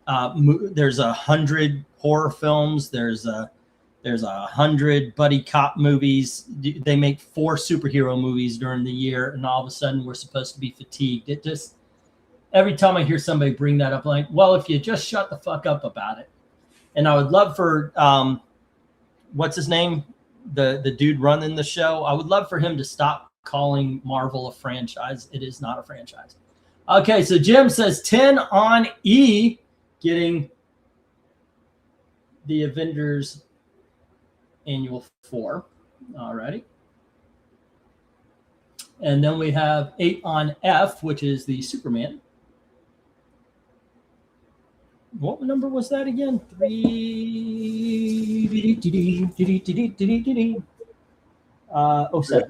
There's 100 horror films. There's 100 buddy cop movies. They make 4 superhero movies during the year, and all of a sudden we're supposed to be fatigued. It just, every time I hear somebody bring that up, like, well, if you just shut the fuck up about it. And I would love for, what's his name? The dude running the show. I would love for him to stop calling Marvel a franchise. It is not a franchise. Okay, so Jim says 10 on E, getting the Avengers Annual 4. Alrighty. And then we have 8 on F, which is the Superman. What number was that again? 3. 07.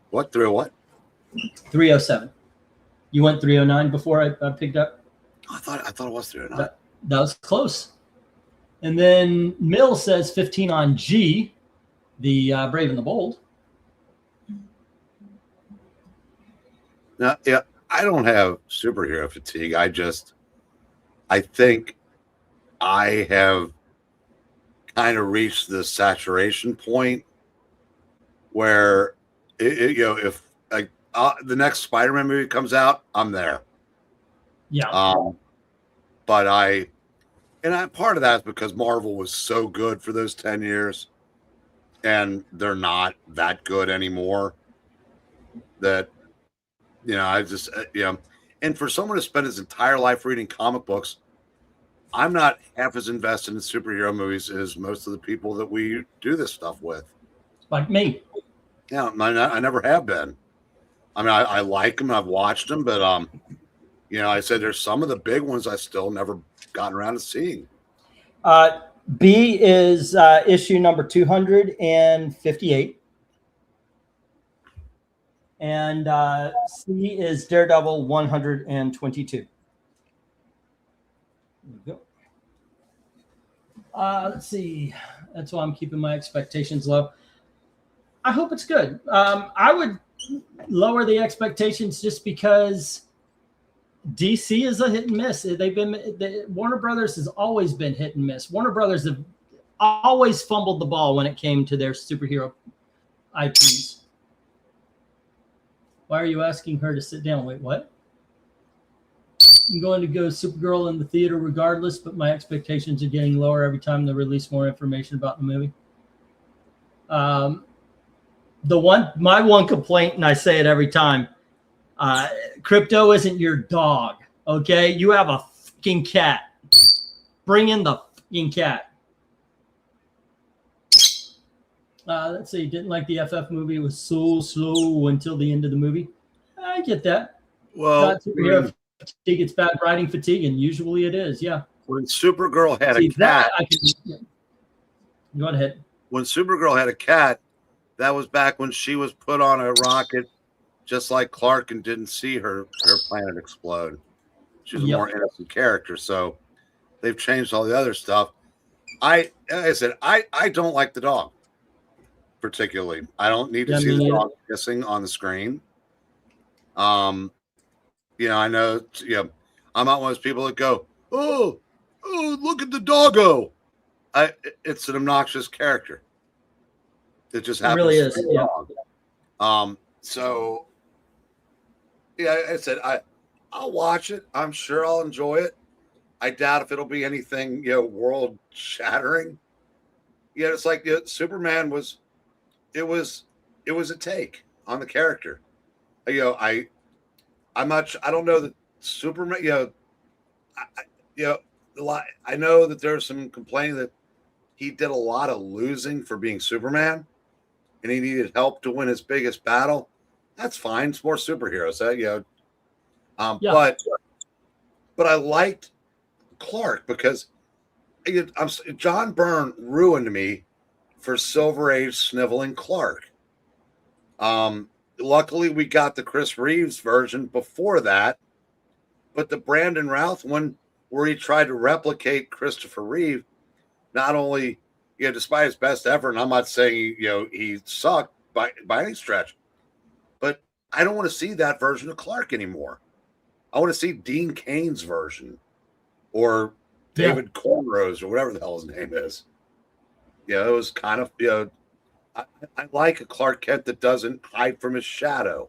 What? 301? 307. You went 309 before I picked up? I thought it was 309. That was close. And then Mill says 15 on G, the Brave and the Bold. Now, yeah, I don't have superhero fatigue. I think I have kind of reached the saturation point where if like the next Spider-Man movie comes out, I'm there. Yeah. But part of that is because Marvel was so good for those 10 years, and they're not that good anymore. That I just and for someone to spend his entire life reading comic books, I'm not half as invested in superhero movies as most of the people that we do this stuff with. Like me. Yeah, I never have been. I mean, I like them. I've watched them, but I said there's some of the big ones I still never gotten around to seeing. B is issue number 258. And C is Daredevil 122. There we go. Let's see. That's why I'm keeping my expectations low. I hope it's good. I would lower the expectations just because DC is a hit and miss. Warner Brothers has always been hit and miss. Warner Brothers have always fumbled the ball when it came to their superhero IPs. Why are you asking her to sit down? Wait, what? I'm going to go Supergirl in the theater regardless, but my expectations are getting lower every time they release more information about the movie. My one complaint, and I say it every time, Crypto isn't your dog, okay? You have a fucking cat. Bring in the fucking cat. Let's see, didn't like the FF movie. It was so slow until the end of the movie. I get that. Well, superhero fatigue, it's bad writing fatigue, and usually it is, yeah. When Supergirl had a cat. Go ahead. When Supergirl had a cat, that was back when she was put on a rocket just like Clark and didn't see her planet explode. She was a more innocent character, so they've changed all the other stuff. Like I said, I don't like the dog particularly. I don't need to see the dog kissing on the screen. I know, I'm not one of those people that go, oh, look at the doggo. It's an obnoxious character. It just happens. It really is. Yeah. So, yeah, I said I'll watch it. I'm sure I'll enjoy it. I doubt if it'll be anything world shattering. Yeah, it's like Superman was. It was a take on the character. I don't know that Superman. I know that there's some complaining that he did a lot of losing for being Superman, and he needed help to win his biggest battle. That's fine. It's more superheroes. But I liked Clark because John Byrne ruined me for Silver Age sniveling Clark. Luckily, we got the Chris Reeves version before that, but the Brandon Routh one, where he tried to replicate Christopher Reeve, not only despite his best effort, and I'm not saying he sucked by any stretch, but I don't want to see that version of Clark anymore. I want to see Dean Cain's version, or David Cornrose, or whatever the hell his name is. It was kind of I like a Clark Kent that doesn't hide from his shadow.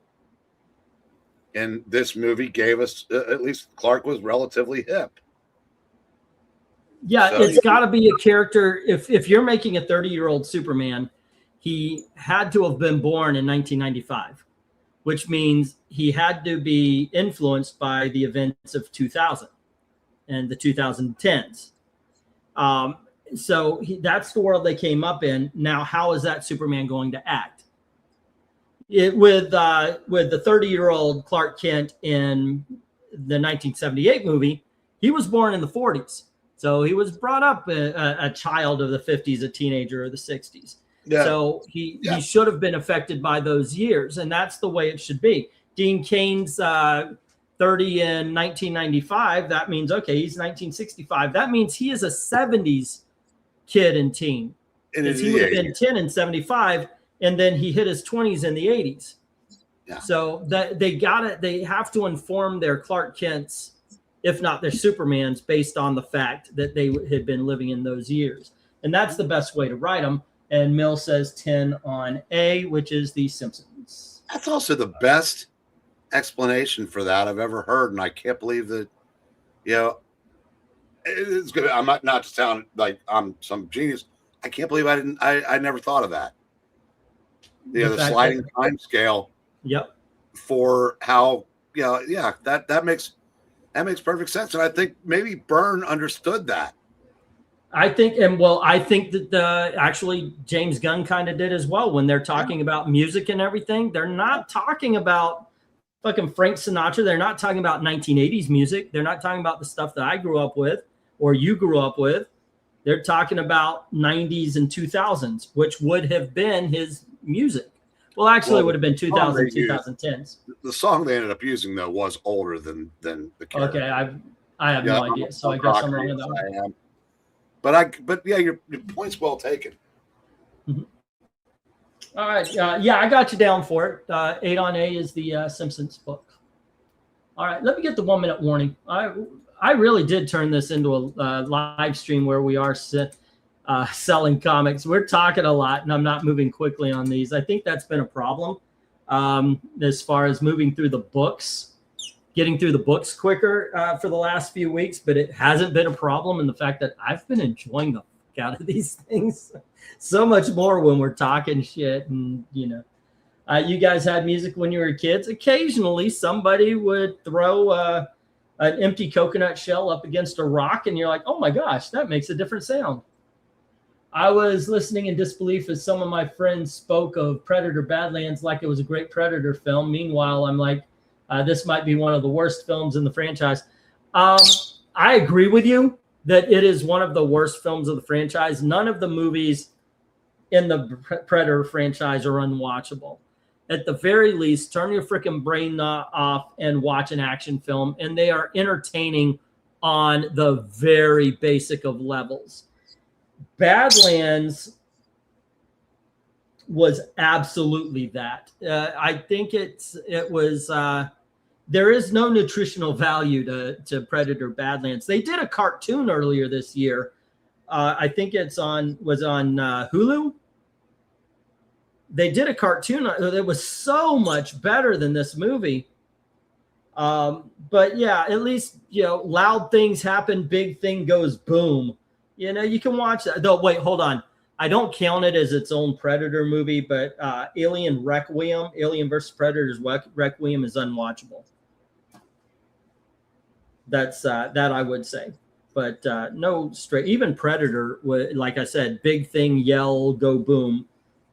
And this movie gave us at least Clark was relatively hip. Yeah, so, it's got to be a character. If you're making a 30-year-old Superman, he had to have been born in 1995, which means he had to be influenced by the events of 2000 and the 2010s. So that's the world they came up in. Now, how is that Superman going to act? With the 30-year-old Clark Kent in the 1978 movie, he was born in the 40s. So he was brought up a child of the 50s, a teenager of the 60s. Yeah. So he should have been affected by those years, and that's the way it should be. Dean Cain's 30 in 1995. That means, okay, he's 1965. That means he is a 70s kid and teen. Because he would have been 10 in 75, and then he hit his 20s in the 80s. Yeah. So that they have to inform their Clark Kents if not their Supermans, based on the fact that they had been living in those years. And that's the best way to write them. And Mill says 10 on A, which is The Simpsons. That's also the best explanation for that I've ever heard, and I can't believe that. It's good. I'm not to sound like I'm some genius. I can't believe I never thought of that. The sliding time scale. Yep. For how that makes perfect sense, and I think maybe Byrne understood that. I think that actually James Gunn kind of did as well. When they're talking about music and everything, they're not talking about fucking Frank Sinatra. They're not talking about 1980s music. They're not talking about the stuff that I grew up with or you grew up with. They're talking about 90s and 2000s, which would have been his music. Well, actually, it would have been 2010s. The song they ended up using, though, was older than the character. Okay, I have no idea, so I guess I'm wrong on that one. I am. But yeah, your point's well taken. Mm-hmm. All right, I got you down for it. 8 on A is the Simpsons book. All right, let me get the 1 minute warning. I really did turn this into a live stream where we are selling comics. We're talking a lot, and I'm not moving quickly on these. I think that's been a problem as far as moving through the books, getting through the books quicker for the last few weeks, but it hasn't been a problem in the fact that I've been enjoying the fuck out of these things so much more when we're talking shit. And, you guys had music when you were kids. Occasionally, somebody would throw an empty coconut shell up against a rock, and you're like, oh my gosh, that makes a different sound. I was listening in disbelief as some of my friends spoke of Predator Badlands like it was a great Predator film. Meanwhile, I'm like, this might be one of the worst films in the franchise. I agree with you that it is one of the worst films of the franchise. None of the movies in the Predator franchise are unwatchable. At the very least, turn your freaking brain off and watch an action film, and they are entertaining on the very basic of levels. Badlands was absolutely that. I think it was. There is no nutritional value to Predator Badlands. They did a cartoon earlier this year. I think was on Hulu. They did a cartoon that was so much better than this movie. But yeah, at least, loud things happen, big thing goes boom. You can watch that. Though, wait, hold on. I don't count it as its own Predator movie, but Alien vs. Predator's Requiem is unwatchable. That's that I would say. But no straight, even Predator, like I said, big thing, yell, go boom.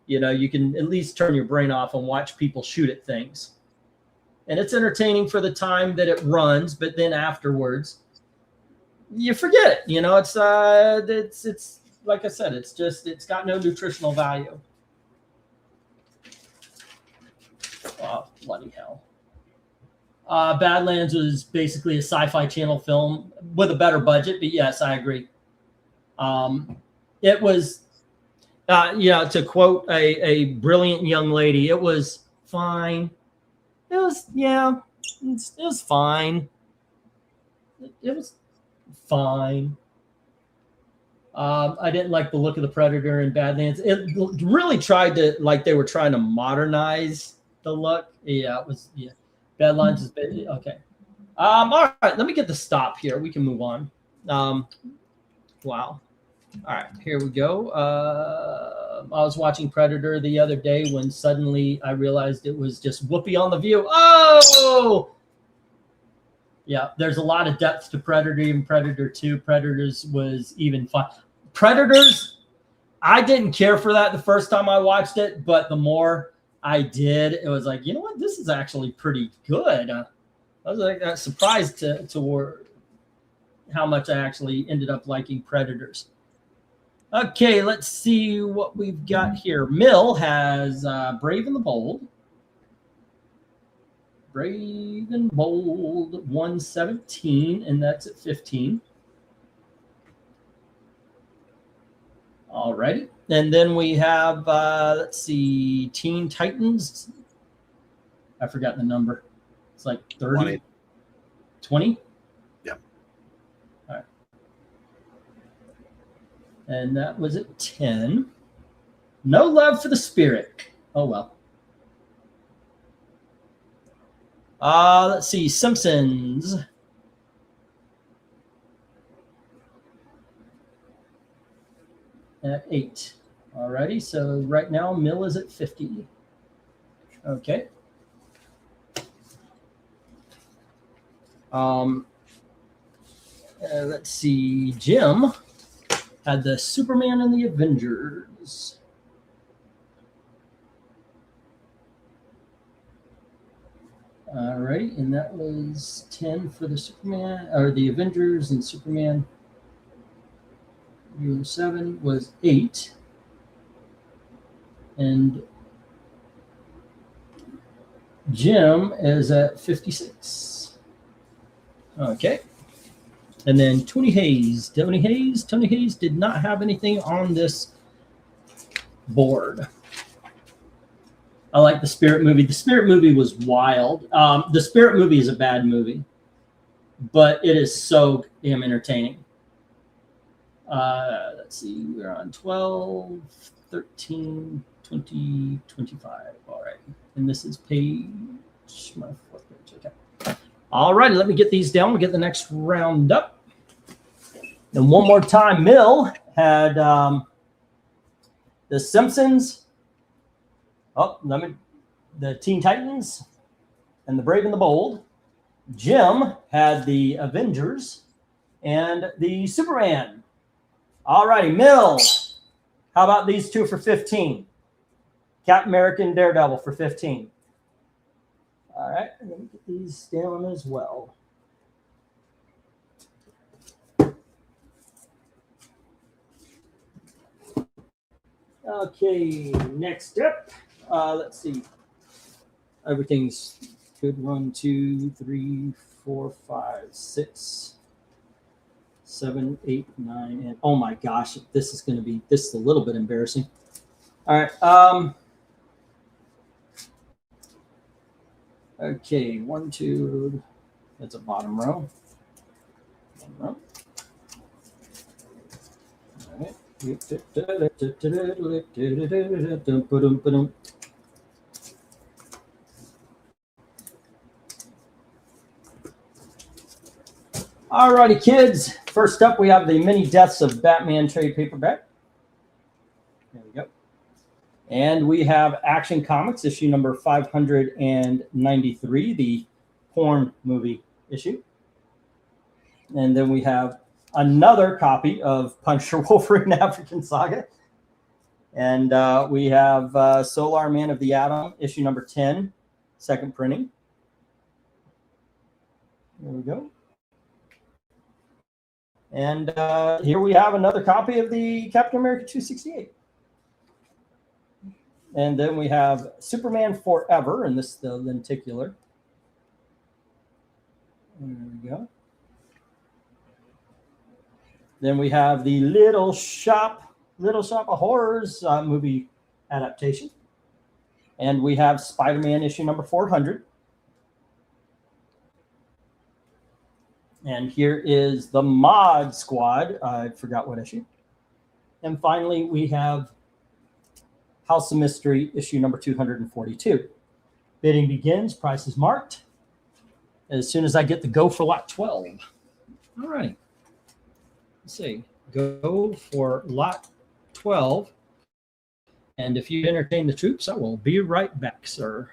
You can at least turn your brain off and watch people shoot at things. And it's entertaining for the time that it runs, but then afterwards, you forget it. It's like I said, it's got no nutritional value. Oh, bloody hell. Badlands was basically a Sci-Fi Channel film with a better budget, but yes, I agree. It was, to quote a brilliant young lady, it was fine. It was fine. It was fine. I didn't like the look of the Predator in Badlands. It really tried to, they were trying to modernize the look. Yeah, it was, yeah. Badlands is okay. All right, let me get the stop here. We can move on. Wow. All right, here we go. I was watching Predator the other day when suddenly I realized it was just Whoopi on The View. Oh! Yeah, there's a lot of depth to Predator, even Predator 2. Predators was even fun. Predators, I didn't care for that the first time I watched it, but the more I did, it was like, you know what? This is actually pretty good. I was surprised to how much I actually ended up liking Predators. Okay, let's see what we've got here. Mill has Brave and the Bold. Brave and Bold 117, and that's at 15. Alrighty. And then we have, let's see, Teen Titans. I forgot the number. It's like 30. 20? Yep. And that was at 10. No love for the spirit. Oh, well. Let's see. Simpsons. At 8. Alrighty. So right now, Mill is at 50. Okay. Let's see. Jim had the Superman and the Avengers. All right, and that was 10 for the Superman, or the Avengers, and Superman 7 was 8. And Jim is at 56. Okay. And then Tony Hayes. Tony Hayes did not have anything on this board. I like the Spirit movie. The Spirit movie was wild. The Spirit movie is a bad movie, but it is so damn entertaining. Let's see. We're on 12, 13, 20, 25. All right. And this is my 4th page. Okay. All righty. Let me get these down. We'll get the next round up. And one more time, Mill had the Simpsons. The Teen Titans and the Brave and the Bold. Jim had the Avengers and the Superman. All righty, Mill. How about these two for 15? Captain America and Daredevil for 15. All right, let me get these down as well. Okay, next up. Let's see. Everything's good. 1, 2, 3, 4, 5, 6, 7, 8, 9, and oh my gosh, this is a little bit embarrassing. All right. Okay, 1, 2. That's a bottom row. Bottom row. All right. All righty, kids. First up, we have the Many Deaths of Batman trade paperback. There we go. And we have Action Comics, issue number 593, the porn movie issue. And then we have another copy of Punisher Wolverine African Saga. And we have Solar Man of the Atom, issue number 10, second printing. There we go. And here we have another copy of the Captain America 268. And then we have Superman Forever, and this is the lenticular. There we go. Then we have the Little Shop of Horrors movie adaptation. And we have Spider-Man issue number 400. And here is the Mod Squad. I forgot what issue. And finally, we have House of Mystery, issue number 242. Bidding begins. Price is marked. As soon as I get the go for lot 12. All right. Let's see. Go for lot 12. And if you entertain the troops, I will be right back, sir.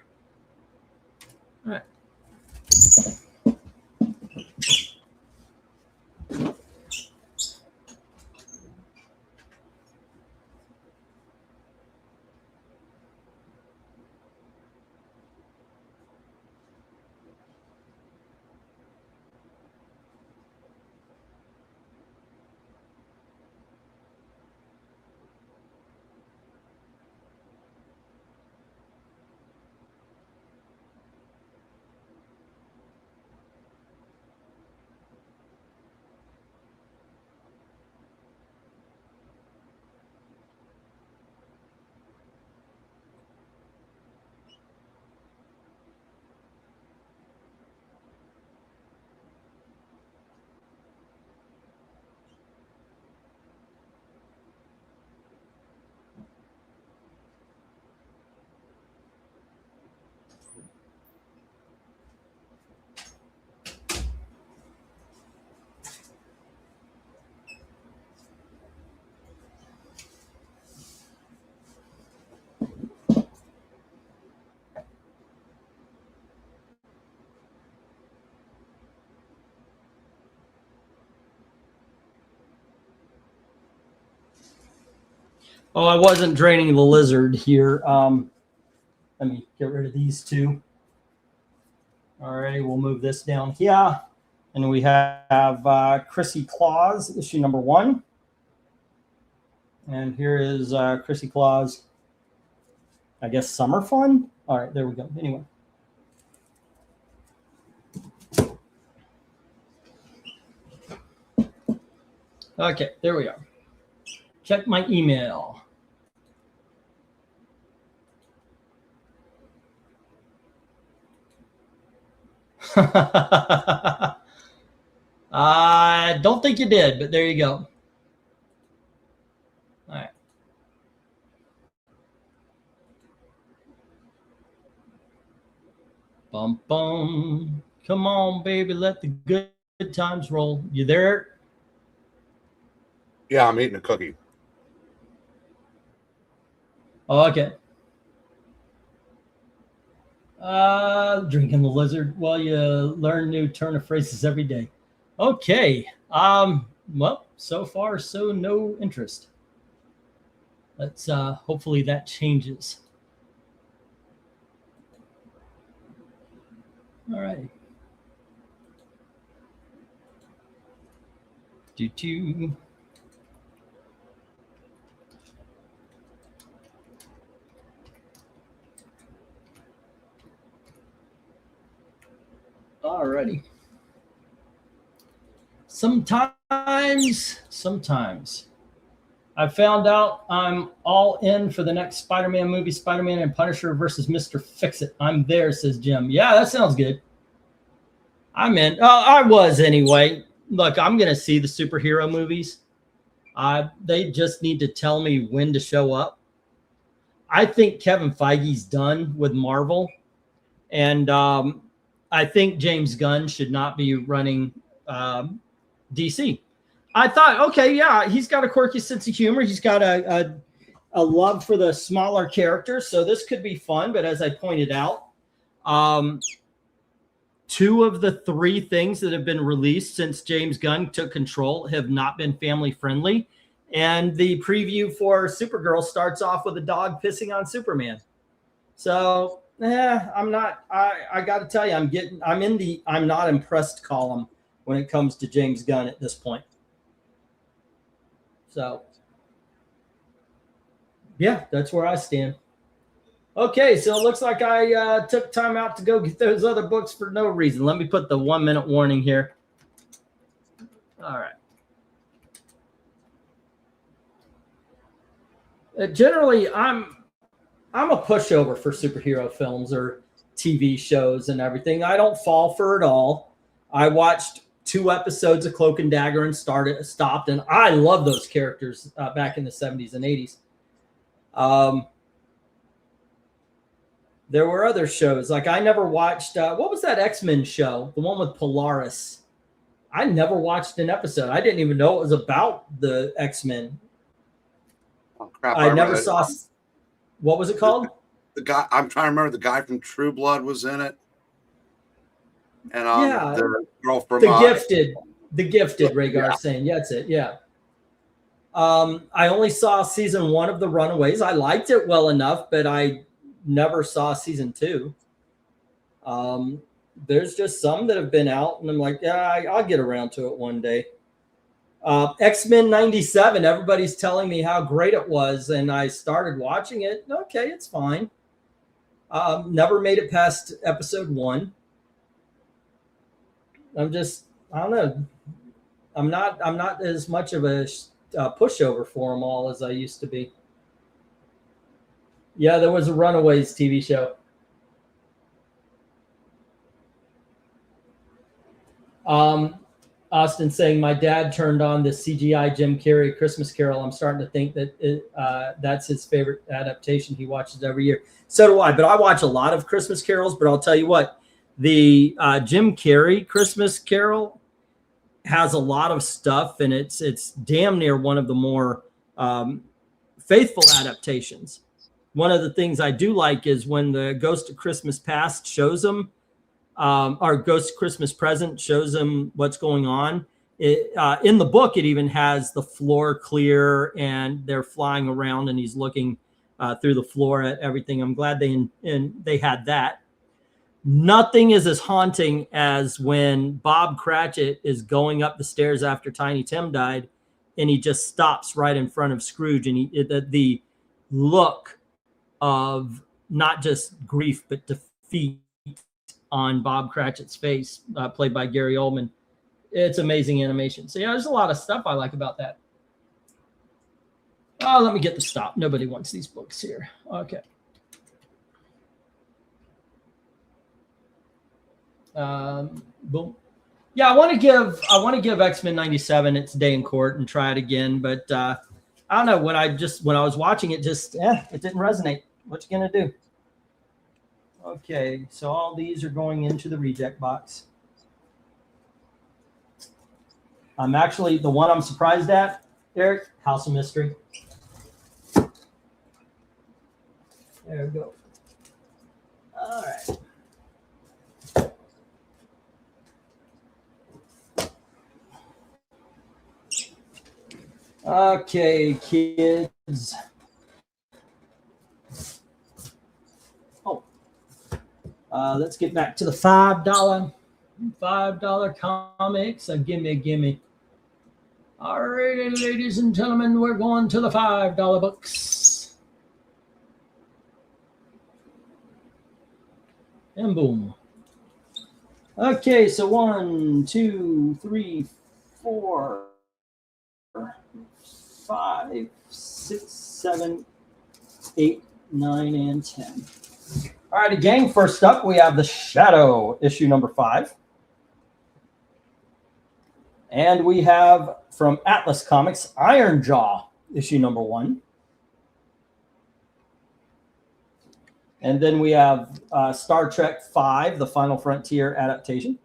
All right. Oh, I wasn't draining the lizard here. Let me get rid of these two. All right, we'll move this down here. And we have Chrissy Claus, issue number 1. And here is Chrissy Claus, I guess, Summer Fun. All right, there we go. Anyway. Okay, there we are. Check my email. I don't think you did, but there you go. All right. Bum, bum. Come on, baby. Let the good times roll. You there? Yeah, I'm eating a cookie. Oh, okay. Drinking the lizard while you learn new turn of phrases every day. Okay. Well, so far, so no interest. Let's hopefully that changes. All right. Do. Alrighty. Sometimes I found out I'm all in for the next Spider-Man movie, Spider-Man and Punisher versus Mr. Fix-It. I'm there, says Jim. Yeah, that sounds good. I'm in. Oh, I was anyway. Look, I'm going to see the superhero movies. They just need to tell me when to show up. I think Kevin Feige's done with Marvel. And I think James Gunn should not be running DC. I thought, okay, yeah, he's got a quirky sense of humor. He's got a love for the smaller characters. So this could be fun. But as I pointed out, 2 of the 3 things that have been released since James Gunn took control have not been family friendly. And the preview for Supergirl starts off with a dog pissing on Superman. So I'm not. I got to tell you, I'm in the I'm not impressed column when it comes to James Gunn at this point. So, yeah, that's where I stand. Okay, so it looks like I took time out to go get those other books for no reason. Let me put the 1-minute warning here. All right. Generally, I'm a pushover for superhero films or TV shows and everything. I don't fall for it all. I watched 2 episodes of Cloak and Dagger and stopped, and I love those characters back in the 70s and 80s. There were other shows. Like I never watched, what was that X-Men show? The one with Polaris. I never watched an episode. I didn't even know it was about the X-Men. Oh, crap. I never saw. What was it called? The guy, I'm trying to remember, the guy from True Blood was in it. And yeah, the girl from the gifted Rhaegar saying, yeah, that's it. Yeah. I only saw season 1 of The Runaways. I liked it well enough, but I never saw season 2. There's just some that have been out, and I'm like, yeah, I'll get around to it one day. X-Men 97, everybody's telling me how great it was, and I started watching it. Okay, it's fine. Never made it past episode 1. I don't know. I'm not as much of a pushover for them all as I used to be. Yeah, there was a Runaways TV show. Austin saying, my dad turned on the CGI Jim Carrey Christmas Carol. I'm starting to think that that's his favorite adaptation. He watches every year. So do I. But I watch a lot of Christmas carols. But I'll tell you what, the Jim Carrey Christmas Carol has a lot of stuff, and it's damn near one of the more faithful adaptations. One of the things I do like is when the Ghost of Christmas Past shows them, or Ghost of Christmas Present shows them what's going on. In the book, it even has the floor clear and they're flying around and he's looking through the floor at everything. I'm glad they had that. Nothing is as haunting as when Bob Cratchit is going up the stairs after Tiny Tim died, and he just stops right in front of Scrooge, and the look of not just grief but defeat on Bob Cratchit's face, played by Gary Oldman. It's amazing animation. So yeah, there's a lot of stuff I like about that. Oh, let me get the stop. Nobody wants these books here. Okay. Boom. Yeah, I want to give X-Men 97 its day in court and try it again, but I don't know, when I was watching it, it didn't resonate. What you gonna do? Okay, so all these are going into the reject box. I'm actually the one I'm surprised at, Eric, House of Mystery. There we go. All right. Okay, kids. Oh, let's get back to the $5 comics. Gimme. All right, ladies and gentlemen, we're going to the $5 books. And boom. Okay, so 1, 2, 3, 4, 5, 6, 7, 8, 9, and 10. All righty, gang. First up, we have The Shadow, issue number 5. And we have from Atlas Comics, Iron Jaw, issue number 1. And then we have Star Trek V, The Final Frontier adaptation.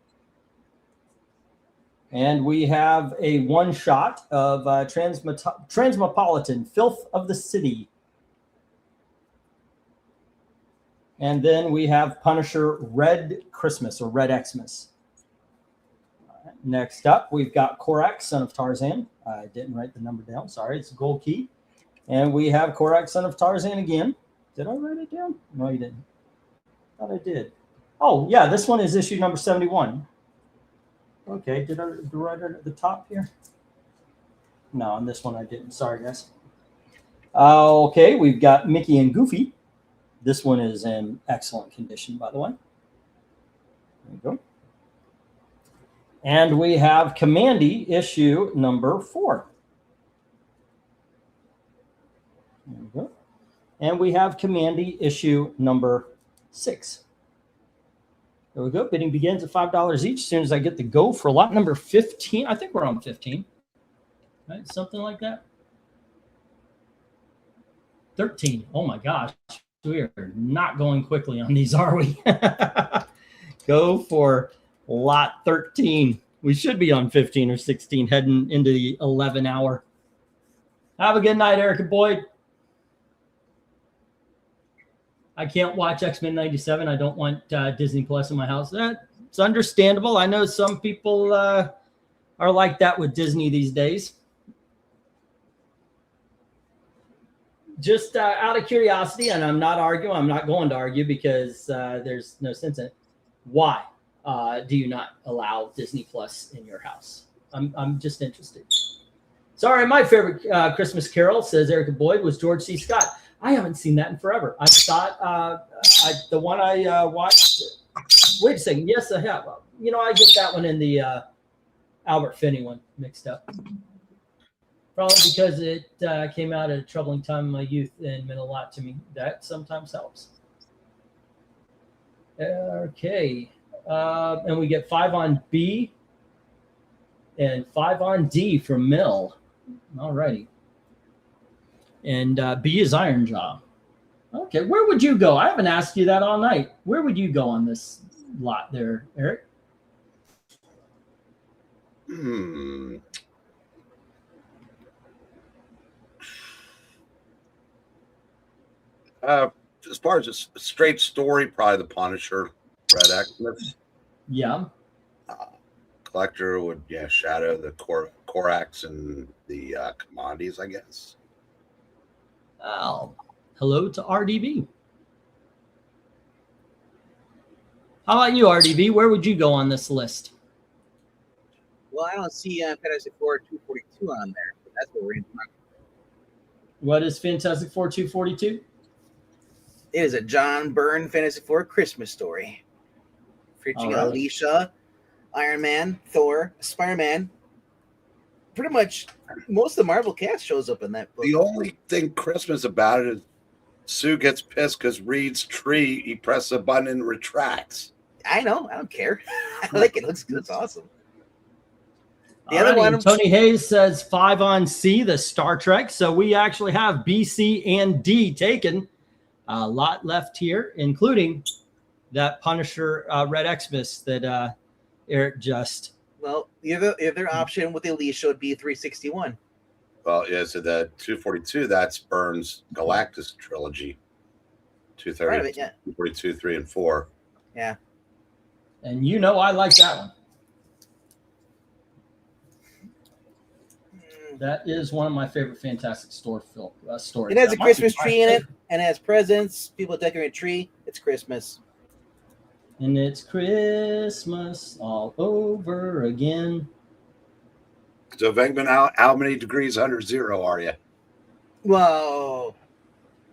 And we have a one-shot of Transmetropolitan, Filth of the City. And then we have Punisher Red Christmas or Red Xmas. Next up, we've got Korak, Son of Tarzan. I didn't write the number down. Sorry, it's a gold key. And we have Korak, Son of Tarzan again. Did I write it down? No, you didn't. I thought I did. Oh, yeah, this one is issue number 71. Okay, did I write it at the top here? No, on this one I didn't. Sorry, guys. Okay, we've got Mickey and Goofy. This one is in excellent condition, by the way. There we go. And we have Commandy, issue number 4. There we go. And we have Commandy, issue number 6. There we go. Bidding begins at $5 each. As soon as I get the go for lot number 15. I think we're on 15. Right? Something like that. 13. Oh my gosh. We are not going quickly on these, are we? Go for lot 13. We should be on 15 or 16 heading into the 11 hour. Have a good night, Erica Boyd. I can't watch X-Men 97. I don't want Disney Plus in my house. It's understandable. I know some people are like that with Disney these days. Just out of curiosity, and I'm not arguing. I'm not going to argue because there's no sense in it. Why do you not allow Disney Plus in your house? I'm just interested. Sorry, my favorite Christmas Carol, says Erica Boyd, was George C. Scott. I haven't seen that in forever. I thought the one I watched. Wait a second. Yes, I have. You know, I get that one in the Albert Finney one mixed up. Probably because it came out at a troubling time in my youth and meant a lot to me. That sometimes helps. Okay. And we get 5 on B and 5 on D from Mill. All righty. And B is Iron Jaw. Okay, where would you go? I haven't asked you that all night. Where would you go on this lot there, Eric? As far as a straight story, probably The Punisher, Red Xmas. Yeah. collector would shadow the Korax and the commodities, I guess. Well, hello to RDB. How about you, RDB? Where would you go on this list? Well, I don't see Fantastic Four 242 on there. But that's what we're in. What is Fantastic Four 242? It is a John Byrne Fantastic Four Christmas story. Featuring All right. Alicia, Iron Man, Thor, Spider-Man. Pretty much most of the Marvel cast shows up in that book. The only thing Christmas about it is Sue gets pissed because Reed's tree, he presses a button and retracts. I know. I don't care. I like it. It looks good. It's awesome. The All other right, one, Tony Hayes says 5 on C, the Star Trek. So we actually have B, C, and D taken. A lot left here, including that Punisher Red Xmas that Eric just. well, the other option with Alicia would be 361. Well, so the 242, that's Byrne's Galactus trilogy. 230, Right, yeah. 242, 3, and 4. Yeah. And you know I like that one. That is one of my favorite Fantastic stories. It has a Christmas tree in it, and it has presents. People decorate a tree. It's Christmas. And it's Christmas all over again. So, Venkman, how many degrees under zero are you? Whoa.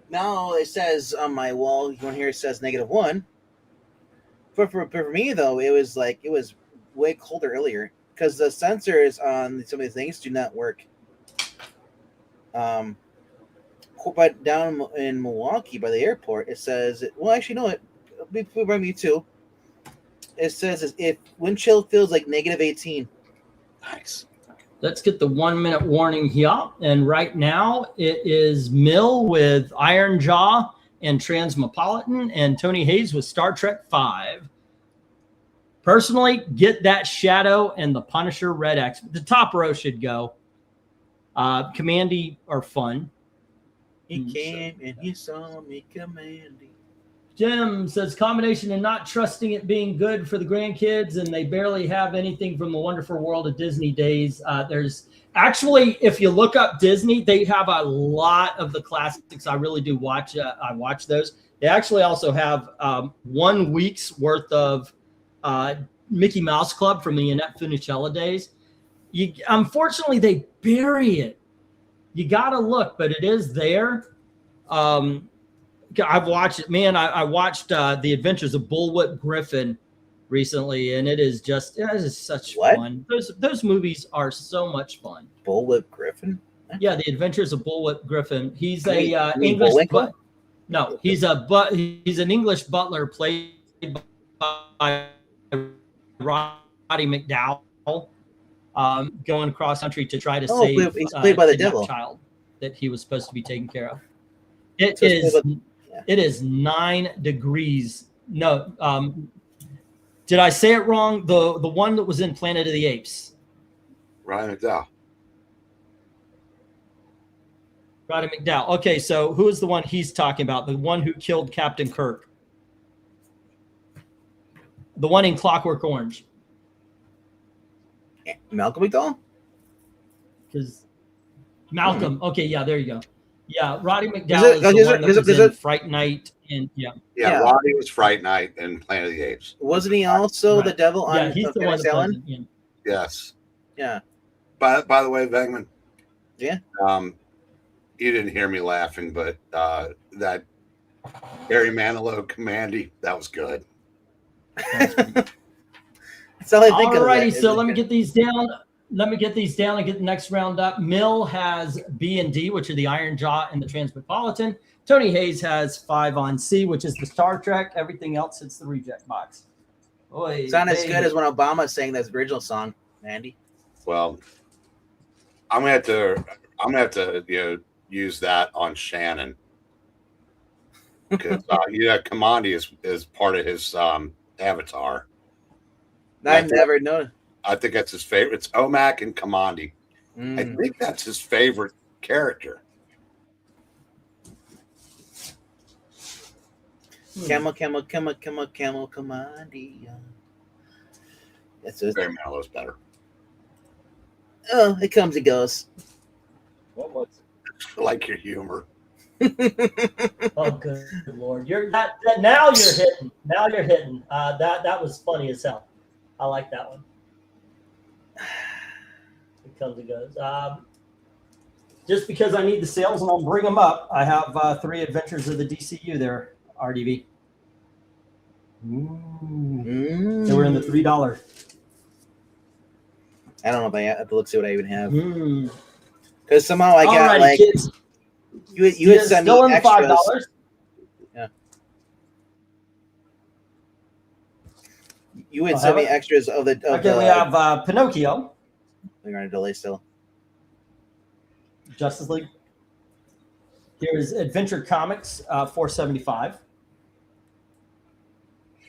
Now it says on my wall, one here it says -1. But for me, though, it was way colder earlier because the sensors on some of these things do not work. But down in Milwaukee by the airport, it says, well, actually, no, it by me too. It says if wind chill feels like -18. Nice. Let's get the 1 minute warning here. And right now it is Mill with Iron Jaw and Transmetropolitan and Tony Hayes with Star Trek 5. Personally, get that Shadow and the Punisher Red X. The top row should go. Commandy are fun. He came and he saw me, Commandy. Jim says combination and not trusting it being good for the grandkids, and they barely have anything from the wonderful world of Disney days. There's actually, if you look up Disney, they have a lot of the classics. I really do watch. I watch those. They actually also have 1 week's worth of Mickey Mouse Club from the Annette Funicello days. Unfortunately, they bury it. You got to look, but it is there. I've watched it, man. I watched The Adventures of Bullwhip Griffin recently, and it is such fun. Those movies are so much fun. Bullwhip Griffin? Yeah, The Adventures of Bullwhip Griffin. He's a English, no, he's an English butler played by Roddy McDowell, going across country to try to save he's played by the devil child that he was supposed to be taking care of. It is 9 degrees. No, did I say it wrong? The one that was in Planet of the Apes. Ryan McDowell. Roddy McDowell. Okay, so who is the one he's talking about? The one who killed Captain Kirk. The one in Clockwork Orange. Malcolm McDowell? Because Malcolm. Okay, yeah, there you go. Yeah, Roddy McDowell is the one that was in Fright Night. And yeah, Roddy was Fright Night in Planet of the Apes. Wasn't he also the devil on he's the one that Ellen? Yes. Yeah. By the way, Venkman. Yeah. You didn't hear me laughing, but that Barry Manilow Commandy, that was good. That's all I think of. Alrighty, so let me get these down. Let me get these down and get the next round up. Mill has B and D, which are the Iron Jaw and the Transmetropolitan. Tony Hayes has 5 on C, which is the Star Trek. Everything else hits the reject box. It's not as good as when Obama sang that original song, Andy. Well, I'm gonna have to use that on Shannon because Commandi is part of his avatar. I've never known. I think that's his favorite. It's Omak and Commandi. I think that's his favorite character. Camel, Commandi. It's just, Barry Manilow's better. oh, it comes and goes. What was I like your humor. it? Oh, good Lord. Now you're hitting. Now you're hitting. That was funny as hell. I like that one. It comes and goes. Just because I need the sales and I'll bring them up, I have 3 Adventures of the DCU there, RDB. They were in the $3. I don't know if I have to look see what I even have. Because somehow I got Alrighty, like kids. you had sent Still me in the extras. $5. Yeah. You had sent me extras of the. Okay, we have Pinocchio. We're on a delay still. Justice League. Here's Adventure Comics, $4.75,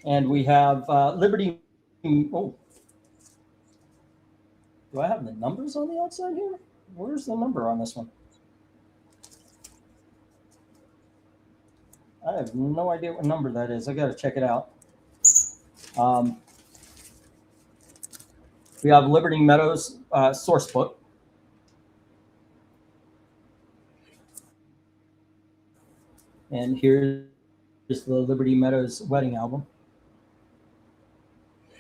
and we have Liberty. Oh, do I have the numbers on the outside here? Where's the number on this one? I have no idea what number that is. I got to check it out. We have Liberty Meadows source book. And here's the Liberty Meadows wedding album.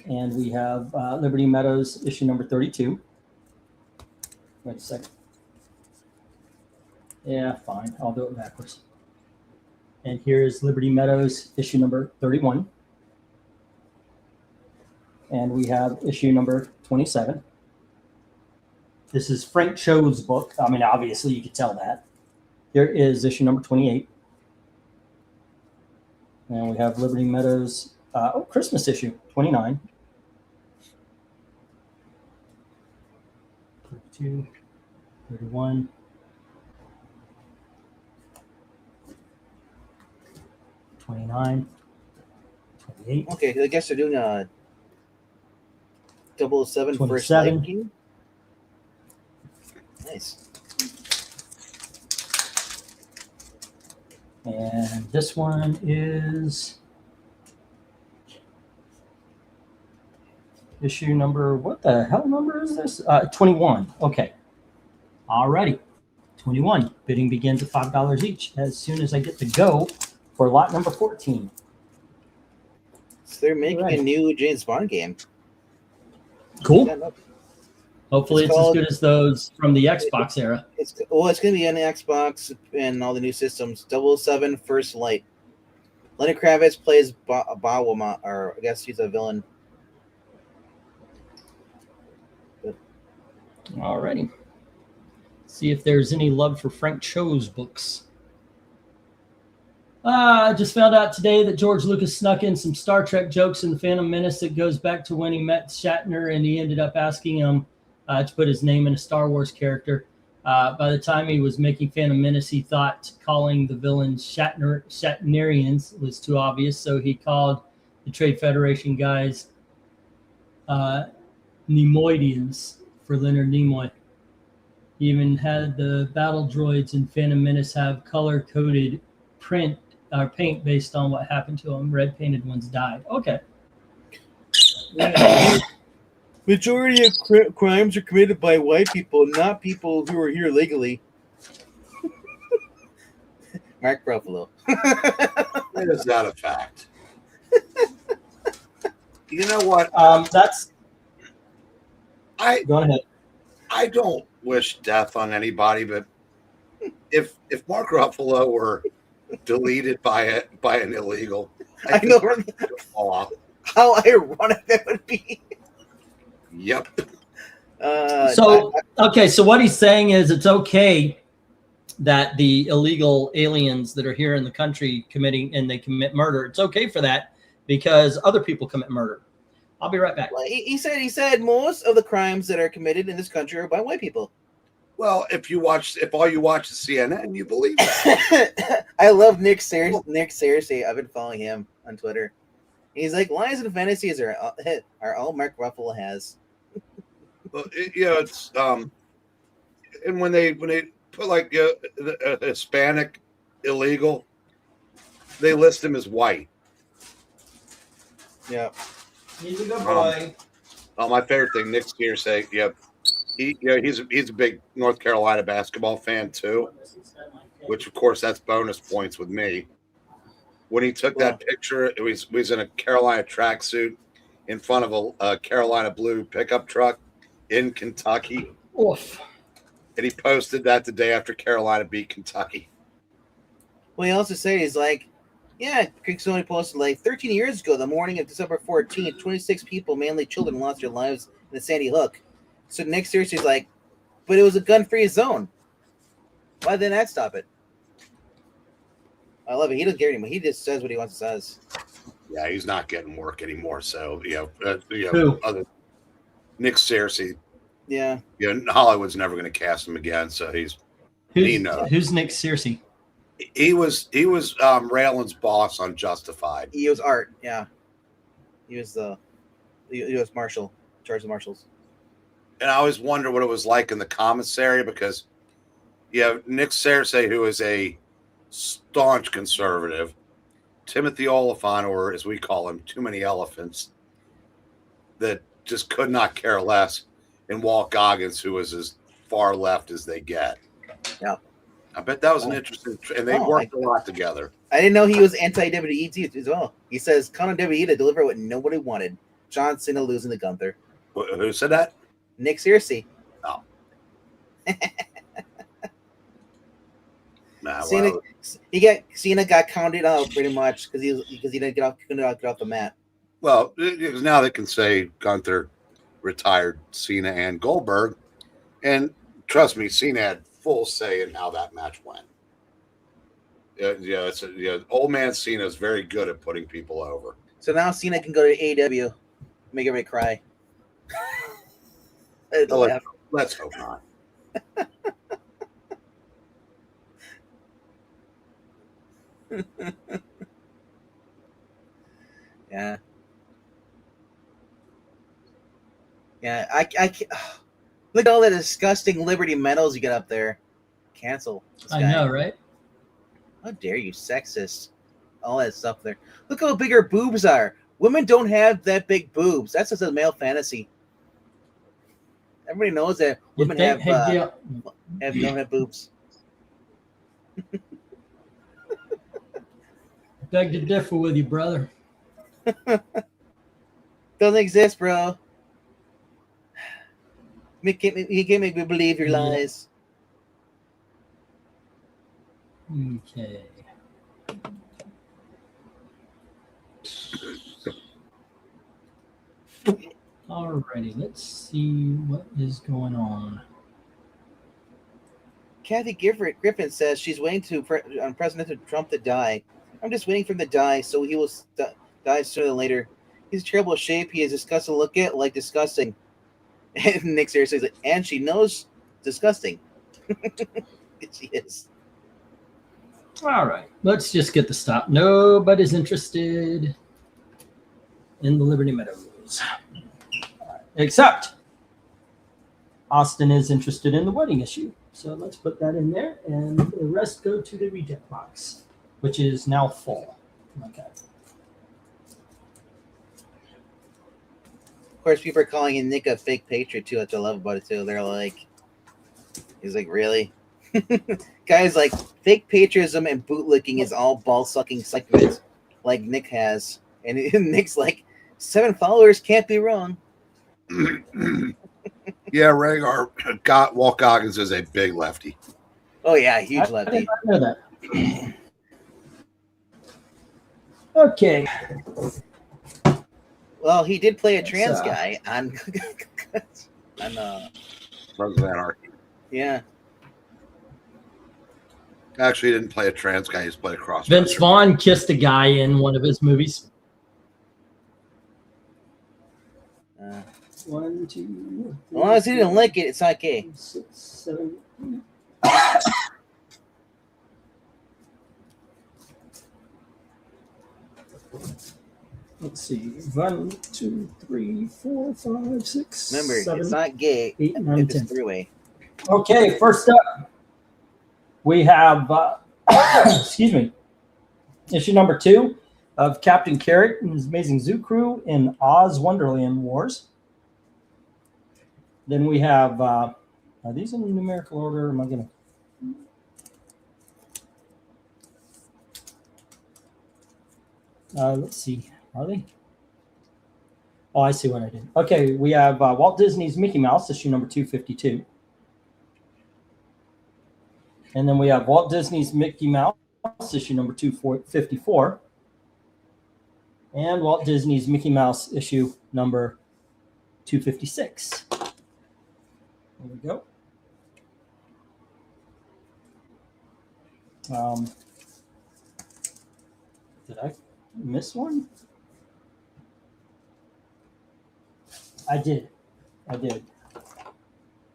And we have Liberty Meadows issue number 32. Wait a second. Yeah, fine. I'll do it backwards. And here's Liberty Meadows issue number 31. And we have issue number 27. This is Frank Cho's book. I mean, obviously, you could tell that. Here is issue number 28. And we have Liberty Meadows, Christmas issue, 29. 32, 31. $29, $28. Okay, I guess they're doing a 007 first 27. liking. Nice. And this one is issue number, what the hell number is this? 21. Okay. Alrighty. 21. Bidding begins at $5 each as soon as I get to go for lot number 14. So they're making a new James Bond game. Cool. Yeah, no, Hopefully it's as good as those from the Xbox era. it's going to be on the Xbox and all the new systems. 007 First Light. Lenny Kravitz plays Bawama, or I guess he's a villain. Alrighty. See if there's any love for Frank Cho's books. I just found out today that George Lucas snuck in some Star Trek jokes in The Phantom Menace that goes back to when he met Shatner and he ended up asking him to put his name in a Star Wars character. By the time he was making Phantom Menace, he thought calling the villains Shatnerians was too obvious, so he called the Trade Federation guys Nemoidians for Leonard Nimoy. He even had the battle droids in Phantom Menace have color-coded paint based on what happened to them. Red-painted ones died. Okay. Majority of crimes are committed by white people, not people who are here legally. Mark Ruffalo. That is not a fact. You know what? Go ahead. I don't wish death on anybody, but if Mark Ruffalo were deleted by an illegal, I know off. how ironic that would be. Yep. So what he's saying is it's okay that the illegal aliens that are here in the country they commit murder. It's okay for that because other people commit murder. I'll be right back. Well, he said most of the crimes that are committed in this country are by white people. Well, if all you watch is CNN, you believe that. I love Nick Searcy. I've been following him on Twitter. He's like, lies and fantasies are all Mark Ruffalo has. Well, it's and when they put like a Hispanic illegal, they list him as white. Yeah. He's a good boy. My favorite thing, Nick Searcy, he's a big North Carolina basketball fan too, which of course that's bonus points with me. When he took that picture, it was in a Carolina tracksuit in front of a Carolina blue pickup truck in Kentucky. Oof. And he posted that the day after Carolina beat Kentucky. Well, he also said he's like, yeah, Creeks only posted like 13 years ago, the morning of December 14th, 26 people, mainly children, lost their lives in the Sandy Hook. So Nick Searcy's like, but it was a gun-free zone. Why didn't that stop it? I love it. He doesn't care anymore. He just says what he wants to say. Yeah, he's not getting work anymore. So Who? Nick Searcy. Yeah. Hollywood's never going to cast him again. So Who's Nick Searcy? He was Raylan's boss on Justified. He was Art. Yeah. He was the U.S. Marshal, charge of marshals. And I always wonder what it was like in the commissary because you have Nick Searcy, who is a staunch conservative, Timothy Oliphant, or as we call him, Too Many Elephants, that just could not care less, and Walt Goggins, who was as far left as they get. Yeah. I bet that was an interesting, and they worked a lot together. I didn't know he was anti-WWE as well. He says, count on WWE to deliver what nobody wanted. John Cena losing to Gunther. Who said that? Nick Searcy. Oh. Cena got counted out pretty much because he couldn't get off the mat. Well, because now they can say Gunther retired Cena and Goldberg, and trust me, Cena had full say in how that match went. Old man Cena is very good at putting people over. So now Cena can go to AEW, make everybody cry. Let's hope not. Yeah. Yeah, I can't. Look at all the disgusting Liberty medals you got up there. Cancel. I know, right? How dare you, sexist? All that stuff there. Look how big her boobs are. Women don't have that big boobs. That's just a male fantasy. Everybody knows that women don't have boobs. Beg to differ with you, brother. Doesn't exist, bro. You can't make me believe your lies. Okay. Alrighty, let's see what is going on. Kathy Griffin says she's waiting on President Trump to die. I'm just waiting for him to die, so he will die sooner than later. He's in terrible shape. He is disgusting to look at, like disgusting. And Nick seriously says, and she knows disgusting. She is. All right, let's just get the stop. Nobody's interested in the Liberty Meadows. Except Austin is interested in the wedding issue. So let's put that in there, and the rest go to the reject box, which is now full. Okay. Of course, people are calling Nick a fake patriot too. That's what I love about it too. They're like, he's like, really? Guys, like, fake patriotism and bootlicking is all ball-sucking segments like Nick has. And Nick's like, 7 followers can't be wrong. Yeah, Rhaegar, Walt Goggins is a big lefty. Oh, yeah, huge lefty. I did not know that. Okay. Well, he did play a trans guy on Sons of Anarchy. Yeah. Actually, he didn't play a trans guy. He's played a cross. Vince Vaughn kissed a guy in one of his movies. 1, 2. As long as he didn't lick it, it's not gay. 6, 7. Let's see. 1, 2, 3, 4, 5, 6. Remember, 7, it's not gay. 8, 9, It's 10. three-way. Okay, first up, we have, excuse me, issue number 2 of Captain Carrot and his Amazing Zoo Crew in Oz Wonderland Wars. Then we have, are these in numerical order? Am I going to? Let's see. Are they? Oh, I see what I did. Okay, we have Walt Disney's Mickey Mouse, issue number 252. And then we have Walt Disney's Mickey Mouse, issue number 254. And Walt Disney's Mickey Mouse, issue number 256. There we go. Did I miss one? I did. All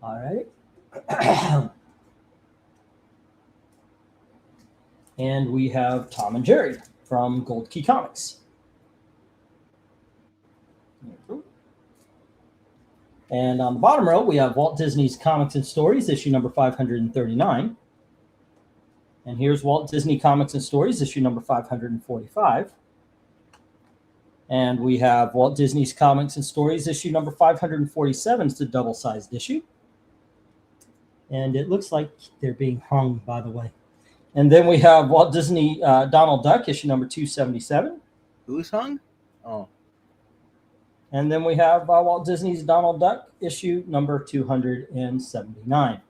right. And we have Tom and Jerry from Gold Key Comics. And on the bottom row, we have Walt Disney's Comics and Stories, issue number 539. And here's Walt Disney Comics and Stories, issue number 545. And we have Walt Disney's Comics and Stories, issue number 547. It's a double-sized issue. And it looks like they're being hung, by the way. And then we have Walt Disney Donald Duck, issue number 277. Who's hung? Oh. And then we have Walt Disney's Donald Duck, issue number 279.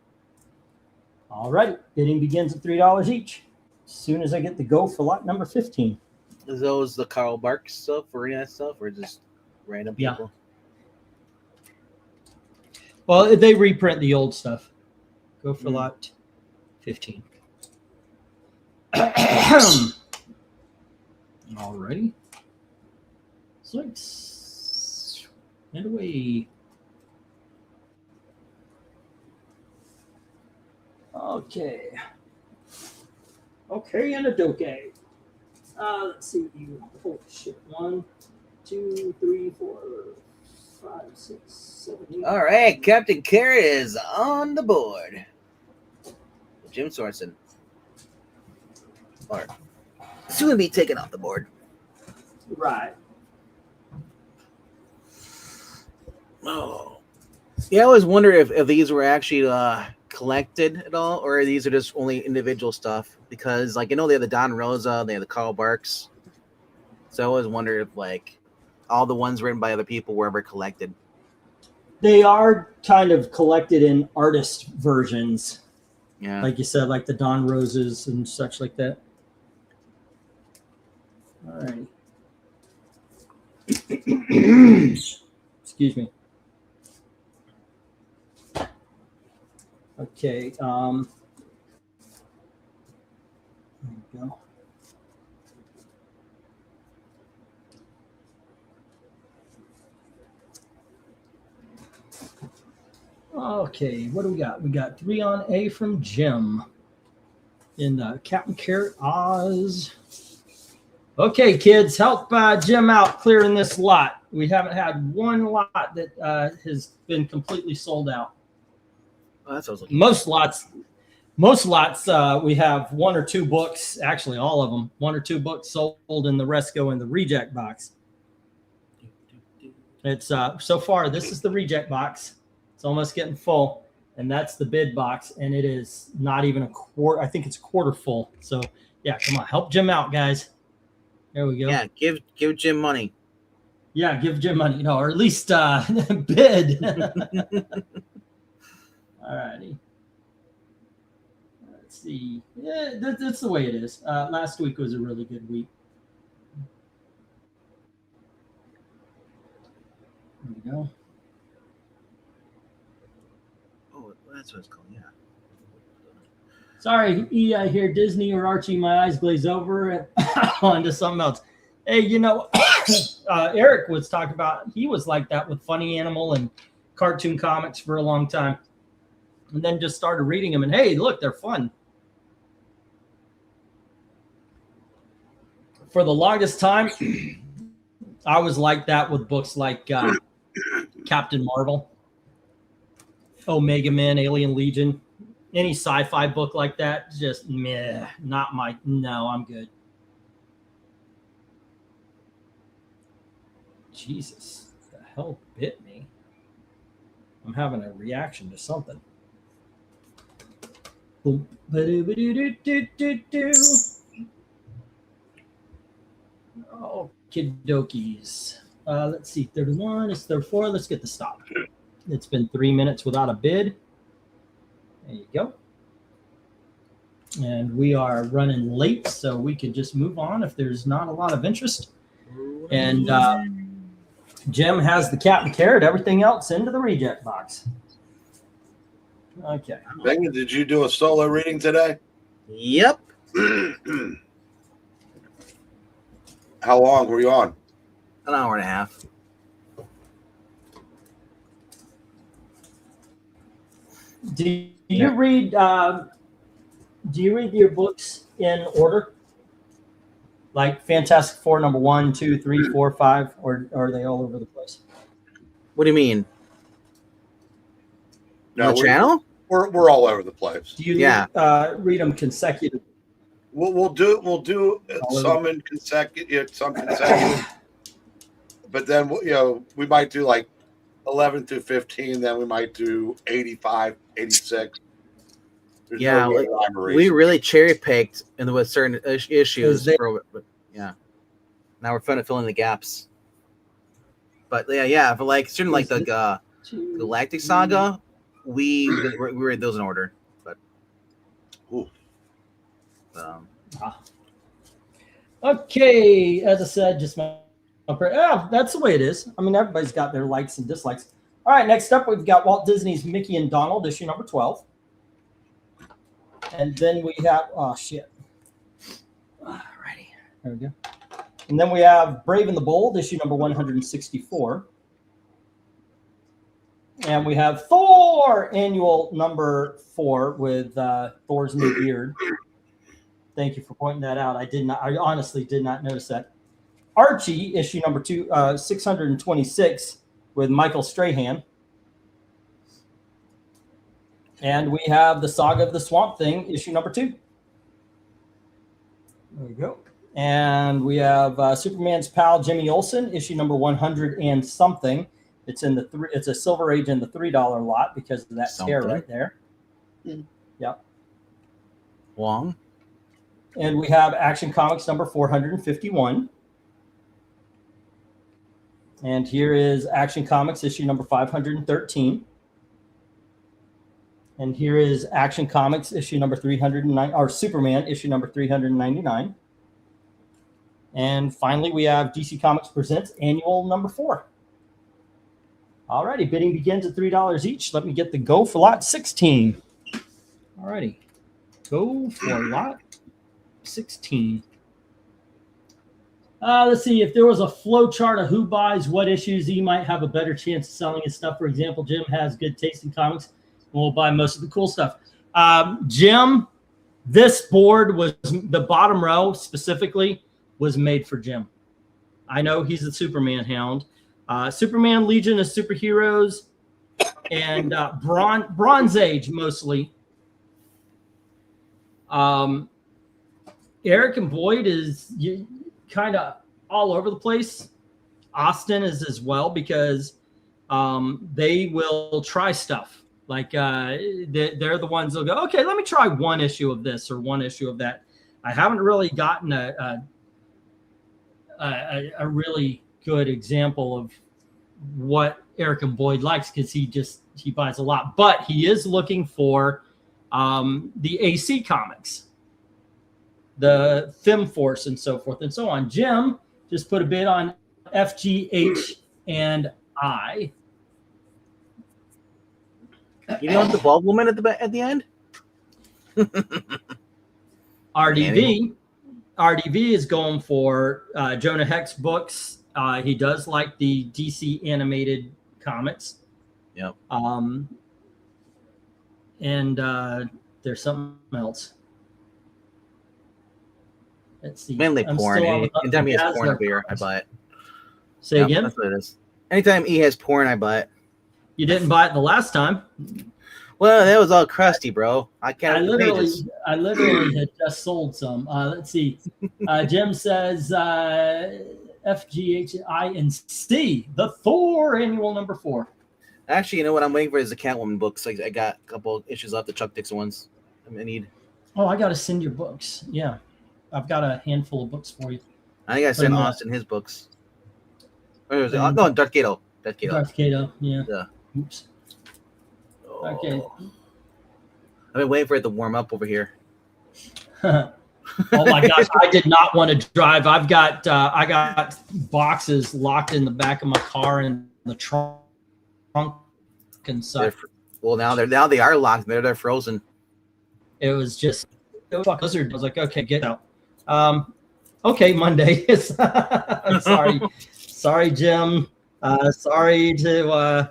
All right, bidding begins at $3 each. As soon as I get the go for lot number 15. Is those the Carl Barks stuff or any of that stuff, or just random people? Well, they reprint the old stuff. Go for lot 15. Alrighty. 6. And away. Okay. Okay, and a doke. Let's see. Oh, shit. 1, 2, 3, 4, 5, 6, 7, 8. All right, Captain Carrot is on the board. Jim Sorensen. Or soon be taken off the board. Right. Oh. Yeah, I always wonder if these were actually collected at all, or these are just only individual stuff. Because, like, you know, they have the Don Rosa, they have the Carl Barks. So I always wonder if, like, all the ones written by other people were ever collected. They are kind of collected in artist versions. Yeah. Like you said, like the Don Roses and such like that. All right. Excuse me. Okay. There we go. Okay, what do we got? We got 3 on A from Jim in Captain Carrot Oz. Okay, kids, help Jim out clearing this lot. We haven't had one lot that has been completely sold out. Oh, that sounds like Most lots, we have 1 or 2 books, actually all of them, 1 or 2 books sold, and the rest go in the reject box. It's so far, this is the reject box. It's almost getting full, and that's the bid box, and it is not even a quarter. I think it's a quarter full. So yeah, come on, help Jim out, guys. There we go. Yeah, give Jim money. Yeah, give Jim money, or at least bid. All righty. Let's see. Yeah, that's the way it is. Last week was a really good week. There we go. Oh, that's what it's called. Yeah. Sorry, I hear Disney or Archie. My eyes glaze over and onto something else. Hey, you know, Eric was talking about, he was like that with Funny Animal and cartoon comics for a long time. And then just started reading them, and hey, look, they're fun. For the longest time, I was like that with books like Captain Marvel, Omega Man, Alien Legion, any sci-fi book like that. Just meh, not my. No, I'm good. Jesus, the hell bit me. I'm having a reaction to something. Boom. Ba-do-ba-do-do-do-do-do. Okie dokies. Let's see. 31 is 34. Let's get the stop. It's been 3 minutes without a bid. There you go. And we are running late, so we can just move on if there's not a lot of interest. And Jim has the cat and carrot, everything else into the reject box. Okay. Megan, did you do a solo reading today? Yep. How long were you on? An hour and a half. Do you read your books in order? Like Fantastic Four number 1, 2, 3, 4, 5, or are they all over the place? What do you mean? No, On the channel? We're all over the place. Do you read them consecutive? We'll do some in consecutive, some consecutive. But then we might do like 11 through 15. Then we might do 85, 86. There's Yeah, no we really cherry picked and with certain issues. But now we're filling the gaps. But yeah, for like certain like the Galactic Saga, we read those in order. But okay, as I said, just that's the way it is. I mean, everybody's got their likes and dislikes. All right, next up, we've got Walt Disney's Mickey and Donald, issue number 12. And then we have, Alrighty. There we go. And then we have Brave and the Bold, issue number 164. And we have Thor, annual number 4 with Thor's new beard. Thank you for pointing that out. I honestly did not notice that. Archie, issue number 626 with Michael Strahan. And we have the Saga of the Swamp Thing, issue number 2. There we go. And we have Superman's pal Jimmy Olsen, issue number 100 and something. It's in it's a Silver Age in the $3 lot because of that tear right there. Yep. Long. And we have Action Comics number 451. And here is Action Comics issue number 513. And here is Action Comics issue number 309, or Superman issue number 399. And finally, we have DC Comics Presents annual number 4. All righty, bidding begins at $3 each. Let me get the go for lot 16. All righty, go for lot 16. Let's see if there was a flow chart of who buys what issues. He might have a better chance of selling his stuff. For example, Jim has good taste in comics and will buy most of the cool stuff. Jim, this board was the bottom row specifically was made for Jim. I know he's a Superman hound. Superman, Legion of Superheroes, and Bronze Age mostly. Eric and Boyd is kind of all over the place. Austin is as well because they will try stuff. Like they're the ones that'll go, okay, let me try one issue of this or one issue of that. I haven't really gotten a really good example of what Eric and Boyd likes because he buys a lot. But he is looking for the AC comics, the Fem Force, and so forth and so on. Jim just put a bid on FGH and I. You know the bald woman at the end? RDV is going for Jonah Hex books. He does like the DC animated comics. Yep. And there's something else. Let's see. Mainly porn. Anytime he has porn over here, I buy it. Say again? That's what it is. Anytime he has porn, I buy it. You didn't buy it the last time. Well, that was all crusty, bro. I literally had just sold some. Let's see. Jim says FGHI and C, the Thor annual number 4. Actually, you know what? I'm waiting for is the Catwoman books. I got a couple issues left, the Chuck Dixon ones. I need. Oh, I got to send your books. Yeah, I've got a handful of books for you. I think I sent Austin his books. Where was it? And- No, Darth Kato. Darth Kato. Darth Kato. Yeah. Yeah. Oops. Okay. I've been waiting for it to warm up over here. Oh my gosh, I did not want to drive. I got boxes locked in the back of my car in the trunk and such. Well, now they are locked. They're frozen. It was a blizzard. I was like, okay, get out. Okay, Monday. I'm sorry, Jim. Sorry to.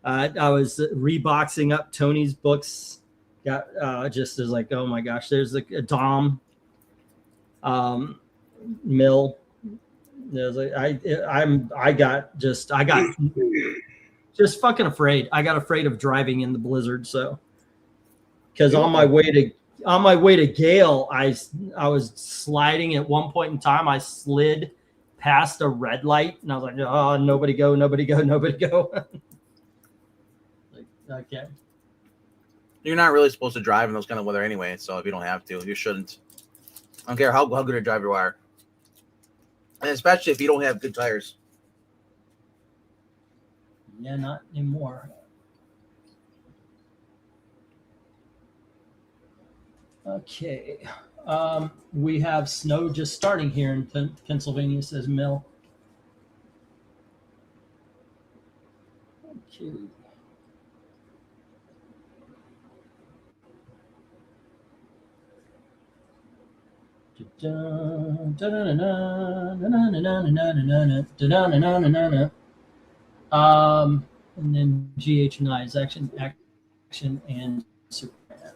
I was reboxing up Tony's books. Got just as like, oh my gosh, there's a Dom mill. There's like I got just fucking afraid. I got afraid of driving in the blizzard. So because on my way to Gale, I was sliding at one point in time. I slid past a red light and I was like, oh, nobody go. Like, okay. You're not really supposed to drive in those kind of weather anyway, so if you don't have to, you shouldn't. I don't care how good a driver you are. And especially if you don't have good tires. Yeah, not anymore. Okay. We have snow just starting here in Pennsylvania, says Mill. Okay. And then GH9 is action, and Superman.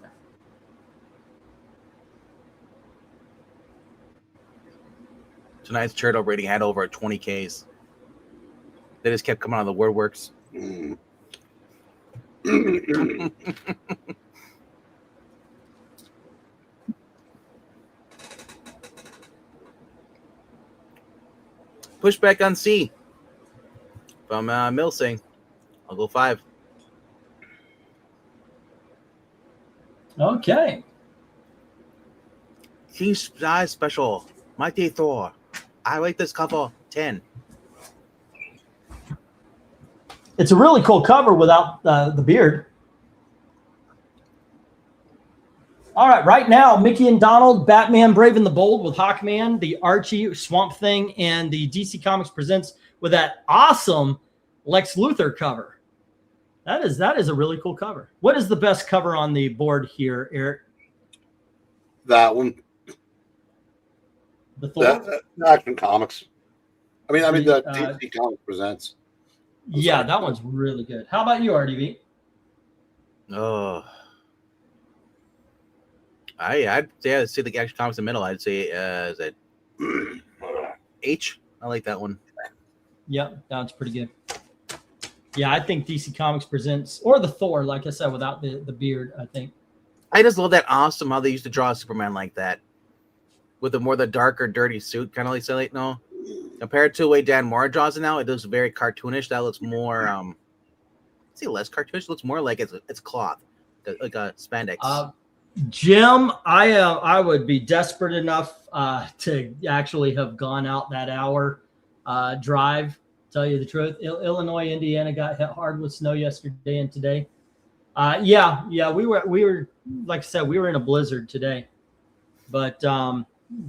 Tonight's turtle rating had over 20 Ks. They just kept coming out of the WordWorks. Pushback on C from Milsing. I'll go 5. Okay. King Size Special. Mighty Thor. I like this cover 10. It's a really cool cover without the beard. All right now, Mickey and Donald, Batman Brave and the Bold with Hawkman, the Archie Swamp Thing, and the DC Comics Presents with that awesome Lex Luthor cover. That is a really cool cover. What is the best cover on the board here, Eric? That one. The Thor? The Action Comics. I mean the DC Comics Presents. Yeah, that one's really good. How about you, RDV? Oh. I'd say the Action Comics in the middle. I'd say is it H? I like that one. Yeah, that's pretty good. Yeah, I think DC Comics Presents or the Thor, like I said, without the beard, I think. I just love that awesome how they used to draw Superman like that. With the darker, dirty suit, kind of like say, no. Compared to the way Dan Moore draws it now, it looks very cartoonish. That looks more I'd say less cartoonish. It looks more like it's cloth. Like a spandex. Jim, I would be desperate enough to actually have gone out that hour drive. Tell you the truth, Illinois, Indiana got hit hard with snow yesterday and today. Yeah, we were like I said, we were in a blizzard today, but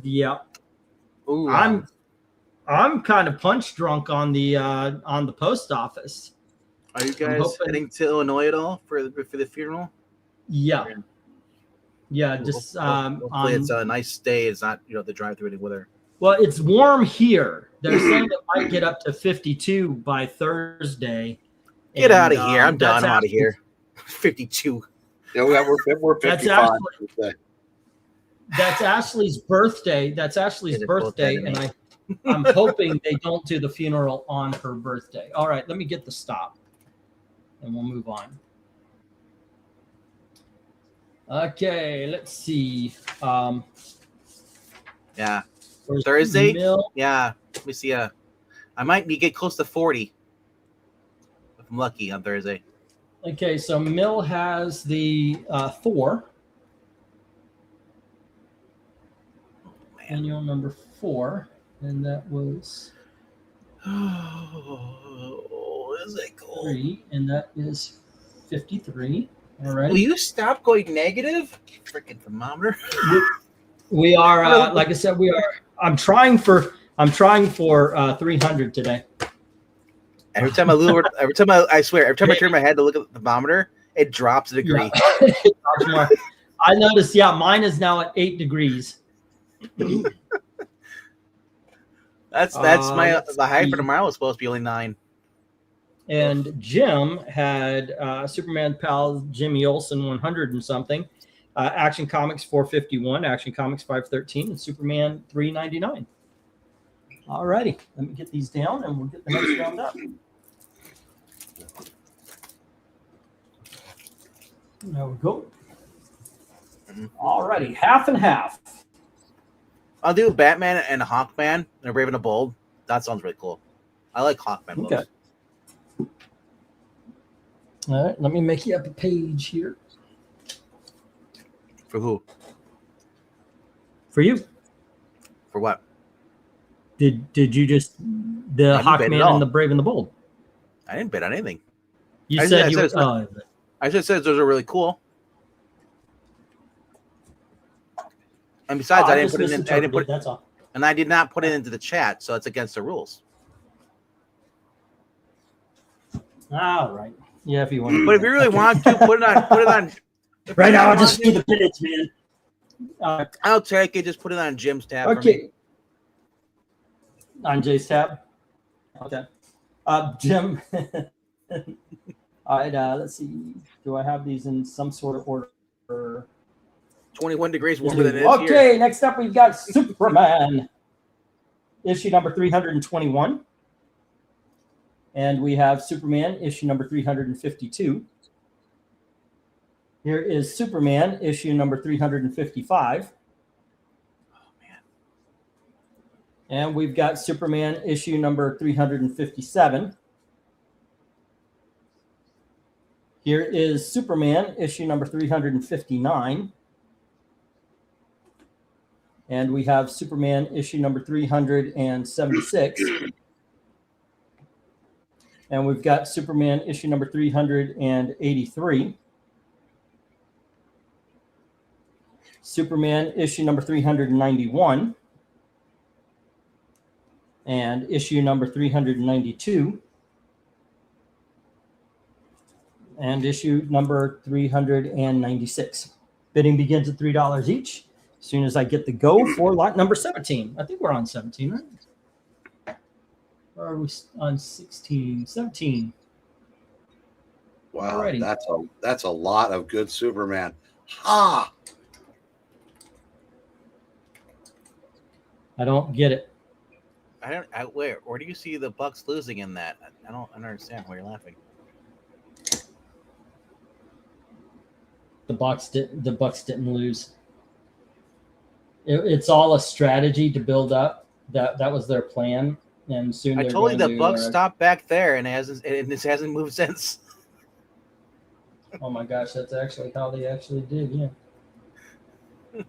yeah. Ooh. I'm kind of punch drunk on the post office. Are you guys heading to Illinois at all for the funeral? Yeah. Yeah, just hopefully it's a nice stay. It's not the drive through any weather. Well, it's warm here. They're saying it might get up to 52 by Thursday. Get out of here! I'm done. I'm out of here. 52. Yeah, we're 55. That's Ashley's birthday. And I'm hoping they don't do the funeral on her birthday. All right, let me get the stop, and we'll move on. Okay, let's see. Yeah. Thursday? Yeah. Let me see. I might get close to 40. If I'm lucky on Thursday. Okay, so Mill has the Thor. Man. Annual number 4, and that was Oh, is it cool? 3, and that is 53. All right. Will you stop going negative? Freaking thermometer. We are, like I said, we are. I'm trying for 300 today. Every time I swear, every time I turn my head to look at the thermometer, it drops a degree. Yeah. I noticed. Yeah, mine is now at 8 degrees. That's my height for tomorrow is supposed to be only 9. And Jim had Superman pal Jimmy Olsen 100 and something, Action Comics 451, Action Comics 513, and Superman 399. All righty, let me get these down and we'll get the next round up. There we go. All righty, half and half. I'll do Batman and Hawkman and Brave and the Bold. That sounds really cool. I like Hawkman. Okay. All right, let me make you up a page here. For who? For you. For what? Did you just the Hawkman and the Brave and the Bold? I didn't bet on anything. You I said just said those are really cool. And besides, I didn't put it in. I didn't put. That's all. And I did not put it into the chat, so it's against the rules. All right. Yeah, if you want. But if you really want to, put it on. Right now, I'll just see the minutes, man. I'll take it. Just put it on Jim's tab. Okay. On Jay's tab. Okay. Jim. All right. Let's see. Do I have these in some sort of order? 21 degrees warmer than it is Okay. here. Next up, we've got Superman, issue number 321. And we have Superman, issue number 352. Here is Superman, issue number 355. Oh, man. And we've got Superman, issue number 357. Here is Superman, issue number 359. And we have Superman, issue number 376. And we've got Superman, issue number 383. Superman, issue number 391. And issue number 392. And issue number 396. Bidding begins at $3 each. As soon as I get the go for lot number 17. I think we're on 17, right? Or are we on 16? 17. Wow, Alrighty. that's a lot of good Superman. Ha! I don't get it. Where do you see the Bucks losing in that? I don't understand why you're laughing. The Bucks didn't lose. It's all a strategy to build up. That was their plan, and soon I told you the Bucks stopped back there, and it hasn't moved since. Oh my gosh, that's actually how they actually did. Yeah.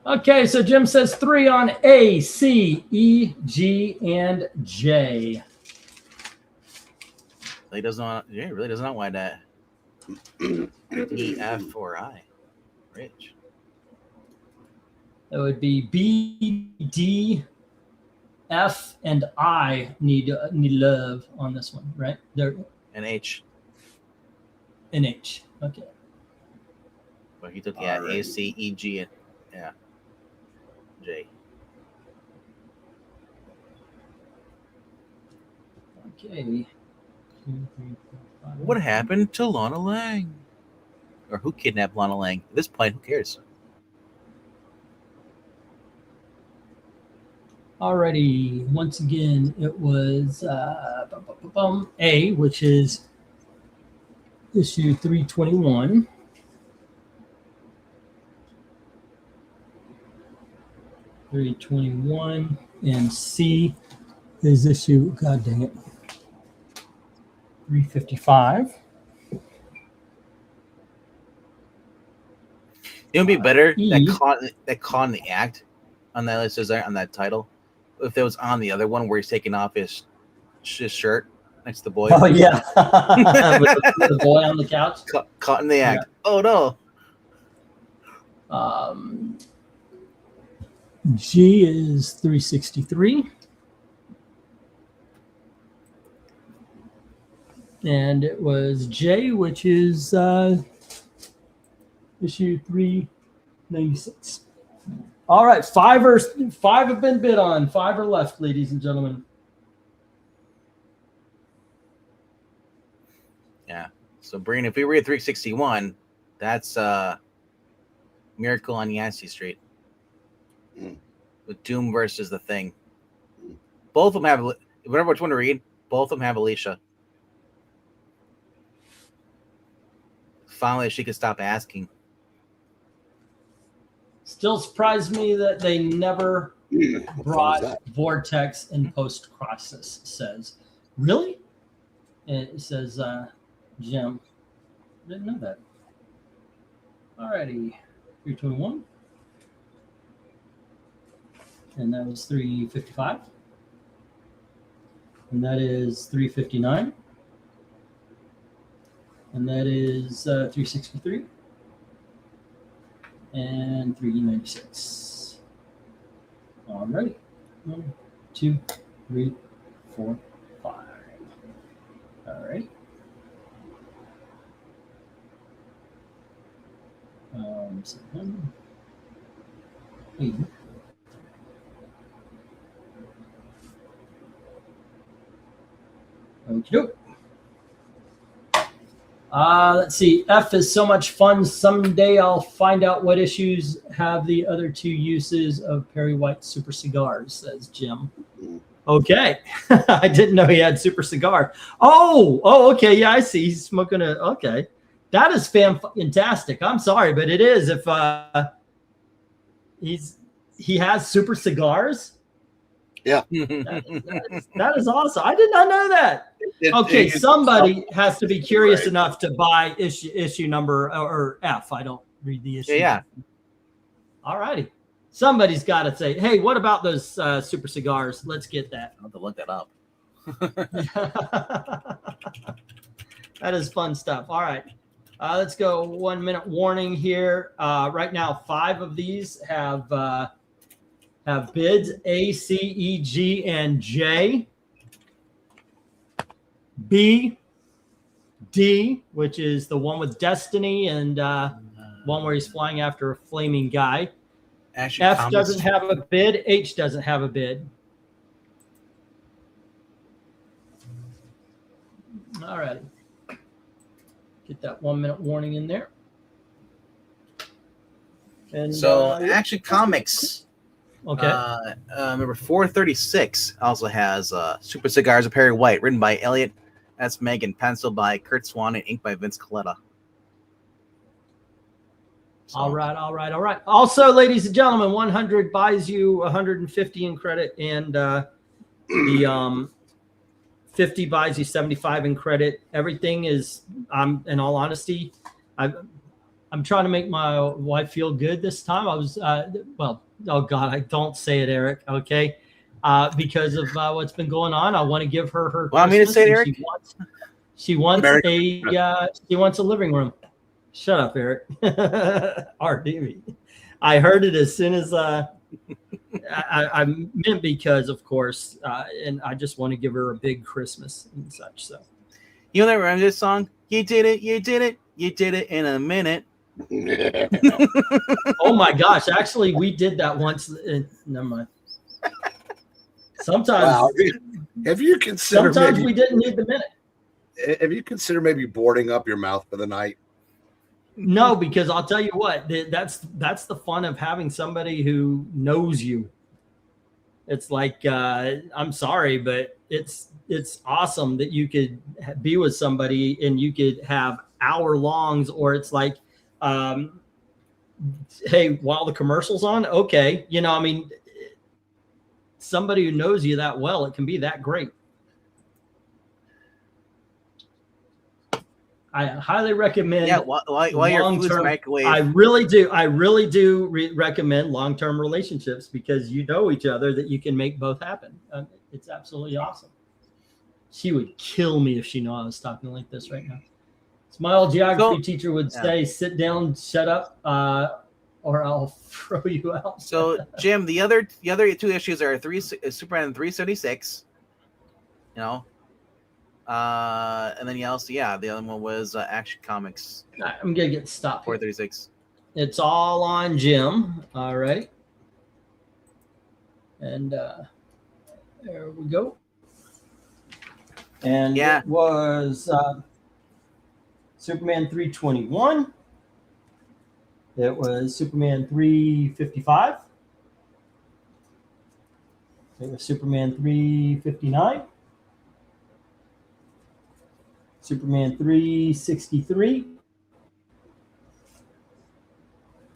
Okay, so Jim says 3 on A, C, E, G, and J. He doesn't know. Yeah, he really doesn't know why that. E, F, or I. Rich. It would be B, D, F, and I need love on this one, right? There. And H. And H. Okay. Well, he took A, C, E, G, and J. Okay. 2, 3, 4, 5. What happened to Lana Lang? Or who kidnapped Lana Lang? At this point, who cares? Alrighty. Once again, it was A, which is issue 321. And C is issue, god dang it, 355. It would be better E. that caught in the act on that list, on that title, if it was on the other one where he's taking off his shirt next to the boy. Oh yeah, with the boy on the couch. Caught in the act. Yeah. Oh no. G is 363. And it was J, which is issue 396. All right, five have been bid on. 5 are left, ladies and gentlemen. Yeah. So, Breen, if we read 361, that's Miracle on Yancey Street with Doom versus the Thing. Both of them have, whatever which one to read, both of them have Alicia. Finally, she could stop asking. Still surprised me that they never brought Vortex in post-crisis. Says, really? And it says, Jim. Didn't know that. Alrighty. 321. And that was 355. And that is 359. And that is 363 and 396. All right. 1, 2, 3, 4, 5. All right. So 1, 8. Okey-doke. Let's see. F is so much fun. Someday I'll find out what issues have the other 2 uses of Perry White super cigars, says Jim. Okay. I didn't know he had super cigar. Oh, okay. Yeah, I see. He's smoking okay. That is fantastic. I'm sorry, but it is if he has super cigars. Yeah. That is awesome. I did not know that. Okay, somebody has to be curious enough to buy issue number or F. I don't read the issue. Yeah. All righty. Somebody's got to say, hey, what about those super cigars? Let's get that. I'll have to look that up. That is fun stuff. All right. Let's go 1 minute warning here. Right now, 5 of these have bids A, C, E, G, and J. B, D, which is the one with Destiny and one where he's flying after a flaming guy. Actually, F doesn't have a bid. H doesn't have a bid. All right. Get that 1 minute warning in there. And so Action Comics. Okay. Number 436 also has Super Cigars of Perry White, written by Elliot S. Megan, penciled by Kurt Swan, and inked by Vince Coletta. So. All right. Also, ladies and gentlemen, 100 buys you 150 in credit, and the 50 buys you 75 in credit. Everything is, in all honesty, I'm trying to make my wife feel good this time. I was, oh God, I don't say it, Eric. Okay. Because of what's been going on, I want to give her Want me to say it, Eric? She wants a living room. Shut up, Eric. RDV. I heard it as soon as I meant because, of course, and I just want to give her a big Christmas and such. So, you know, remember this song? You did it in a minute. Oh my gosh! Actually, we did that once. Never mind. Sometimes, wow. Have you considered? Sometimes we didn't need the minute. Have you considered maybe boarding up your mouth for the night? No, because I'll tell you what. That's the fun of having somebody who knows you. It's like I'm sorry, but it's awesome that you could be with somebody and you could have hour longs, or it's like. Hey, while the commercial's on, okay. You know, I mean, somebody who knows you that well, it can be that great. I highly recommend. Yeah, while your food's long-term- microwave. I really do recommend long-term relationships because you know each other that you can make both happen. It's absolutely awesome. She would kill me if she knew I was talking like this right now. So my old geography teacher would say, "Sit down, shut up, or I'll throw you out." So Jim, the other two issues are Superman 376. You know, and then you also the other one was Action Comics. I'm gonna get stopped. 436. It's all on Jim. All right, and there we go. And it was Superman 321. It was Superman 355. It was Superman 359. Superman 363.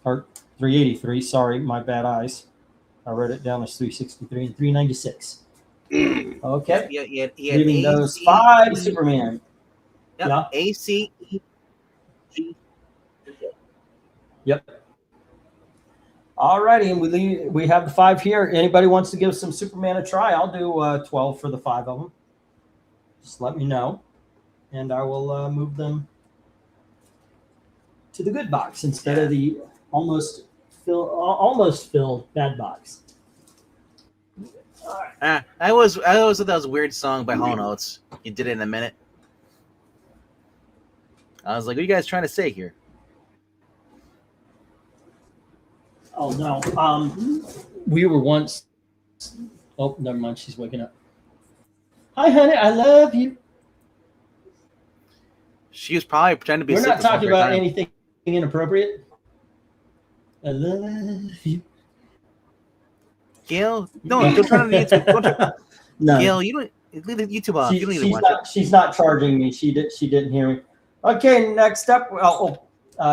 Or 383. Sorry, my bad eyes. I wrote it down as 363 and 396. Okay. Yeah. Leaving those 5 Superman. Yep. Yeah. ACE. Yep. All righty, and we have the 5 here. Anybody wants to give some Superman a try? I'll do 12 for the 5 of them. Just let me know, and I will move them to the good box instead of the almost filled bad box. I always thought that was a weird song by Hall Notes. You did it in a minute. I was like, what are you guys trying to say here? Oh no. We were once. Oh, never mind. She's waking up. Hi, honey. I love you. She was probably pretending to be. We're not talking about time. anything inappropriate. I love you. Gail, don't turn on the YouTube. Don't turn, No. Gail, you don't leave the YouTube off. You don't need to watch it. She's not charging me. She didn't hear me. Okay, next up.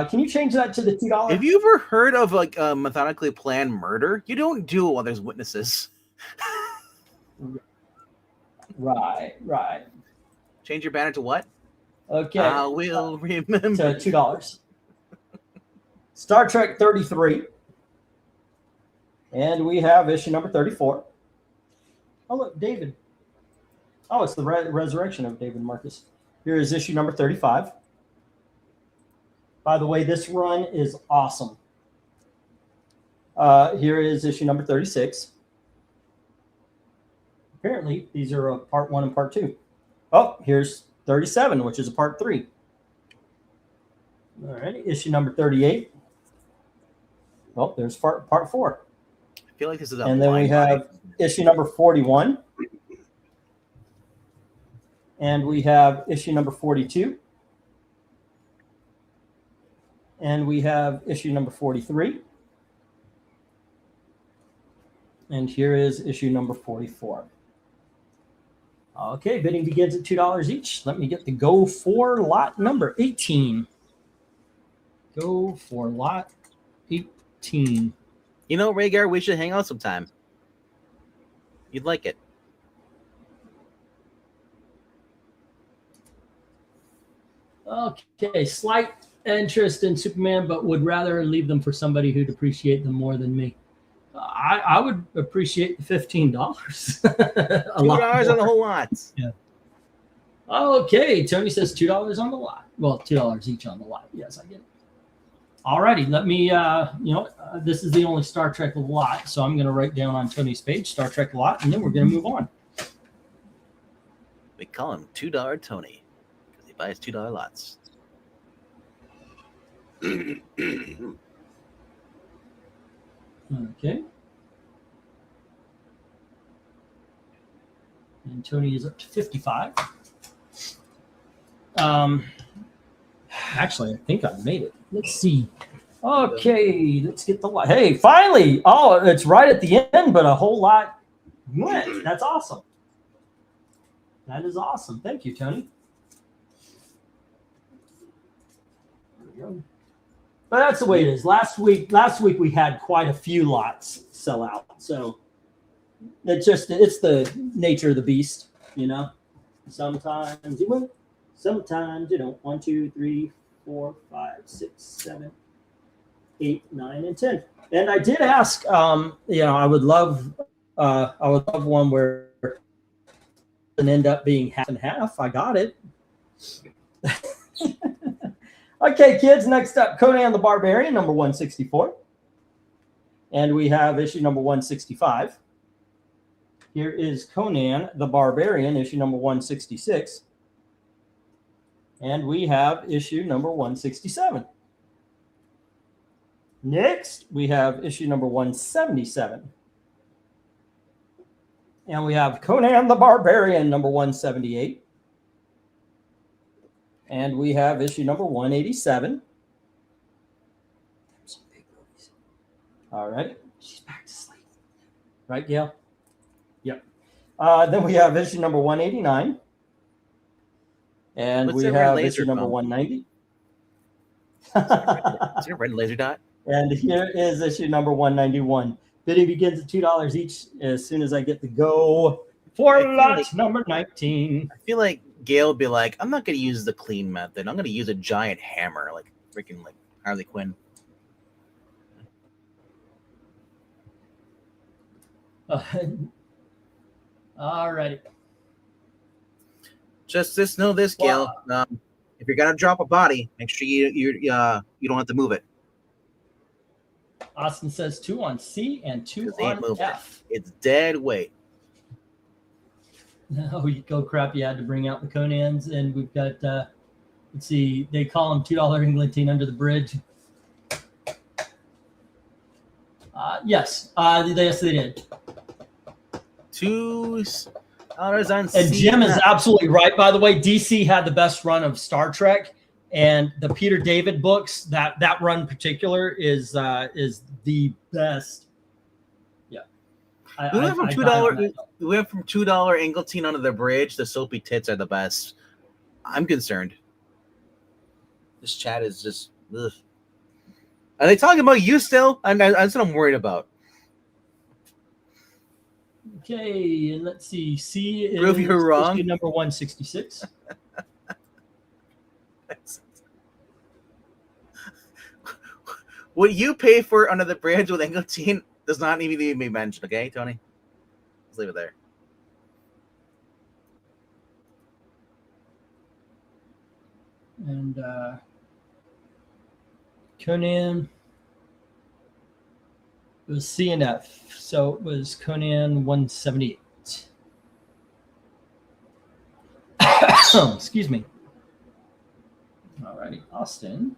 Can you change that to the $2? Have you ever heard of like a methodically planned murder? You don't do it while there's witnesses. Right. Change your banner to what? Okay. I will remember. To $2. Star Trek 33. And we have issue number 34. Oh, look, David. Oh, it's the resurrection of David Marcus. Here is issue number 35. By the way, this run is awesome. Here is issue number 36. Apparently, these are part 1 and part 2. Oh, here's 37, which is a part 3. All right, issue number 38. Oh, there's part 4. I feel like this is a and then we have issue number 41. And we have issue number 42. And we have issue number 43. And here is issue number 44. Okay, bidding begins at $2 each. Let me get the go for lot number 18. Go for lot 18. You know, Rhaegar, we should hang out sometime. You'd like it. Okay, slight interest in Superman, but would rather leave them for somebody who'd appreciate them more than me. I would appreciate the $15. $2 on the whole lot. Yeah. Okay, Tony says $2 on the lot. Well, $2 each on the lot. Yes, I get it. All righty, let me, this is the only Star Trek lot, so I'm going to write down on Tony's page, Star Trek lot, and then we're going to move on. We call him $2 Tony because he buys $2 lots. Okay. And Tony is up to 55. Actually, I think I made it. Let's see. Okay, let's get the lot. Hey, finally! Oh, it's right at the end, but a whole lot went. That's awesome. That is awesome. Thank you, Tony. There we go. But that's the way it is. Last week we had quite a few lots sell out. So it's the nature of the beast, you know. Sometimes you win, Sometimes you don't. 1, 2, 3, 4, 5, 6, 7, 8, 9, and 10. And I did ask, I would love one where it doesn't end up being half and half. I got it. Okay, kids, next up, Conan the Barbarian, number 164. And we have issue number 165. Here is Conan the Barbarian, issue number 166. And we have issue number 167. Next, we have issue number 177. And we have Conan the Barbarian, number 178. And we have issue number 187. All right. She's back to sleep. Right, Gail? Yep. Then we have issue number 189. And we have issue number 190. Is it a red laser dot? And here is issue number 191. Bidding begins at $2 each as soon as I get the go for lot number 19. I feel like Gail would be like, I'm not going to use the clean method. I'm going to use a giant hammer, like freaking like Harley Quinn. All righty. Just know this, Gail. If you're gonna drop a body, make sure you don't have to move it. Austin says 2 on C and 2 on F. It's dead weight. Oh, you go crap! You had to bring out the Conans, and we've got. Let's see. They call them $2 England under the bridge. Yes. Yes, they did. $2 on C. And Jim is absolutely right. By the way, DC had the best run of Star Trek, and the Peter David books. That run in particular is the best. Yeah. We went from $2. We went from $2 Ingletine under the bridge. The soapy tits are the best. I'm concerned. This chat is just. Ugh. Are they talking about you still? That's what I'm worried about. Okay, and let's see. C is Prove you're wrong. Number 166. What you pay for under the bridge with Ingletine does not even need to be mentioned, okay, Tony? Let's leave it there. And Conan. It was C and F, so it was Conan 178. Excuse me. All righty, Austin,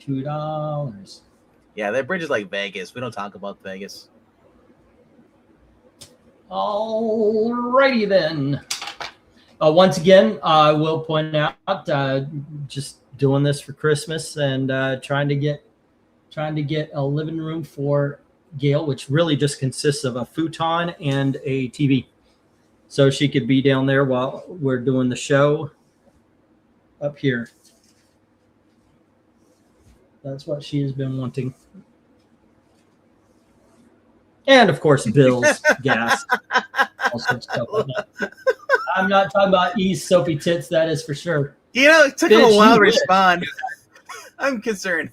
$2. Yeah, that bridge is like Vegas. We don't talk about Vegas. All righty then. Once again, I will point out, just doing this for Christmas and trying to get a living room for Gail, which really just consists of a futon and a TV, so she could be down there while we're doing the show up here. That's what she has been wanting. And of course, bills, gas, all sorts of stuff like that. I'm not talking about E's soapy tits, that is for sure. You know, it took him a while to respond. I'm concerned.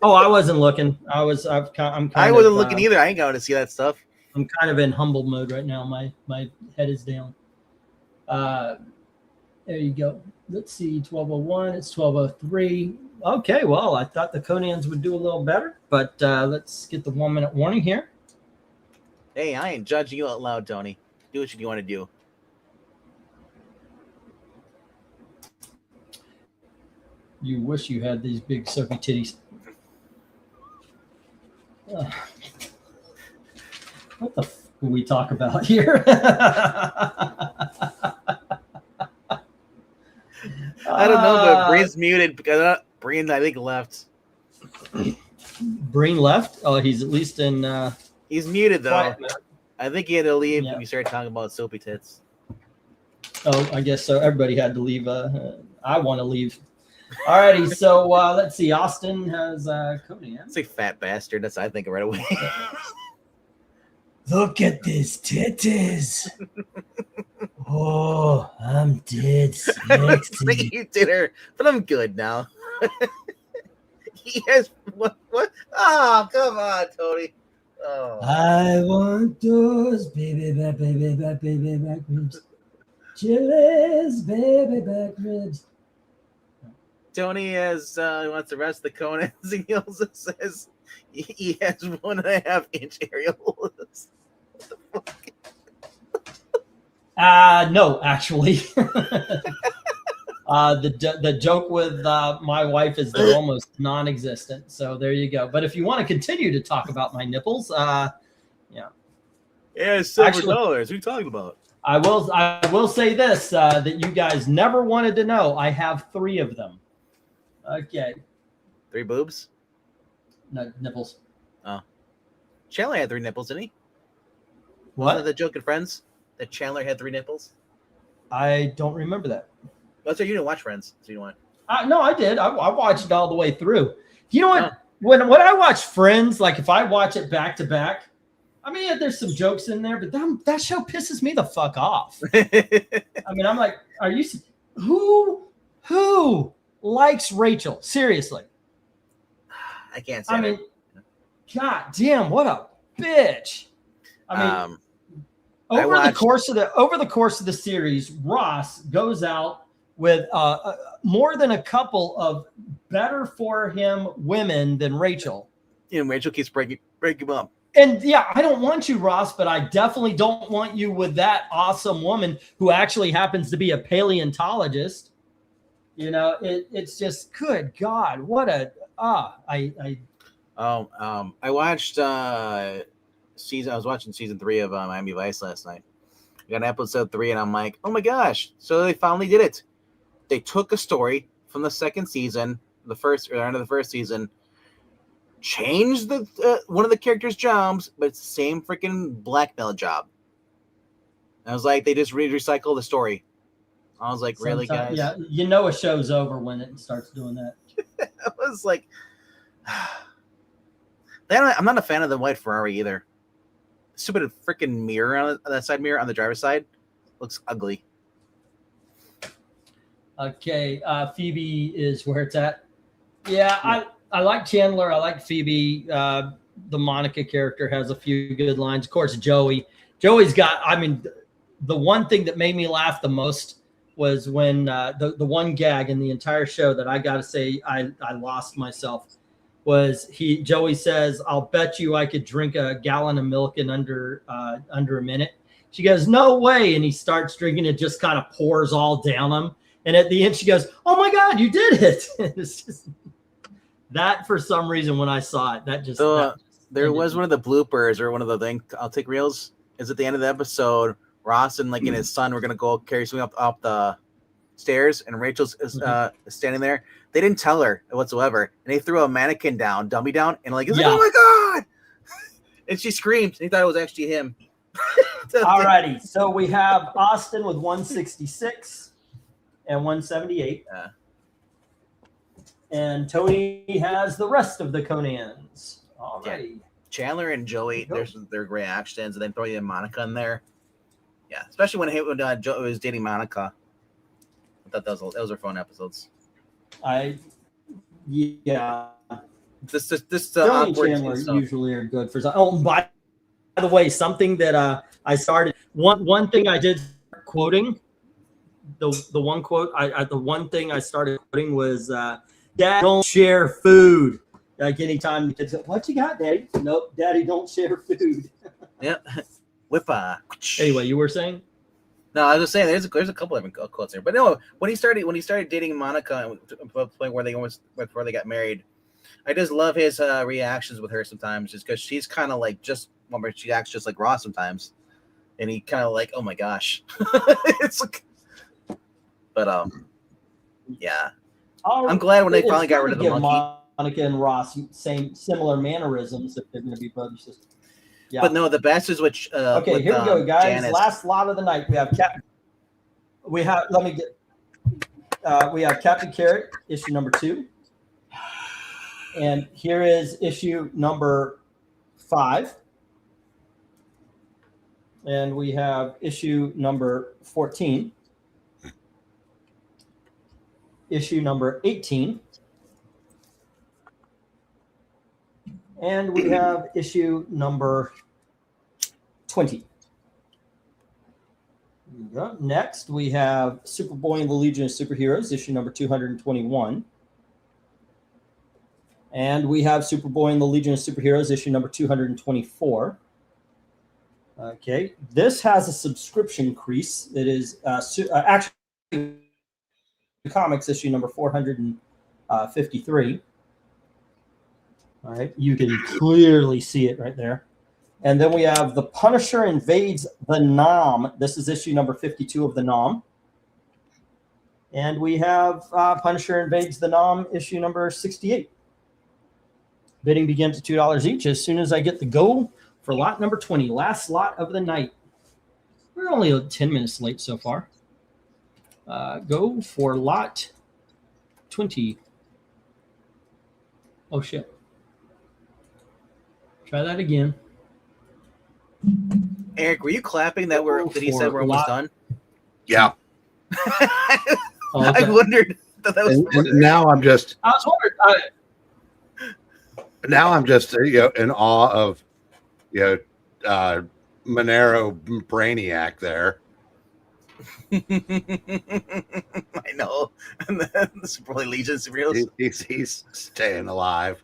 Oh, I wasn't looking. I wasn't looking either. I ain't going to see that stuff. I'm kind of in humble mode right now. My head is down. There you go. Let's see, 1201. It's 1203. Okay, well, I thought the Conans would do a little better, but let's get the 1 minute warning here. Hey, I ain't judging you out loud, Tony. Do what you want to do. You wish you had these big soapy titties. What the f do we talk about here? I don't know, but Breen's muted because Breen, I think, left. Breen left? Oh, he's at least in. He's muted though. I think he had to leave when we started talking about soapy tits. Oh, I guess so. Everybody had to leave. I want to leave. Alrighty, so let's see. Austin has Conan. It's a fat bastard. That's what I think right away. Look at this titties. Oh, I'm dead sexy. You did her, but I'm good now. He has what? Oh, come on, Tony. Oh. I want those baby back ribs. Chili's baby back ribs. Tony has wants the rest of the Conans. He also says he has 1.5-inch areolas. No, actually. The joke with my wife is they're almost non-existent. So there you go. But if you want to continue to talk about my nipples, yeah. Yeah, it's $7. What are you talking about? I will say this that you guys never wanted to know. I have 3 of them. Okay. 3 boobs? No, nipples. Oh. Chandler had 3 nipples, didn't he? What? Wasn't the joke in Friends that Chandler had 3 nipples? I don't remember that. That's why you didn't watch Friends. So you don't want. No, I did. I watched it all the way through. You know what? Oh. When I watch Friends, like if I watch it back to back, I mean, yeah, there's some jokes in there, but that show pisses me the fuck off. I mean, I'm like, are you who likes Rachel? Seriously. I can't say. I mean, god damn, what a bitch. I mean, over the course of the series, Ross goes out with more than a couple of better for him women than Rachel. And Rachel keeps breaking him up. And yeah, I don't want you, Ross, but I definitely don't want you with that awesome woman who actually happens to be a paleontologist. You know, it's just good God, what a I watched I was watching season 3 of Miami Vice last night. I got episode 3, and I'm like, oh my gosh! So they finally did it. They took a story from the second season, the end of the first season, changed the one of the characters' jobs, but it's the same freaking blackmail job. And I was like, they just recycle the story. I was like, really, guys? Yeah, you know a show's over when it starts doing that. I was like, I'm not a fan of the white Ferrari either. Stupid freaking mirror on that side mirror on the driver's side looks ugly. Okay, Phoebe is where it's at. Yeah, I like Chandler. I like Phoebe. The Monica character has a few good lines. Of course, Joey's got. I mean, the one thing that made me laugh the most was when the one gag in the entire show that I got to say I lost myself was Joey says, "I'll bet you I could drink a gallon of milk in under a minute." She goes, "No way!" And he starts drinking it, just kind of pours all down him. And at the end, she goes, "Oh my God, you did it!" It's just that for some reason when I saw it, that just there was one of the bloopers or one of the I'll take reels. Is at the end of the episode, Ross and and his son were gonna go carry something up the stairs, and Rachel's standing there. They didn't tell her whatsoever, and they threw a mannequin down, dummy down, and like, oh my God! And she screamed. They thought it was actually him. Alrighty, so we have Austin with 166 and 178, and Tony has the rest of the Conans. Alrighty, yeah. Chandler and Joey, there's their reactions, and then throw in Monica in there. Yeah, especially when Joey was dating Monica. I thought those were fun episodes. This Joey and Chandler usually are good for some. Oh, by the way, something that I started one thing I did quoting the one quote the one thing I started quoting was Dad, don't share food. Like anytime the kids go, "What you got, Daddy?" Nope, Daddy, don't share food. Yeah, whip. Anyway, you were saying? No, I was just saying there's a couple of quotes there, but no, when he started dating Monica, where before they got married, I just love his reactions with her sometimes, just because she's kind of like she acts just like Ross sometimes, and he kind of like, oh my gosh, it's like, but yeah, I'm glad when they finally got rid of the monkey. Monica and Ross, similar mannerisms if they're going to be brother sister. Yeah. But no, the best is which. Okay, here we go, guys. Janice. Last lot of the night. We have Captain Carrot, issue number 2, and here is issue number 5. And we have issue number 14, issue number 18, and we have issue number 20. Next, we have Superboy and the Legion of Superheroes, issue number 221. And we have Superboy and the Legion of Superheroes, issue number 224. Okay, this has a subscription increase. It is actually comics issue number 453. All right, you can clearly see it right there. And then we have The Punisher Invades the Nom. This is issue number 52 of the Nom. And we have Punisher Invades the Nom, issue number 68. Bidding begins at $2 each as soon as I get the go for lot number 20, last lot of the night. We're only 10 minutes late so far. Go for lot 20. Oh, shit. Try that again. Eric, were you clapping that he said we're almost done? Yeah. Oh, okay. I wondered that was. And now I'm just. I was wondering. Now I'm just in awe of Monero Brainiac there. I know. And then the Superboy Legion Superheroes. He's staying alive.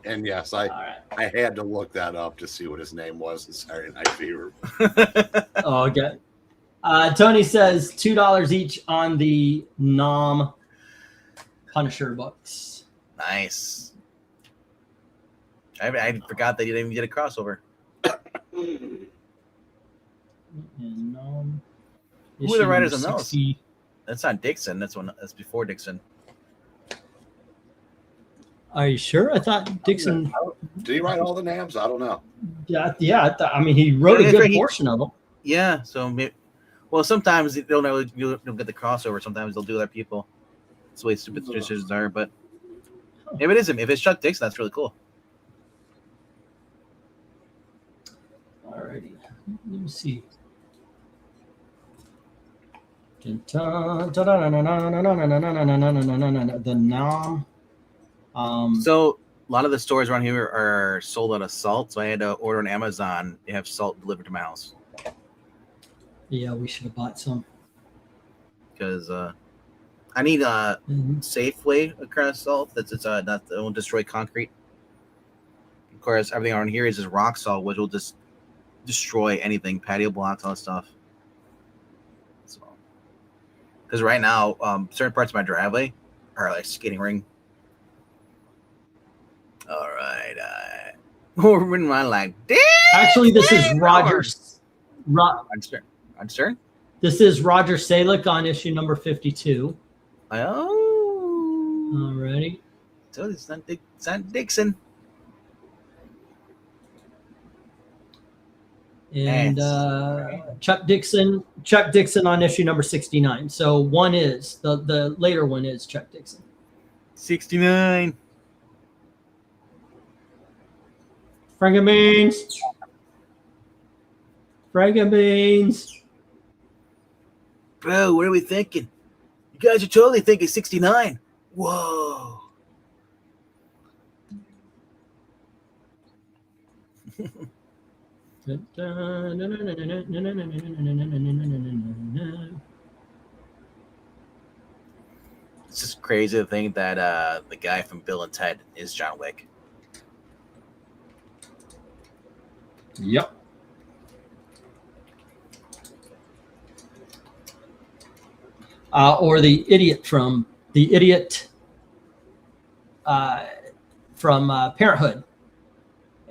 And yes, I had to look that up to see what his name was in Saturday Night Fever. Oh, okay. Tony says $2 each on the Nom Punisher books. Nice. I forgot that you didn't even get a crossover. And Nom. Who are the writers on those? 60. That's not Dixon. That's before Dixon. Are you sure? I thought Dixon. Did he write all the names? I don't know. Yeah. I mean, he wrote a good portion of them. Yeah. So maybe. Well, sometimes you don't know you'll get the crossover. Sometimes they'll do other people. That's the way stupid traditions are. But if it is him, if it's Chuck Dixon, that's really cool. Alrighty. Let me see. The Nom. So a lot of the stores around here are sold out of salt. So I had to order on Amazon. They have salt delivered to my house. Yeah, we should have bought some. Because I need a safe way across salt that won't destroy concrete. Of course, everything around here is just rock salt, which will just destroy anything, patio blocks, all that stuff. So, because right now, certain parts of my driveway are like skating ring. All right, we're running around like. Actually, this is Rogers. I'm sure. This is Roger Salick on issue number 52. Oh. Alrighty. So it's not Dixon. And Chuck Dixon on issue number 69. So one is the later one is Chuck Dixon. 69. Frankenbeans. Bro, what are we thinking? You guys are totally thinking 69. Whoa. It's just crazy to think that the guy from Bill and Ted is John Wick. Yep. Or the idiot from Parenthood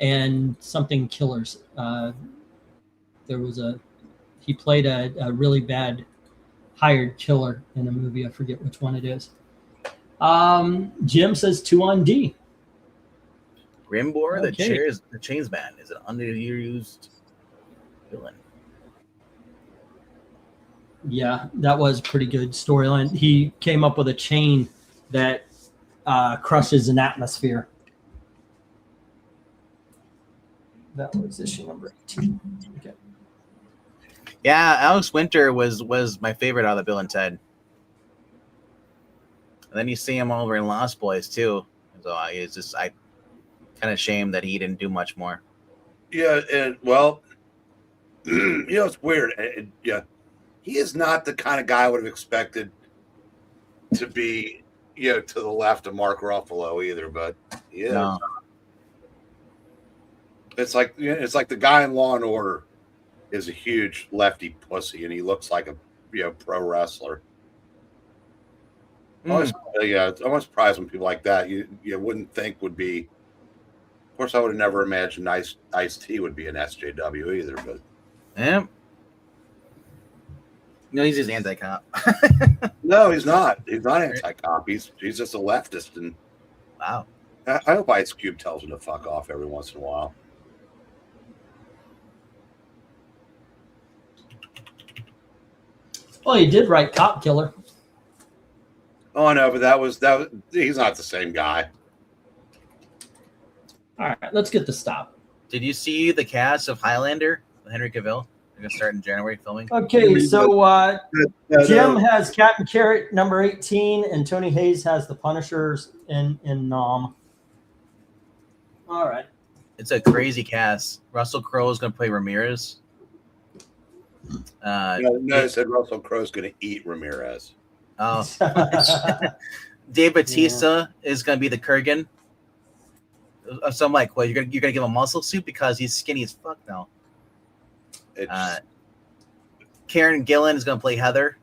and something Killers. He played a really bad hired killer in a movie. I forget which one it is. Jim says 2 on D. Grimbor, Okay. the Chains Man, is an underused villain. Yeah, that was a pretty good storyline. He came up with a chain that crushes an atmosphere. That was issue number 18. Okay. Yeah, Alex Winter was my favorite out of the Bill and Ted. And then you see him over in Lost Boys too. So it's just I kind of ashamed that he didn't do much more. Yeah, and well, it's weird. Yeah, he is not the kind of guy I would have expected to be, to the left of Mark Ruffalo either. But yeah, No. it's like the guy in Law and Order is a huge lefty pussy, and he looks like a pro wrestler. I'm almost surprised when people like that you wouldn't think would be. Of course, I would have never imagined Ice-T would be an SJW either, but Yeah. No, he's just anti-cop. no, he's not. He's not anti-cop. He's just a leftist, and Wow. I hope Ice Cube tells him to fuck off every once in a while. Well, he did write Cop Killer. Oh, I know, but that was he's not the same guy. All right, let's get the stop. Did you see the cast of Highlander with Henry Cavill? They're gonna start in January filming. Okay, so Jim has Captain Carrot number 18, and Tony Hayes has the Punishers in Nom. All right. It's a crazy cast. Russell Crowe is gonna play Ramirez. No, I said Russell Crowe's going to eat Ramirez. Oh, Dave Bautista is gonna be the Kurgan. So I'm like, well, you're gonna give him a muscle suit because he's skinny as fuck now. Karen Gillan is gonna play Heather.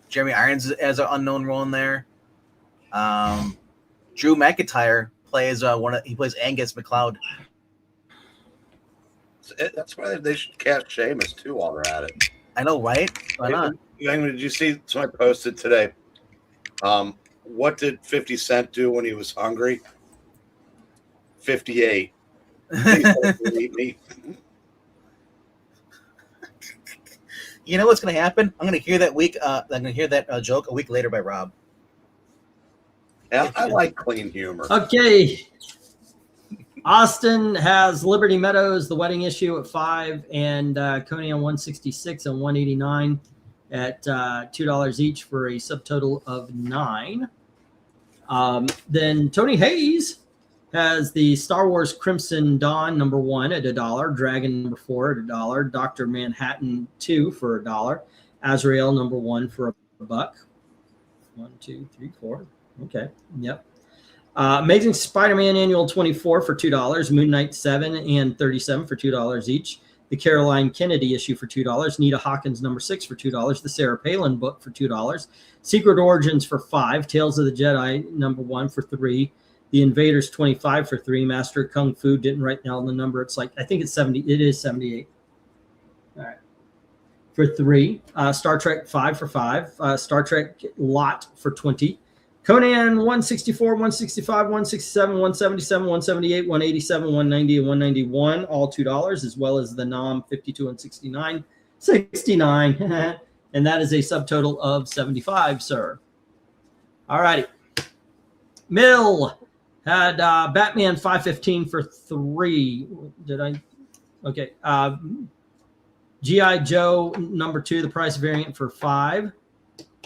Jeremy Irons has an unknown role in there. Drew McIntyre plays he plays Angus McLeod. That's why they should cast Sheamus too while they're at it. I know, right? Why not? Did you see? So I posted today. What did 50 Cent do when he was hungry? 58. Eat me. You know what's gonna happen? I'm gonna hear that joke a week later by Rob. Yeah, I like clean humor. Okay. Austin has Liberty Meadows, the wedding issue at 5, and Conan 166 and 189 at $2 each for a subtotal of 9. Then Tony Hayes has the Star Wars Crimson Dawn number 1 at $1, Dragon number 4 at $1, Dr. Manhattan 2 for $1, Azrael number 1 for $1. 1, 2, 3, 4. Okay. Yep. Amazing Spider-Man Annual 24 for $2, Moon Knight 7 and 37 for $2 each, the Caroline Kennedy issue for $2, Nita Hawkins number 6 for $2, the Sarah Palin book for $2, Secret Origins for $5, Tales of the Jedi number 1 for $3, The Invaders 25 for $3, Master Kung Fu didn't write down the number. It's like, I think it's 70. It is 78. All right. For $3, Star Trek 5 for $5, Star Trek Lot for $20. Conan 164, 165, 167, 177, 178, 187, 190, and 191, all $2, as well as the Nom 52 and 69, 69. And that is a subtotal of 75, sir. All righty. Mill had Batman 515 for $3. Did I? Okay. G.I. Joe number 2, the price variant for $5.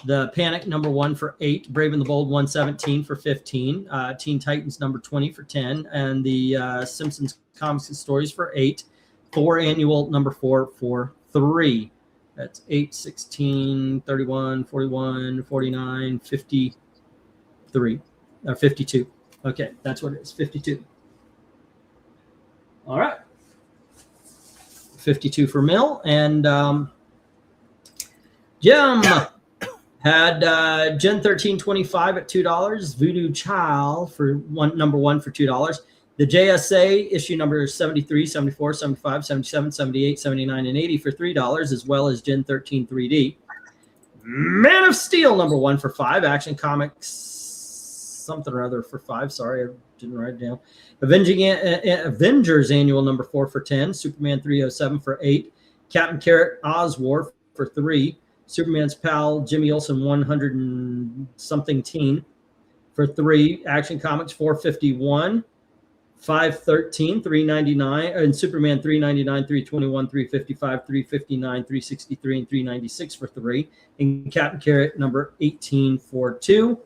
The Panic number 1 for $8, Brave and the Bold 117 for $15, Teen Titans number 20 for $10, and the Simpsons Comics and Stories for $8, Thor Annual number 4 for $3. That's 8, 16, 31, 41, 49, 53, or 52. Okay, that's what it is, 52. All right. 52 for Mill, and Jim had Gen 1325 at $2, Voodoo Child for number 1 for $2, the JSA issue number 73, 74, 75, 77, 78, 79, and 80 for $3, as well as Gen 13 3D. Man of Steel number 1 for $5, Action Comics something or other for $5. Sorry, I didn't write it down. Avengers Annual number 4 for $10, Superman 307 for $8, Captain Carrot Oswar for $3, Superman's pal Jimmy Olsen 100 and something teen for $3, Action Comics 451 513, 399, and Superman 399, 321, 355, 359, 363, and 396 for 3. And Captain Carrot number 18 for 2.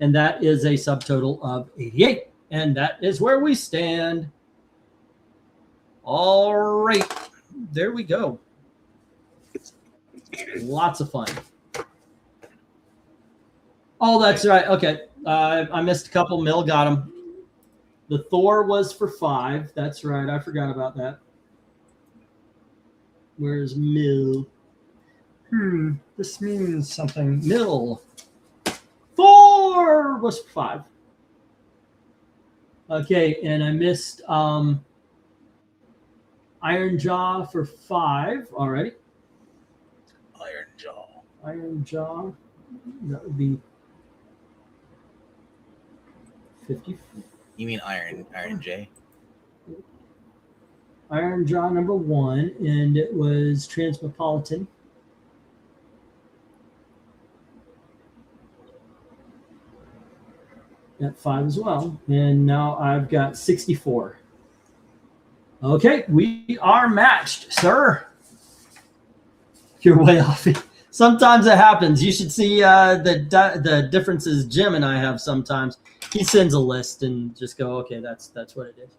And that is a subtotal of 88. And that is where we stand. All right. There we go. Lots of fun. Oh, that's right. Okay. I missed a couple. Mill got them. The Thor was for 5. That's right. I forgot about that. Where's Mill? This means something. Mill. Thor was for 5. Okay, and I missed Iron Jaw for 5 already. Iron Jaw. That would be 50. You mean Iron J? Iron Jaw number 1, and it was Transmetropolitan. At 5 as well. And now I've got 64. Okay, we are matched, sir. You're way off. Sometimes it happens. You should see the differences Jim and I have sometimes. He sends a list and just go, okay, that's what it is.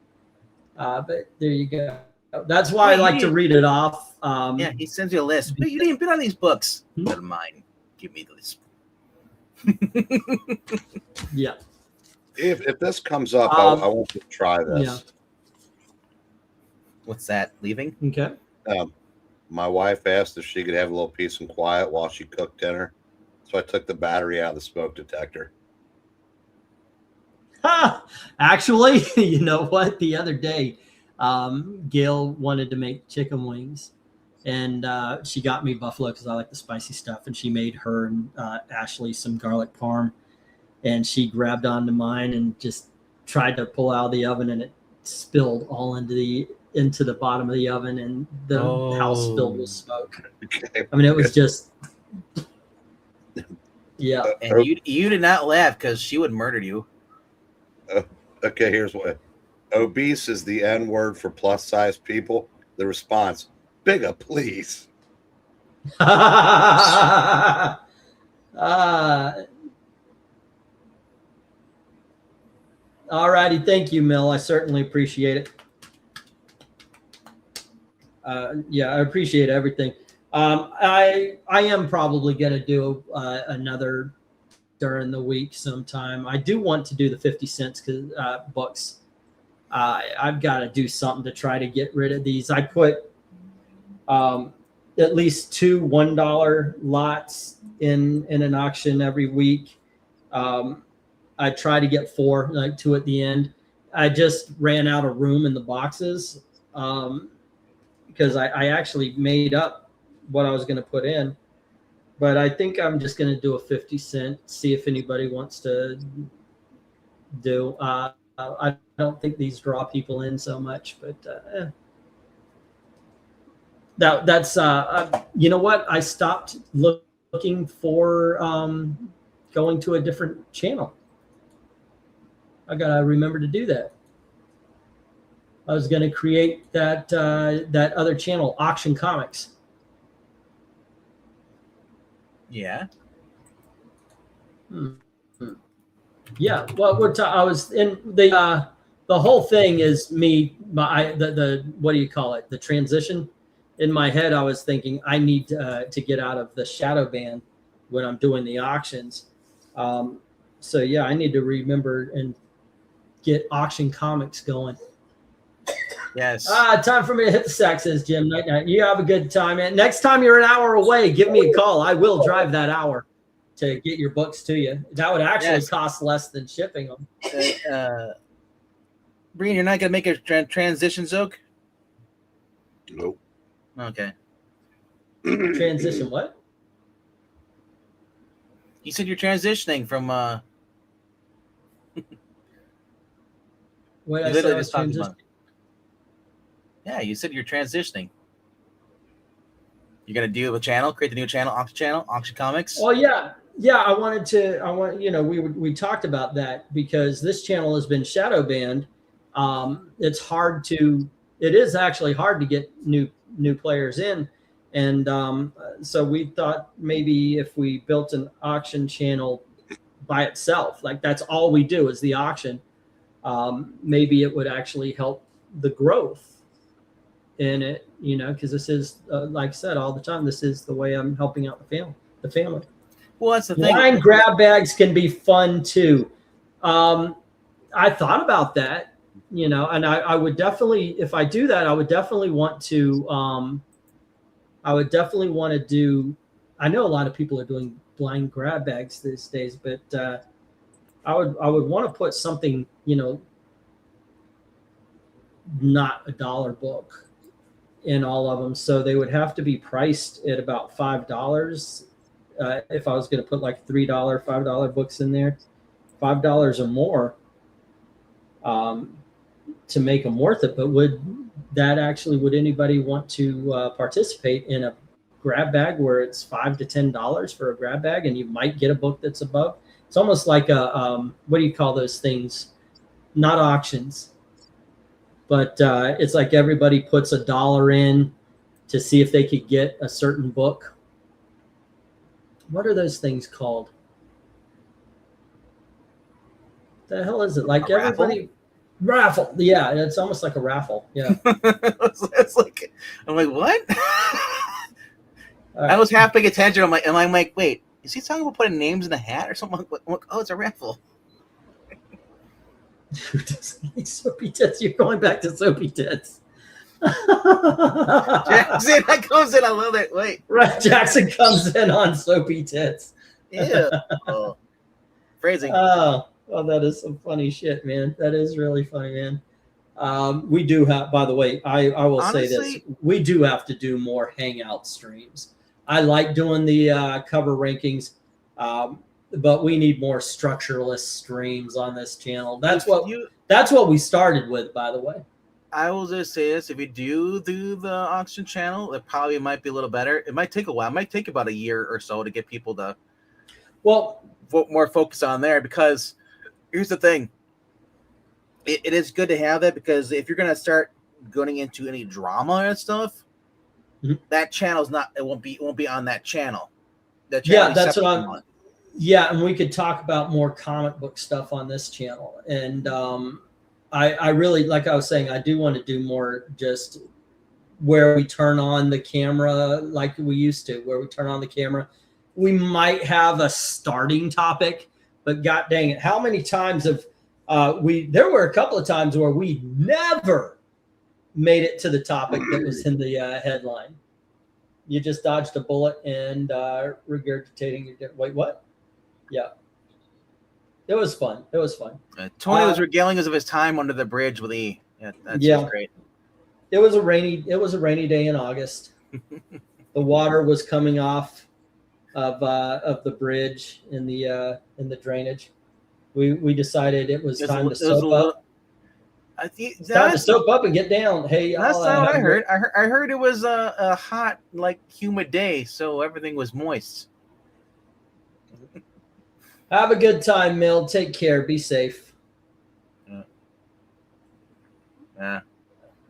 But there you go. That's why I like to read it off. Yeah, he sends you a list. But you didn't bid on these books. Never mind. Give me the list. Yeah. If this comes up, I want to try this. Yeah. What's that? Leaving? Okay. My wife asked if she could have a little peace and quiet while she cooked dinner. So I took the battery out of the smoke detector. Actually, you know what? The other day, Gail wanted to make chicken wings. And she got me buffalo because I like the spicy stuff. And she made her and Ashley some garlic parm. And she grabbed onto mine and just tried to pull out of the oven, and it spilled all into the bottom of the oven, and the house filled with smoke. Okay. I mean, it was just, yeah. And you did not laugh because she would murder you. Okay, here's what. Obese is the N word for plus size people. The response, bigger, please. All righty. Thank you, Mill. I certainly appreciate it. Yeah, I appreciate everything. I am probably going to do another during the week sometime. I do want to do the 50 cents books. I've got to do something to try to get rid of these. I put at least 2 $1 lots in an auction every week. I try to get 4, like 2 at the end. I just ran out of room in the boxes because I actually made up what I was going to put in. But I think I'm just going to do a 50 cent, see if anybody wants to do. I don't think these draw people in so much, but that's you know what? I stopped looking for going to a different channel. I gotta remember to do that. I was gonna create that other channel, Auction Comics. Yeah. Yeah. Well, I was in the whole thing is me. The what do you call it? The transition. In my head, I was thinking I need to get out of the shadow ban when I'm doing the auctions. So yeah, I need to remember and get Auction Comics going. Yes. Time for me to hit the sack, says Jim. Night night. You have a good time, man. Next time you're an hour away, give me a call. I will drive that hour to get your books to you. That would actually cost less than shipping them. Breen, you're not gonna make a transition, Zoke? Nope. Okay. Transition what? You said you're transitioning from What you I said I was transitioning. Yeah, you said you're transitioning. You're gonna do a channel, create the new channel, Auction Comics. Oh yeah. I want we talked about that because this channel has been shadow banned It's hard to. It is actually hard to get new players in, and so we thought maybe if we built an auction channel by itself, like that's all we do is the auction, maybe it would actually help the growth in it, because this is, like I said all the time, this is the way I'm helping out the family. Well, that's the thing. Wine grab bags can be fun too. I thought about that, and I would definitely, if I do that, I would definitely want to do. I know a lot of people are doing blind grab bags these days, but I would want to put something, not $1 book in all of them, so they would have to be priced at about $5. If I was going to put like $3, $5 books in there, $5 or more, to make them worth it. But would anybody want to participate in a grab bag where it's $5 to $10 for a grab bag, and you might get a book that's above? It's almost like a what do you call those things? Not auctions, but it's like everybody puts $1 in to see if they could get a certain book. What are those things called? The hell is it? Like a everybody raffle. Yeah, it's almost like a raffle. Yeah. It's like, I'm like, what? I was half paying attention. I'm like, wait, is he talking about putting names in a hat or something? I'm like, oh, it's a raffle. Who doesn't like soapy tits? You're going back to soapy tits. Jackson, that comes in. I love it. Wait, right? Jackson comes in on soapy tits. Yeah. Oh, phrasing. Oh, that is some funny shit, man. That is really funny, man. We do have, by the way, I will say this: we do have to do more hangout streams. I like doing the cover rankings, but we need more structureless streams on this channel. That's what we started with, by the way. I will just say this: if you do the auction channel, it probably might be a little better. It might take a while. It might take about a year or so to get people to more focus on there. Because here's the thing: it is good to have that, because if you're gonna start going into any drama and stuff, that channel's not. It won't be on that channel. Yeah, that's what I'm. Yeah, and we could talk about more comic book stuff on this channel, and I really, like I was saying, I do want to do more just where we turn on the camera like we used to, where we turn on the camera. We might have a starting topic, but god dang it, how many times have there were a couple of times where we never made it to the topic that was in the headline. You just dodged a bullet and regurgitating your, wait, what? Yeah. It was fun. Tony was regaling us of his time under the bridge with E. Yeah, that's great. It was a rainy day in August. The water was coming off of the bridge in the drainage. We decided it was time to soap up. Time to soap up and get down. Hey, that's not what I heard. I heard it was a hot, like, humid day, so everything was moist. Have a good time, Mill. Take care. Be safe. Yeah.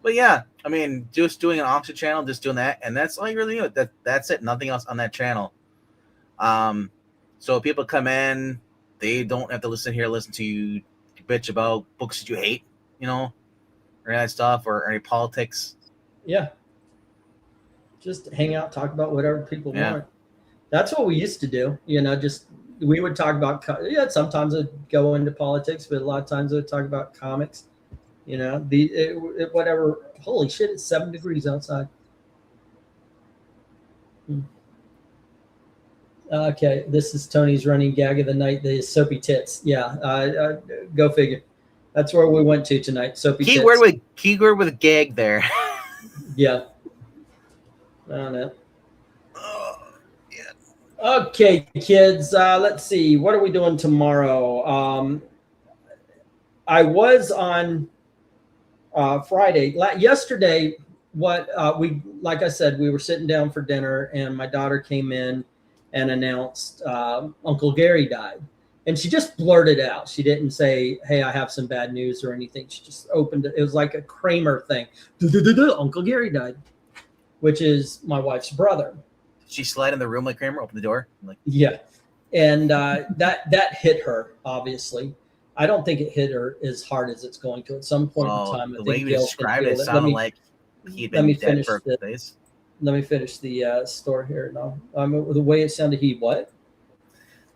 But yeah, I mean, just doing an auction channel, just doing that, and that's all you really do. That's it. Nothing else on that channel. So people come in, they don't have to listen to you bitch about books that you hate, or that stuff, or any politics. Yeah. Just hang out, talk about whatever people want. That's what we used to do. Just we would talk about, sometimes it'd go into politics, but a lot of times we'd talk about comics, whatever. Holy shit, it's 7 degrees outside. Okay, this is Tony's running gag of the night, the soapy tits. Yeah, go figure. That's where we went to tonight, soapy tits. Keyword with gag there. Yeah. I don't know. Okay, kids, let's see. What are we doing tomorrow? I was on Friday. Yesterday, like I said, we were sitting down for dinner, and my daughter came in and announced Uncle Gary died. And she just blurted it out. She didn't say, "Hey, I have some bad news" or anything. She just opened it. It was like a Kramer thing. Uncle Gary died, which is my wife's brother. She slid in the room like Kramer, open the door. Like, yeah, and that hit her. Obviously, I don't think it hit her as hard as it's going to at some point in time. The way you described it sounded like he'd been dead for days. Let me finish the story here. No, the way it sounded, he what?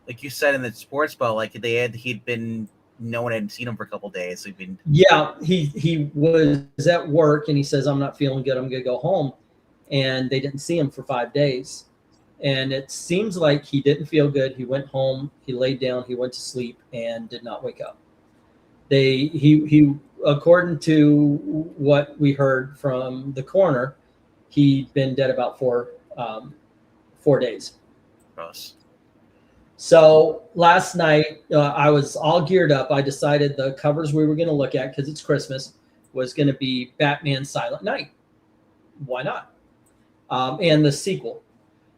Like you said in the sports ball, like he'd been, no one had seen him for a couple of days. So he'd been. Yeah, he was at work and he says, "I'm not feeling good. I'm gonna go home," and they didn't see him for 5 days, and it seems like he didn't feel good. He went home, he laid down, he went to sleep, and did not wake up. He according to what we heard from the coroner, he'd been dead about 4 days. Gross. So last night, I was all geared up. I decided the covers we were going to look at, because it's Christmas, was going to be Batman Silent Night. Why not? And the sequel.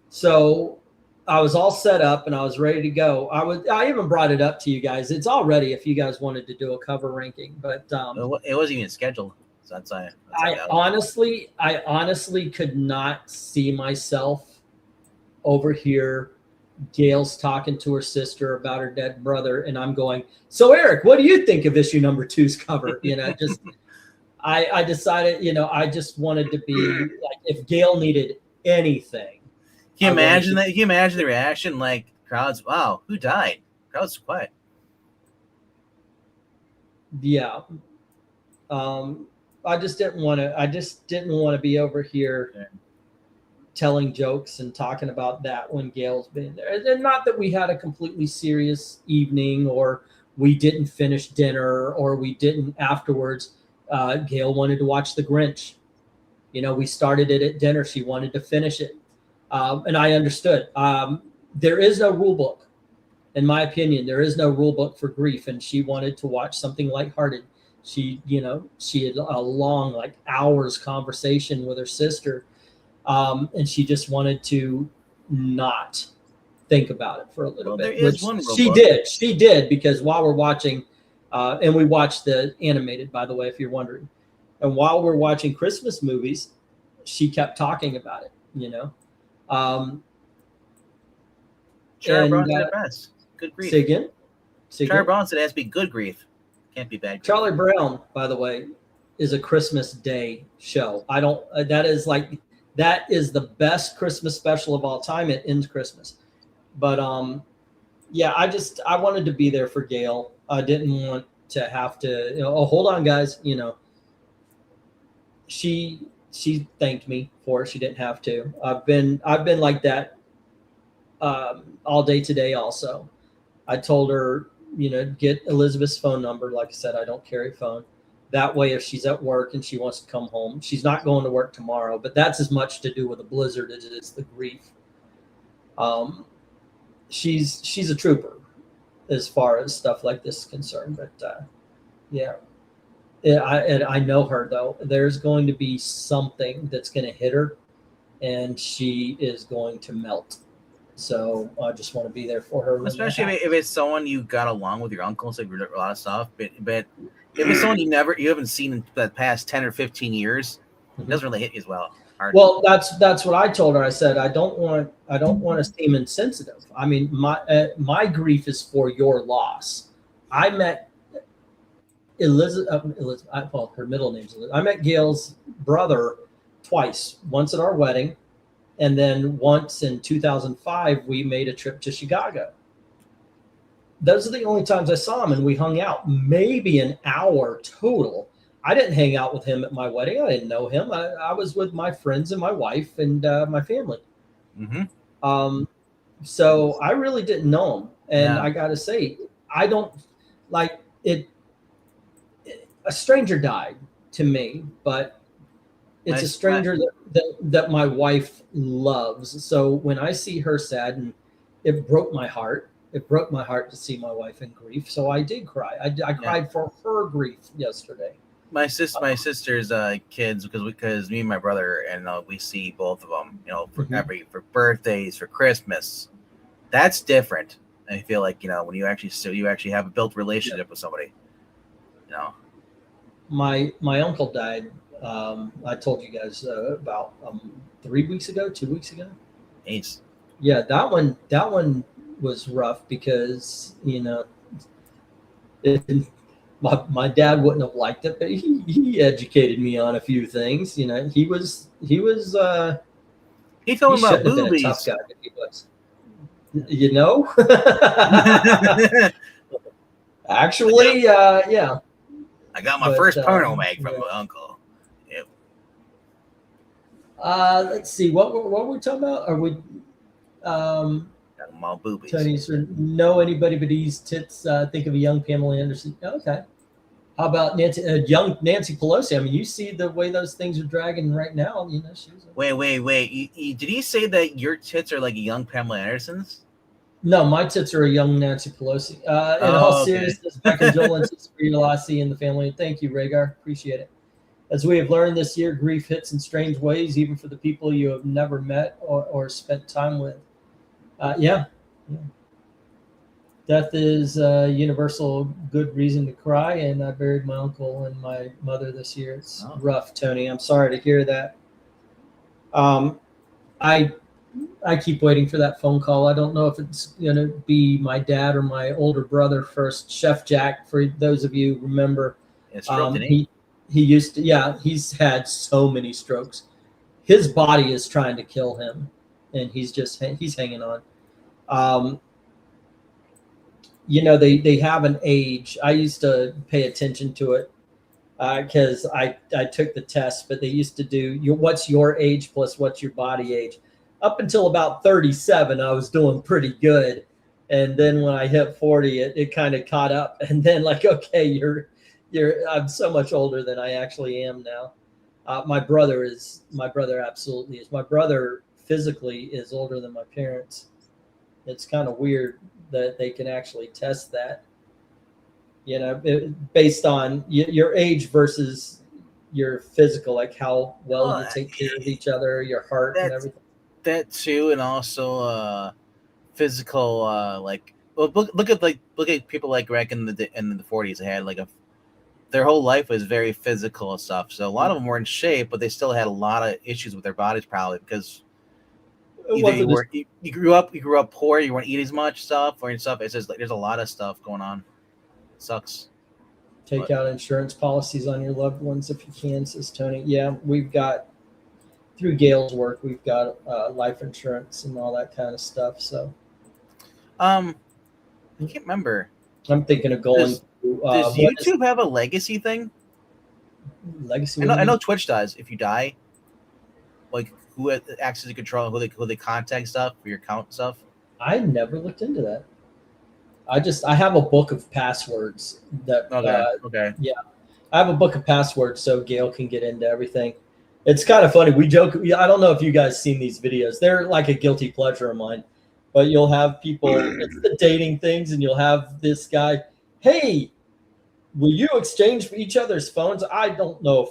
So I was all set up and I was ready to go. I even brought it up to you guys. It's all ready if you guys wanted to do a cover ranking. But it wasn't even scheduled. So that's I honestly could not see myself over here. Gail's talking to her sister about her dead brother, and I'm going, "So Eric, what do you think of issue number 2's cover?" Just I decided, I just wanted to be like, if Gail needed anything. Can you imagine that? Can you imagine the reaction? Like, crowds, wow, who died? Crowds quiet. Yeah. I just didn't want to be over here telling jokes and talking about that when Gail's been there. And not that we had a completely serious evening or we didn't finish dinner or we didn't afterwards. Gail wanted to watch The Grinch. We started it at dinner. She wanted to finish it. And I understood. There is no rule book. In my opinion, there is no rule book for grief. And she wanted to watch something lighthearted. She had a long, like hours conversation with her sister. And she just wanted to not think about it for a little bit. There is one rule she book. did. She did, because while we're watching, and we watched the animated, by the way, if you're wondering. And while we're watching Christmas movies, she kept talking about it, Charlie Brown said it best. Good grief. Say again? Charlie Brown said it has to be good grief. Can't be bad grief. Charlie Brown, by the way, is a Christmas Day show. That is the best Christmas special of all time. It ends Christmas. But I wanted to be there for Gail. I didn't want to have to, hold on, guys. She thanked me for it. She didn't have to. I've been like that all day today also. I told her, get Elizabeth's phone number. Like I said, I don't carry a phone. That way, if she's at work and she wants to come home, she's not going to work tomorrow, but that's as much to do with the blizzard as it is the grief. She's a trooper as far as stuff like this is concerned, but I know her though. There's going to be something that's going to hit her, and she is going to melt. So I just want to be there for her. Especially if it's someone you got along with, your uncles, like a lot of stuff, but. If it's someone you haven't seen in the past 10 or 15 years, it doesn't really hit you as well. Hard. Well, that's what I told her. I said, I don't want to seem insensitive. I mean, my grief is for your loss. I met Elizabeth. Well, her middle name's Elizabeth. I met Gail's brother twice. Once at our wedding, and then once in 2005, we made a trip to Chicago. Those are the only times I saw him, and we hung out maybe an hour total. I didn't hang out with him at my wedding. I didn't know him. I was with my friends and my wife and my family. Mm-hmm. So I really didn't know him. And I got to say, I don't like it. A stranger died to me, but it's a stranger that my wife loves. So when I see her sad, and it broke my heart. It broke my heart to see my wife in grief. So I did cry. I cried for her grief yesterday. My sister's kids, because me and my brother, and we see both of them, for birthdays, for Christmas. That's different. I feel like, when you actually have a built relationship with somebody, My uncle died. I told you guys about 3 weeks ago, 2 weeks ago. Ace. Yeah, that one was rough because my dad wouldn't have liked it, but he educated me on a few things. He was He he told him about shouldn't have been a tough boobies. guy, but he was. Actually, yeah. I got my But, first porno mag from yeah. my uncle. Yep. Let's see what were we talking about? Are we Got them all boobies. Tony's or know anybody but these tits? Think of a young Pamela Anderson. Okay. How about young Nancy Pelosi? I mean, you see the way those things are dragging right now. She's Wait. Did he say that your tits are like young Pamela Anderson's? No, my tits are a young Nancy Pelosi. In all seriousness, my condolences for your Lassie and the family. Thank you, Rhaegar. Appreciate it. As we have learned this year, grief hits in strange ways, even for the people you have never met or spent time with. Yeah. Death is a universal good reason to cry, and I buried my uncle and my mother this year. It's rough, Tony. I'm sorry to hear that. I keep waiting for that phone call. I don't know if it's going to be my dad or my older brother first. Chef Jack, for those of you who remember, he used to, yeah, he's had so many strokes. His body is trying to kill him, and he's hanging on. They have an age. I used to pay attention to it because I took the test, but they used to do what's your age plus what's your body age. Up until about 37, I was doing pretty good. And then when I hit 40, it kind of caught up. And then okay, I'm so much older than I actually am now. My brother absolutely is. My brother physically is older than my parents. It's kind of weird that they can actually test that, based on your age versus your physical, like how well you take care of each other, your heart and everything. That too, and also physical. Look at people like Greg in the 40s. They had their whole life was very physical and stuff. So a lot of them were in shape, but they still had a lot of issues with their bodies, probably because either you grew up poor, you weren't eating as much stuff or stuff. It's just there's a lot of stuff going on. It sucks. Take out insurance policies on your loved ones if you can, says Tony. Yeah, we've got. Through Gail's work, we've got life insurance and all that kind of stuff. So, I can't remember. I'm thinking of going. Does YouTube have a legacy thing? Legacy. I know Twitch does. If you die, who has access to control, who they contact stuff for your account stuff. I never looked into that. I have a book of passwords that. Okay. Yeah, I have a book of passwords so Gail can get into everything. It's kind of funny. We joke. I don't know if you guys seen these videos. They're like a guilty pleasure of mine. But you'll have people, it's the dating things, and you'll have this guy, hey, will you exchange for each other's phones? I don't know if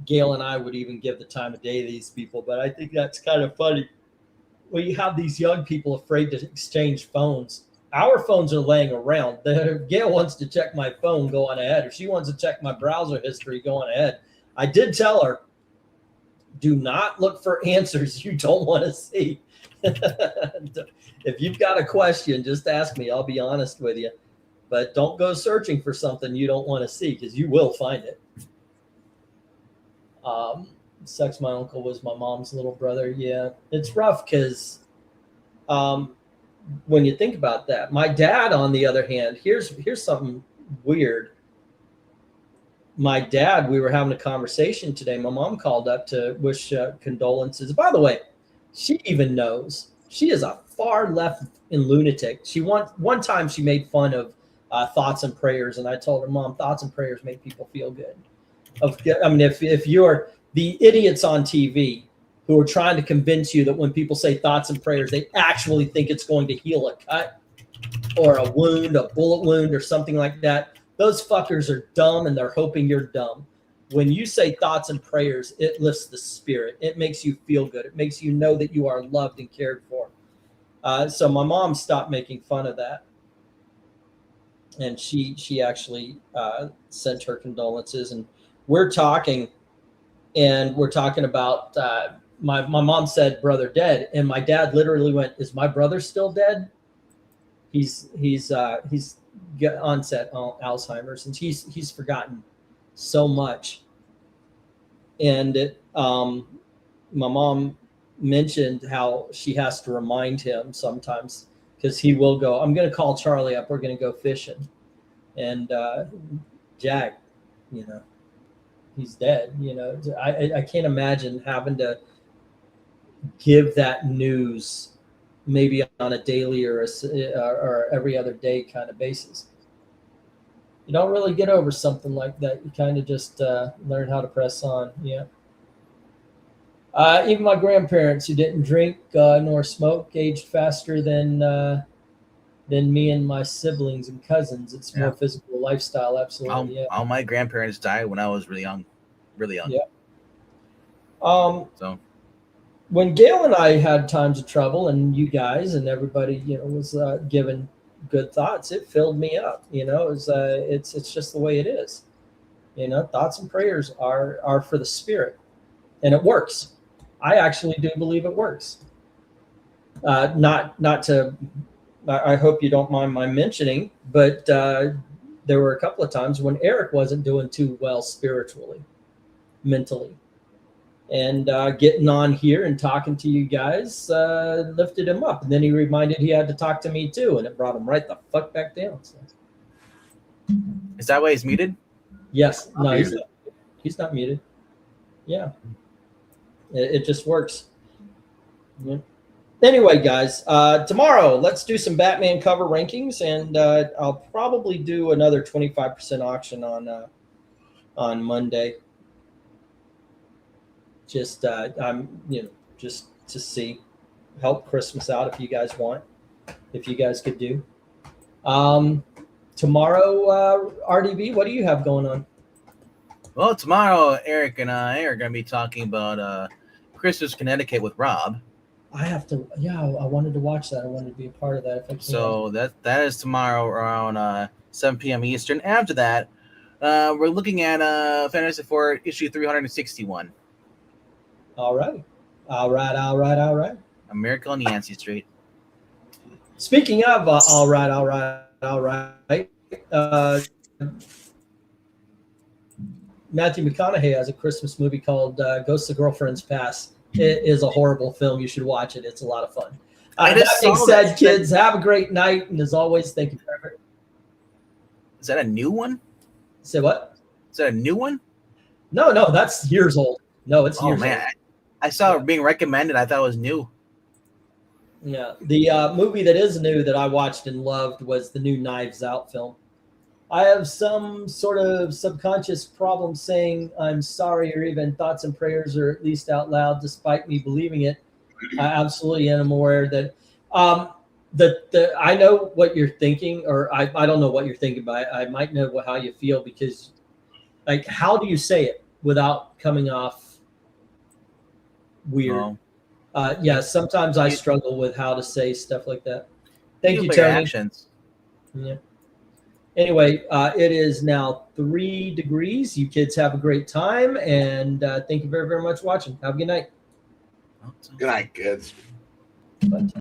Gail and I would even give the time of day to these people, but I think that's kind of funny. Well, you have these young people afraid to exchange phones. Our phones are laying around. Gail wants to check my phone, go on ahead. If she wants to check my browser history, go on ahead. I did tell her, do not look for answers you don't want to see. If you've got a question, just ask me. I'll be honest with you. But don't go searching for something you don't want to see, because you will find it. Sex my uncle was my mom's little brother. Yeah, it's rough because when you think about that. My dad, on the other hand, here's something weird. My dad, we were having a conversation today. My mom called up to wish condolences. By the way, she even knows she is a far left and lunatic. She one time she made fun of thoughts and prayers, and I told her, Mom, thoughts and prayers make people feel good. I mean, if you're the idiots on TV who are trying to convince you that when people say thoughts and prayers, they actually think it's going to heal a cut or a wound, a bullet wound or something like that. Those fuckers are dumb, and they're hoping you're dumb. When you say thoughts and prayers, it lifts the spirit. It makes you feel good. It makes you know that you are loved and cared for. So my mom stopped making fun of that. and she actually sent her condolences, and we're talking about my mom said brother dead, and my dad literally went, "Is my brother still dead?" He's got onset Alzheimer's, and he's forgotten so much. And my mom mentioned how she has to remind him sometimes, because he will go, "I'm going to call Charlie up. We're going to go fishing." And Jack, he's dead. I can't imagine having to give that news maybe on a daily or every other day kind of basis. You don't really get over something like that. You kind of just learn how to press on. Yeah. Even my grandparents, who didn't drink nor smoke, aged faster than me and my siblings and cousins. It's more physical lifestyle. Absolutely. All my grandparents died when I was really young. Yeah. So when Gail and I had times of trouble, and you guys and everybody, was given good thoughts, it filled me up. It's just the way it is. Thoughts and prayers are for the spirit, and it works. I actually do believe it works. Not to. I hope you don't mind my mentioning, but there were a couple of times when Eric wasn't doing too well spiritually, mentally. And getting on here and talking to you guys lifted him up. And then he reminded he had to talk to me too, and it brought him right the fuck back down. So. Is that why he's muted? Yes. No, he's not muted. Yeah. It just works. Yeah. Anyway, guys, tomorrow let's do some Batman cover rankings, and I'll probably do another 25% auction on Monday. Just just to see, help Christmas out if you guys want, if you guys could do. Tomorrow, RDB, what do you have going on? Well, tomorrow Eric and I are going to be talking about Christmas Connecticut with Rob. I have to. Yeah, I wanted to watch that. I wanted to be a part of that. If I can. So that is tomorrow around 7 p.m. Eastern. After that, we're looking at Fantasy Four issue 361. All right. A Miracle on Yancey Street. Speaking of all right. Matthew McConaughey has a Christmas movie called Ghosts of Girlfriends Past. It is a horrible film. You should watch it. It's a lot of fun. That being said, kids, have a great night. And as always, thank you for it. Is that a new one? Say what? Is that a new one? No, that's years old. No, it's years old. I saw it being recommended. I thought it was new. Yeah. The movie that is new that I watched and loved was the new Knives Out film. I have some sort of subconscious problem saying I'm sorry, or even thoughts and prayers, or at least out loud, despite me believing it. I absolutely am aware that I know what you're thinking, or I don't know what you're thinking, but I might know how you feel, because like, how do you say it without coming off weird? Yeah, sometimes I struggle with how to say stuff like that. Thank you, Tony. Actions. Yeah. Anyway, it is now 3 degrees. You kids have a great time, and thank you very, very much for watching. Have a good night. Good night, kids. Bye.